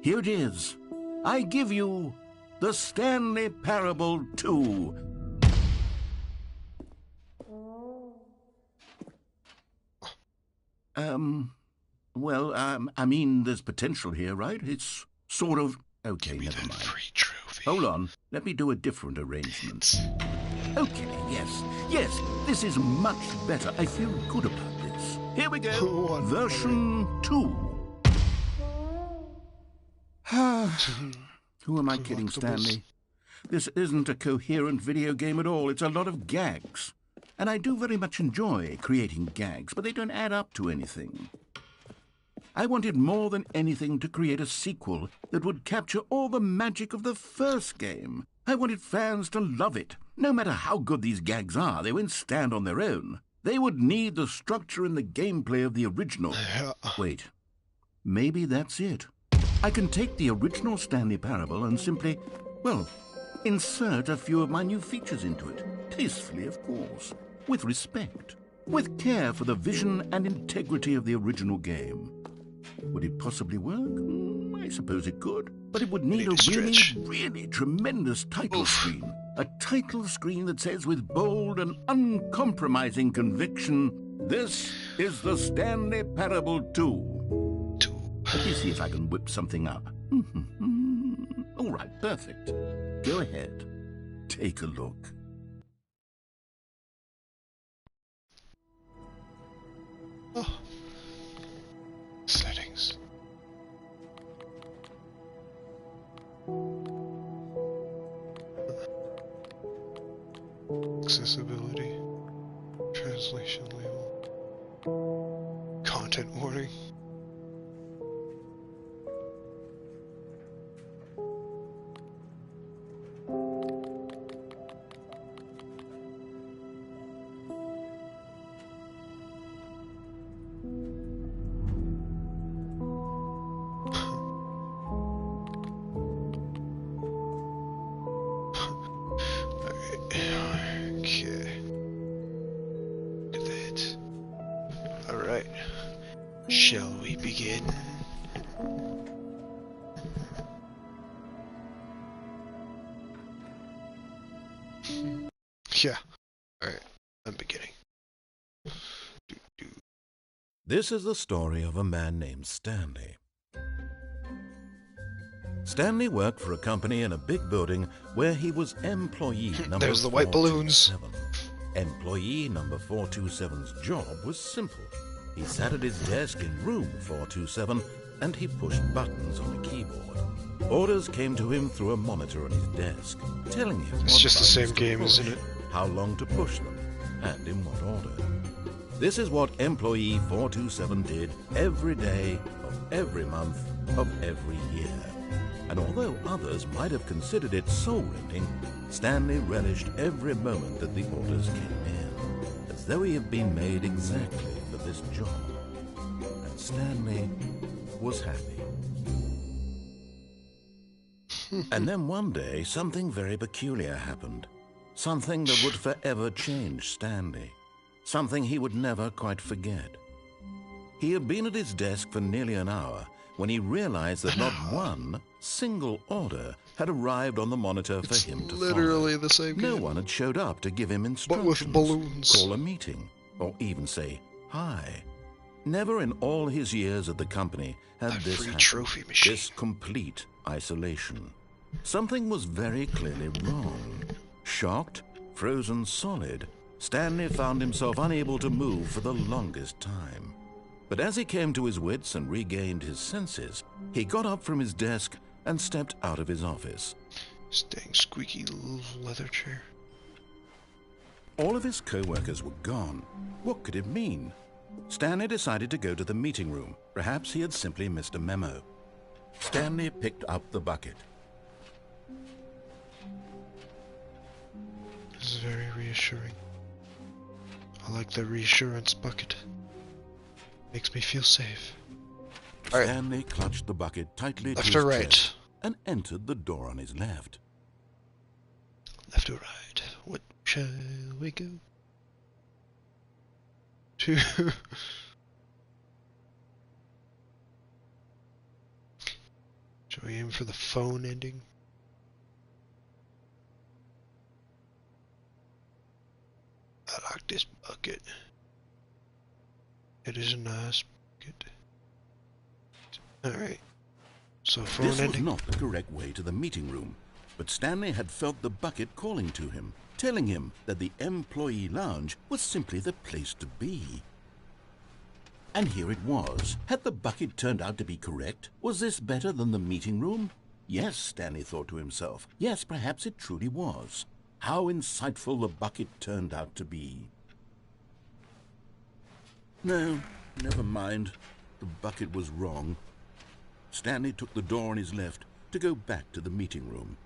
Speaker 2: Here it is. I give you the Stanley Parable 2. I mean, there's potential here, right? It's sort of... Okay, never mind.
Speaker 1: Free trophy.
Speaker 2: Hold on. Let me do a different arrangement. Okay, yes, this is much better. I feel good about this. Here we go.
Speaker 1: Wonderful.
Speaker 2: Version 2. Who am I kidding, Stanley? This isn't a coherent video game at all. It's a lot of gags. And I do very much enjoy creating gags, but they don't add up to anything. I wanted more than anything to create a sequel that would capture all the magic of the first game. I wanted fans to love it. No matter how good these gags are, they won't stand on their own. They would need the structure and the gameplay of the original. Wait, maybe that's it. I can take the original Stanley Parable and simply, well, insert a few of my new features into it. Tastefully, of course. With respect. With care for the vision and integrity of the original game. Would it possibly work? I suppose it could. But it would need a really tremendous title screen. A title screen that says with bold and uncompromising conviction, "This is the Stanley Parable 2. Let me see if I can whip something up. All right, perfect. Go ahead. Take a look.
Speaker 1: Oh. Settings. Accessibility. Translation label. Content warning. Okay. Look at that. Alright. Shall we begin? Yeah. Alright. I'm beginning.
Speaker 2: This is the story of a man named Stanley. Stanley worked for a company in a big building where he was employee number
Speaker 1: There's the white balloons.
Speaker 2: 427. Employee number 427's job was simple. He sat at his desk in room 427 and he pushed buttons on a keyboard. Orders came to him through a monitor on his desk, telling him
Speaker 1: It's
Speaker 2: what
Speaker 1: just the same
Speaker 2: buttons to
Speaker 1: game,
Speaker 2: push,
Speaker 1: isn't it?
Speaker 2: how long to push them, and in what order. This is what employee 427 did every day of every month of every year. And although others might have considered it soul-rending, Stanley relished every moment that the orders came in, as though he had been made exactly for this job. And Stanley was happy. And then one day, something very peculiar happened. Something that would forever change Stanley. Something he would never quite forget. He had been at his desk for nearly an hour when he realized that not one single order had arrived on the monitor for him to
Speaker 1: literally
Speaker 2: follow.
Speaker 1: the same
Speaker 2: No
Speaker 1: game.
Speaker 2: one had showed up to give him instructions,
Speaker 1: But with balloons.
Speaker 2: call a meeting, or even say hi. Never in all his years at the company had
Speaker 1: A
Speaker 2: this
Speaker 1: free
Speaker 2: happened.
Speaker 1: trophy machine.
Speaker 2: This complete isolation. Something was very clearly wrong. Shocked, frozen solid, Stanley found himself unable to move for the longest time. But as he came to his wits and regained his senses, he got up from his desk and stepped out of his office.
Speaker 1: Dang squeaky leather chair.
Speaker 2: All of his co-workers were gone. What could it mean? Stanley decided to go to the meeting room. Perhaps he had simply missed a memo. Stanley picked up the bucket.
Speaker 1: This is very reassuring. I like the reassurance bucket. Makes me feel safe. All right.
Speaker 2: Stanley clutched the bucket tightly to
Speaker 1: Left
Speaker 2: his
Speaker 1: or right?
Speaker 2: chest and entered the door on his left.
Speaker 1: Left or right? What shall we go to? Shall we aim for the phone ending? I like this bucket. It is a nice bucket. Alright. So phone
Speaker 2: This was
Speaker 1: ending.
Speaker 2: not the correct way to the meeting room, but Stanley had felt the bucket calling to him, telling him that the employee lounge was simply the place to be. And here it was. Had the bucket turned out to be correct? Was this better than the meeting room? Yes, Stanley thought to himself. Yes, perhaps it truly was. How insightful the bucket turned out to be. No, never mind. The bucket was wrong. Stanley took the door on his left to go back to the meeting room.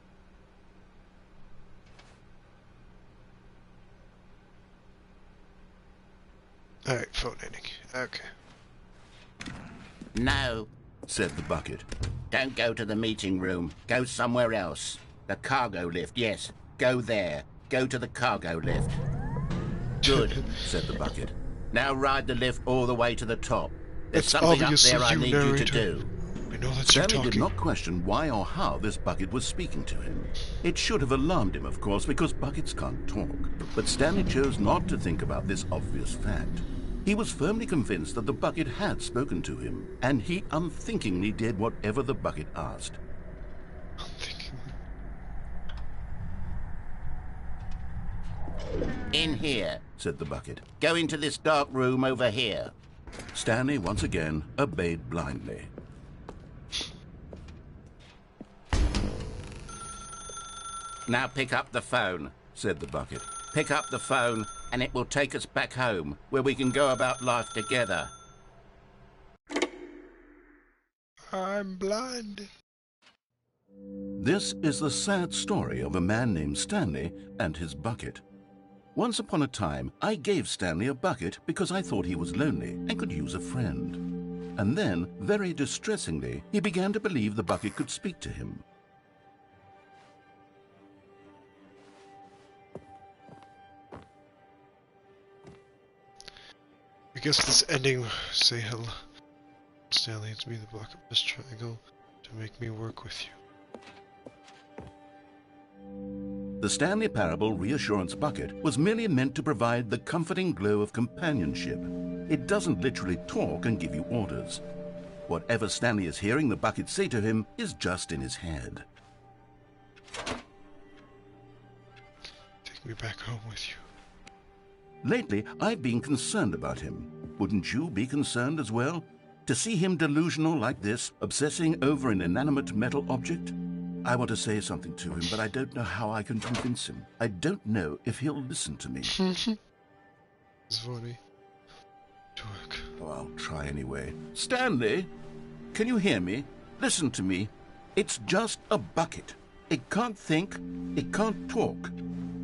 Speaker 1: Alright, phone ending. Okay.
Speaker 7: No,
Speaker 2: Said the bucket.
Speaker 7: don't go to the meeting room. Go somewhere else. The cargo lift, yes. Go there. Go to the cargo lift. Good,
Speaker 2: Said the bucket.
Speaker 7: Now ride the lift all the way to the top. There's
Speaker 1: It's
Speaker 7: something up
Speaker 1: obviously
Speaker 7: there I
Speaker 1: you,
Speaker 7: need you to
Speaker 1: narrator.
Speaker 7: do.
Speaker 1: We know that you're
Speaker 2: Stanley
Speaker 1: talking.
Speaker 2: did not question why or how this bucket was speaking to him. It should have alarmed him, of course, because buckets can't talk. But Stanley chose not to think about this obvious fact. He was firmly convinced that the bucket had spoken to him, and he unthinkingly did whatever the bucket asked.
Speaker 1: I'm thinking.
Speaker 7: In here.
Speaker 2: Said the bucket.
Speaker 7: Go into this dark room over here.
Speaker 2: Stanley once again obeyed blindly.
Speaker 7: Now pick up the phone.
Speaker 2: Said the bucket.
Speaker 7: Pick up the phone and it will take us back home where we can go about life together.
Speaker 1: I'm blind.
Speaker 2: This is the sad story of a man named Stanley and his bucket. Once upon a time, I gave Stanley a bucket because I thought he was lonely and could use a friend. And then, very distressingly, he began to believe the bucket could speak to him.
Speaker 1: I guess this ending say hello. Stanley, it's me, the bucket must triangle, to make me work with you.
Speaker 2: The Stanley Parable Reassurance Bucket was merely meant to provide the comforting glow of companionship. It doesn't literally talk and give you orders. Whatever Stanley is hearing the bucket say to him is just in his head.
Speaker 1: Take me back home with you.
Speaker 2: Lately, I've been concerned about him. Wouldn't you be concerned as well? To see him delusional like this, obsessing over an inanimate metal object? I want to say something to him, but I don't know how I can convince him. I don't know if he'll listen to me.
Speaker 1: It's funny. To work.
Speaker 2: Oh, I'll try anyway. Stanley, can you hear me? Listen to me. It's just a bucket. It can't think. It can't talk.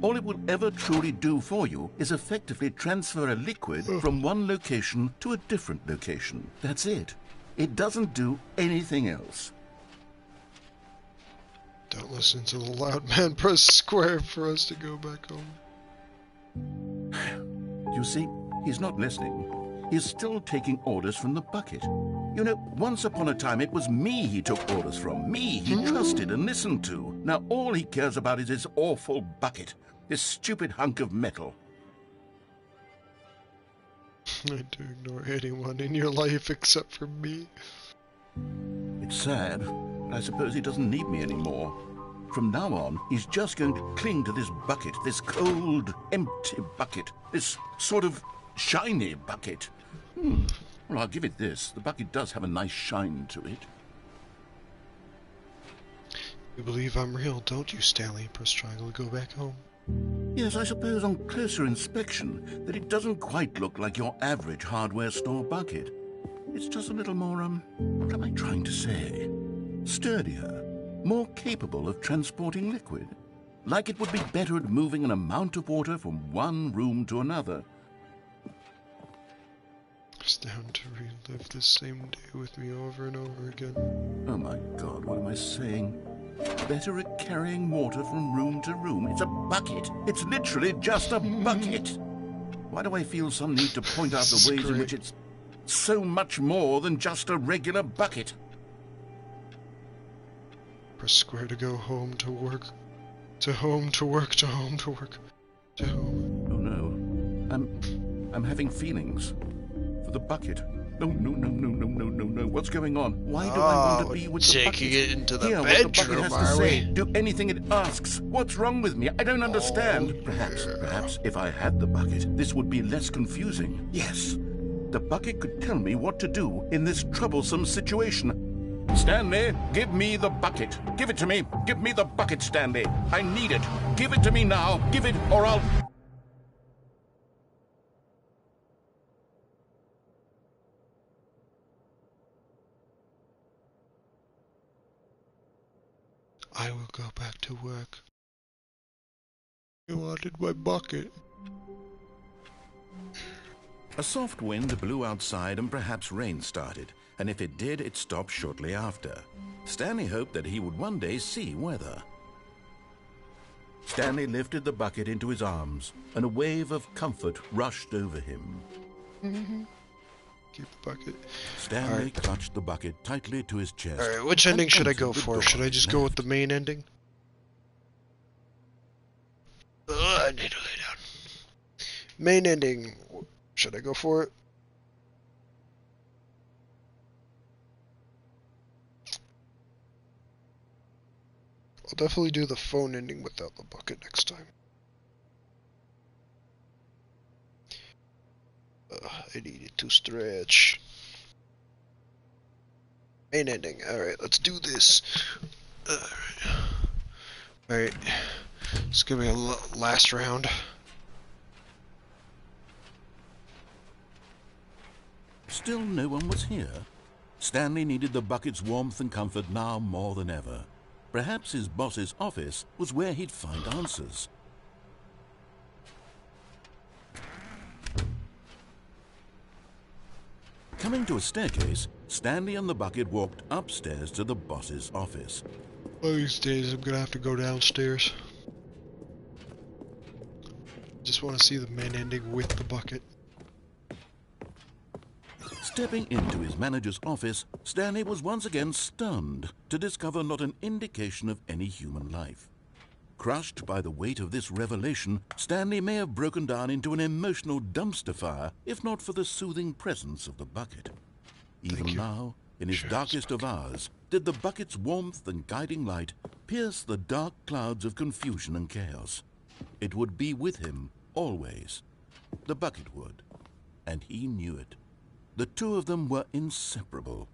Speaker 2: All it will ever truly do for you is effectively transfer a liquid from one location to a different location. That's it. It doesn't do anything else.
Speaker 1: Don't listen to the loud man. Press square for us to go back home.
Speaker 2: You see, he's not listening. He's still taking orders from the bucket. You know, once upon a time it was me he took orders from. Me he trusted and listened to. Now all he cares about is his awful bucket. This stupid hunk of metal.
Speaker 1: I do ignore anyone in your life except for me.
Speaker 2: It's sad, but I suppose he doesn't need me anymore. From now on, he's just going to cling to this bucket, this cold, empty bucket, this sort of shiny bucket. Well, I'll give it this. The bucket does have a nice shine to it.
Speaker 1: You believe I'm real, don't you, Stanley? Press triangle to go back home.
Speaker 2: Yes, I suppose on closer inspection that it doesn't quite look like your average hardware store bucket. It's just a little more, what am I trying to say? Sturdier, more capable of transporting liquid. Like it would be better at moving an amount of water from one room to another.
Speaker 1: It's down to relive this same day with me over and over again.
Speaker 2: Oh my God, what am I saying? Better at carrying water from room to room. It's a bucket. It's literally just a bucket. Why do I feel some need to point out the ways in which it's so much more than just a regular bucket?
Speaker 1: Press square to go home to work. To home to work, to home to work. To home.
Speaker 2: Oh no. I'm having feelings. For the bucket. No. What's going on? Why do I want to be with the bucket?
Speaker 1: Taking it into the
Speaker 2: Hear what the bucket
Speaker 1: bedroom,
Speaker 2: has to
Speaker 1: are
Speaker 2: say.
Speaker 1: we?
Speaker 2: Do anything it asks. What's wrong with me? I don't understand. Perhaps if I had the bucket, this would be less confusing. Yes. The bucket could tell me what to do in this troublesome situation. Stanley, give me the bucket. Give it to me. Give me the bucket, Stanley. I need it. Give it to me now. Give it, or I'll...
Speaker 1: I will go back to work. You wanted my bucket.
Speaker 2: A soft wind blew outside and perhaps rain started, and if it did, it stopped shortly after. Stanley hoped that he would one day see weather. Stanley lifted the bucket into his arms, and a wave of comfort rushed over him.
Speaker 1: Keep the bucket.
Speaker 2: Stanley clutched the bucket tightly to his chest.
Speaker 1: Alright, which
Speaker 2: and
Speaker 1: ending should I
Speaker 2: entered
Speaker 1: go
Speaker 2: the
Speaker 1: for?
Speaker 2: door
Speaker 1: Should I just go with
Speaker 2: left.
Speaker 1: the main ending? I need to lay down. Main ending. Should I go for it? I'll definitely do the phone ending without the bucket next time. I needed to stretch. Main ending. Alright, let's do this. Alright. It's gonna be a last round.
Speaker 2: Still no one was here. Stanley needed the bucket's warmth and comfort now more than ever. Perhaps his boss's office was where he'd find answers. Coming to a staircase, Stanley and the bucket walked upstairs to the boss's office.
Speaker 1: One of these days I'm gonna have to go downstairs. Just want to see the main ending with the bucket.
Speaker 2: Stepping into his manager's office, Stanley was once again stunned to discover not an indication of any human life. Crushed by the weight of this revelation, Stanley may have broken down into an emotional dumpster fire if not for the soothing presence of the bucket. Even now, in his darkest of hours, did the bucket's warmth and guiding light pierce the dark clouds of confusion and chaos. It would be with him always. The bucket would, and he knew it. The two of them were inseparable.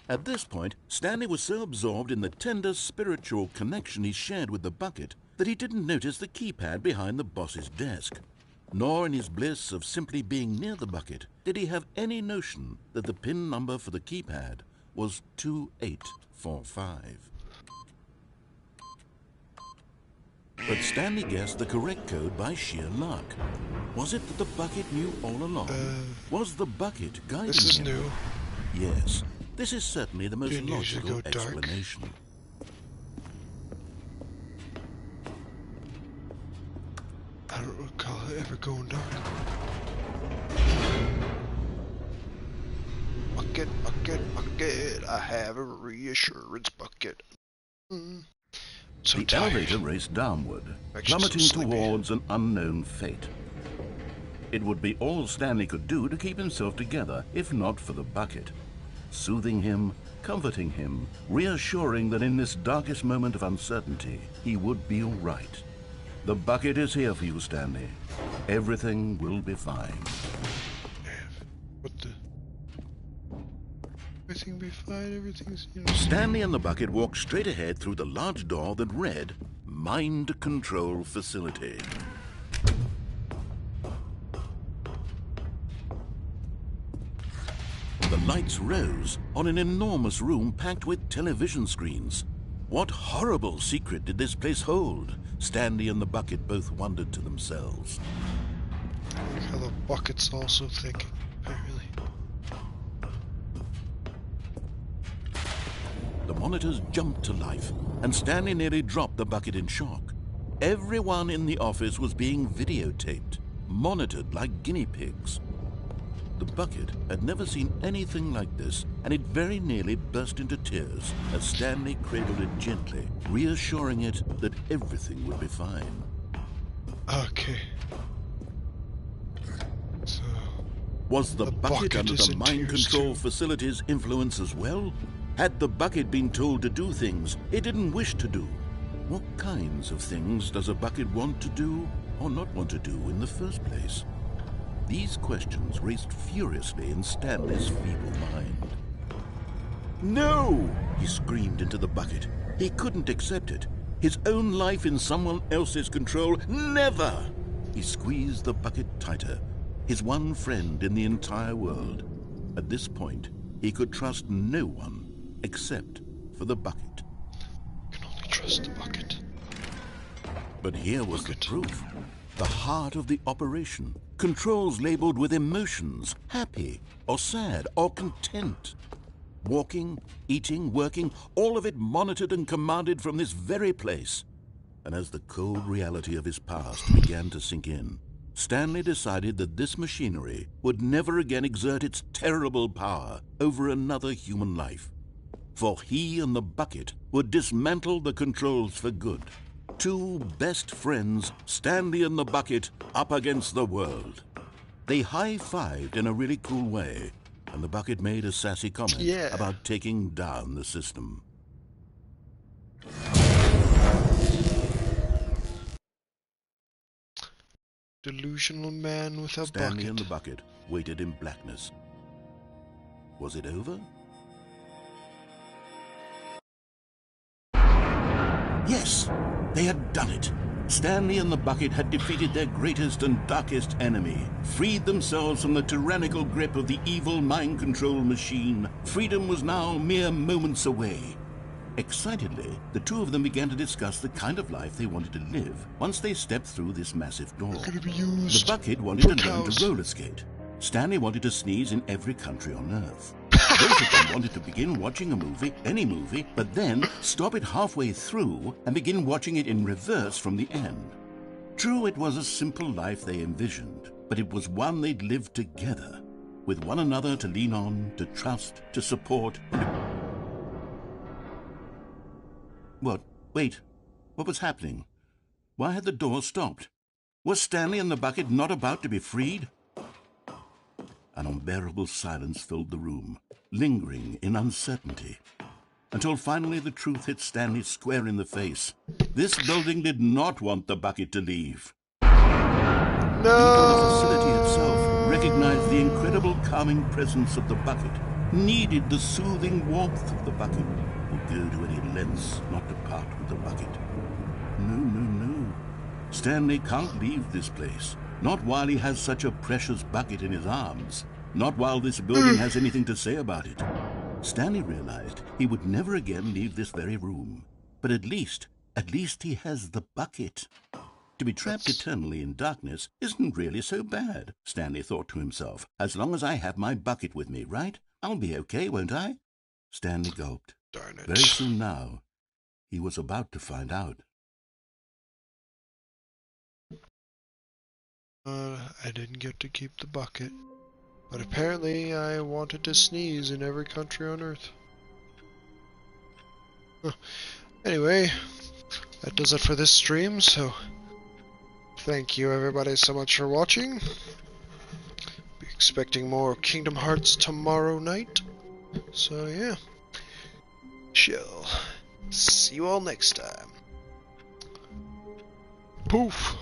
Speaker 2: At this point, Stanley was so absorbed in the tender spiritual connection he shared with the bucket that he didn't notice the keypad behind the boss's desk. Nor in his bliss of simply being near the bucket did he have any notion that the PIN number for the keypad was 2845. But Stanley guessed the correct code by sheer luck. Was it that the bucket knew all along? Was the bucket guiding him?
Speaker 1: This is new.
Speaker 2: Yes, this is certainly the most
Speaker 1: Didn't usually
Speaker 2: logical
Speaker 1: go dark.
Speaker 2: explanation.
Speaker 1: ever going dark. Bucket, bucket, bucket, I have a reassurance bucket. So
Speaker 2: the
Speaker 1: tired.
Speaker 2: elevator raced downward,
Speaker 1: Actually, so
Speaker 2: plummeting
Speaker 1: sleepy.
Speaker 2: towards an unknown fate. It would be all Stanley could do to keep himself together, if not for the bucket. Soothing him, comforting him, reassuring that in this darkest moment of uncertainty, he would be all right. The bucket is here for you, Stanley. Everything will be fine.
Speaker 1: What the? Everything be fine, everything's...
Speaker 2: Stanley and the bucket walked straight ahead through the large door that read, Mind Control Facility. The lights rose on an enormous room packed with television screens. What horrible secret did this place hold? Stanley and the bucket both wondered to themselves.
Speaker 1: Like how the bucket's also thinking, apparently.
Speaker 2: The monitors jumped to life, and Stanley nearly dropped the bucket in shock. Everyone in the office was being videotaped, monitored like guinea pigs. The bucket had never seen anything like this, and it very nearly burst into tears as Stanley cradled it gently, reassuring it that everything would be fine.
Speaker 1: Okay. So...
Speaker 2: Was the bucket under
Speaker 1: is
Speaker 2: the
Speaker 1: in
Speaker 2: mind
Speaker 1: tears
Speaker 2: control
Speaker 1: too.
Speaker 2: facility's influence as well? Had the bucket been told to do things it didn't wish to do? What kinds of things does a bucket want to do or not want to do in the first place? These questions raced furiously in Stanley's feeble mind. No! He screamed into the bucket. He couldn't accept it. His own life in someone else's control, never! He squeezed the bucket tighter, his one friend in the entire world. At this point, he could trust no one except for the bucket.
Speaker 1: Can only trust the bucket.
Speaker 2: But here was the proof. The heart of the operation. Controls labeled with emotions, happy or sad or content. Walking, eating, working, all of it monitored and commanded from this very place. And as the cold reality of his past began to sink in, Stanley decided that this machinery would never again exert its terrible power over another human life. For he and the bucket would dismantle the controls for good. Two best friends, Stanley and the bucket, up against the world. They high-fived in a really cool way, and the bucket made a sassy comment about taking down the system.
Speaker 1: Delusional man with a
Speaker 2: Stanley
Speaker 1: bucket.
Speaker 2: and the bucket waited in blackness. Was it over? Yes, they had done it. Stanley and the bucket had defeated their greatest and darkest enemy, freed themselves from the tyrannical grip of the evil mind control machine. Freedom was now mere moments away. Excitedly, the two of them began to discuss the kind of life they wanted to live once they stepped through this massive door.
Speaker 1: Gonna be
Speaker 2: The
Speaker 1: used
Speaker 2: bucket wanted
Speaker 1: for
Speaker 2: to learn
Speaker 1: cows.
Speaker 2: to roller skate. Stanley wanted to sneeze in every country on Earth. Both of them wanted to begin watching a movie, any movie, but then stop it halfway through and begin watching it in reverse from the end. True, it was a simple life they envisioned, but it was one they'd lived together, with one another to lean on, to trust, to support. What? Wait. What was happening? Why had the door stopped? Was Stanley and the bucket not about to be freed? An unbearable silence filled the room, lingering in uncertainty, until finally the truth hit Stanley square in the face. This building did not want the bucket to leave. Even the facility itself recognized the incredible calming presence of the bucket, needed the soothing warmth of the bucket, would go to any lengths not to part with the bucket. No. Stanley can't leave this place. Not while he has such a precious bucket in his arms. Not while this building has anything to say about it. Stanley realized he would never again leave this very room. But at least he has the bucket. To be trapped eternally in darkness isn't really so bad, Stanley thought to himself. As long as I have my bucket with me, right? I'll be okay, won't I? Stanley gulped.
Speaker 1: Darn it.
Speaker 2: Very soon now, he was about to find out.
Speaker 1: I didn't get to keep the bucket. But apparently I wanted to sneeze in every country on Earth. Huh. Anyway, that does it for this stream, so thank you everybody so much for watching. Be expecting more Kingdom Hearts tomorrow night. So yeah, shall see you all next time. Poof!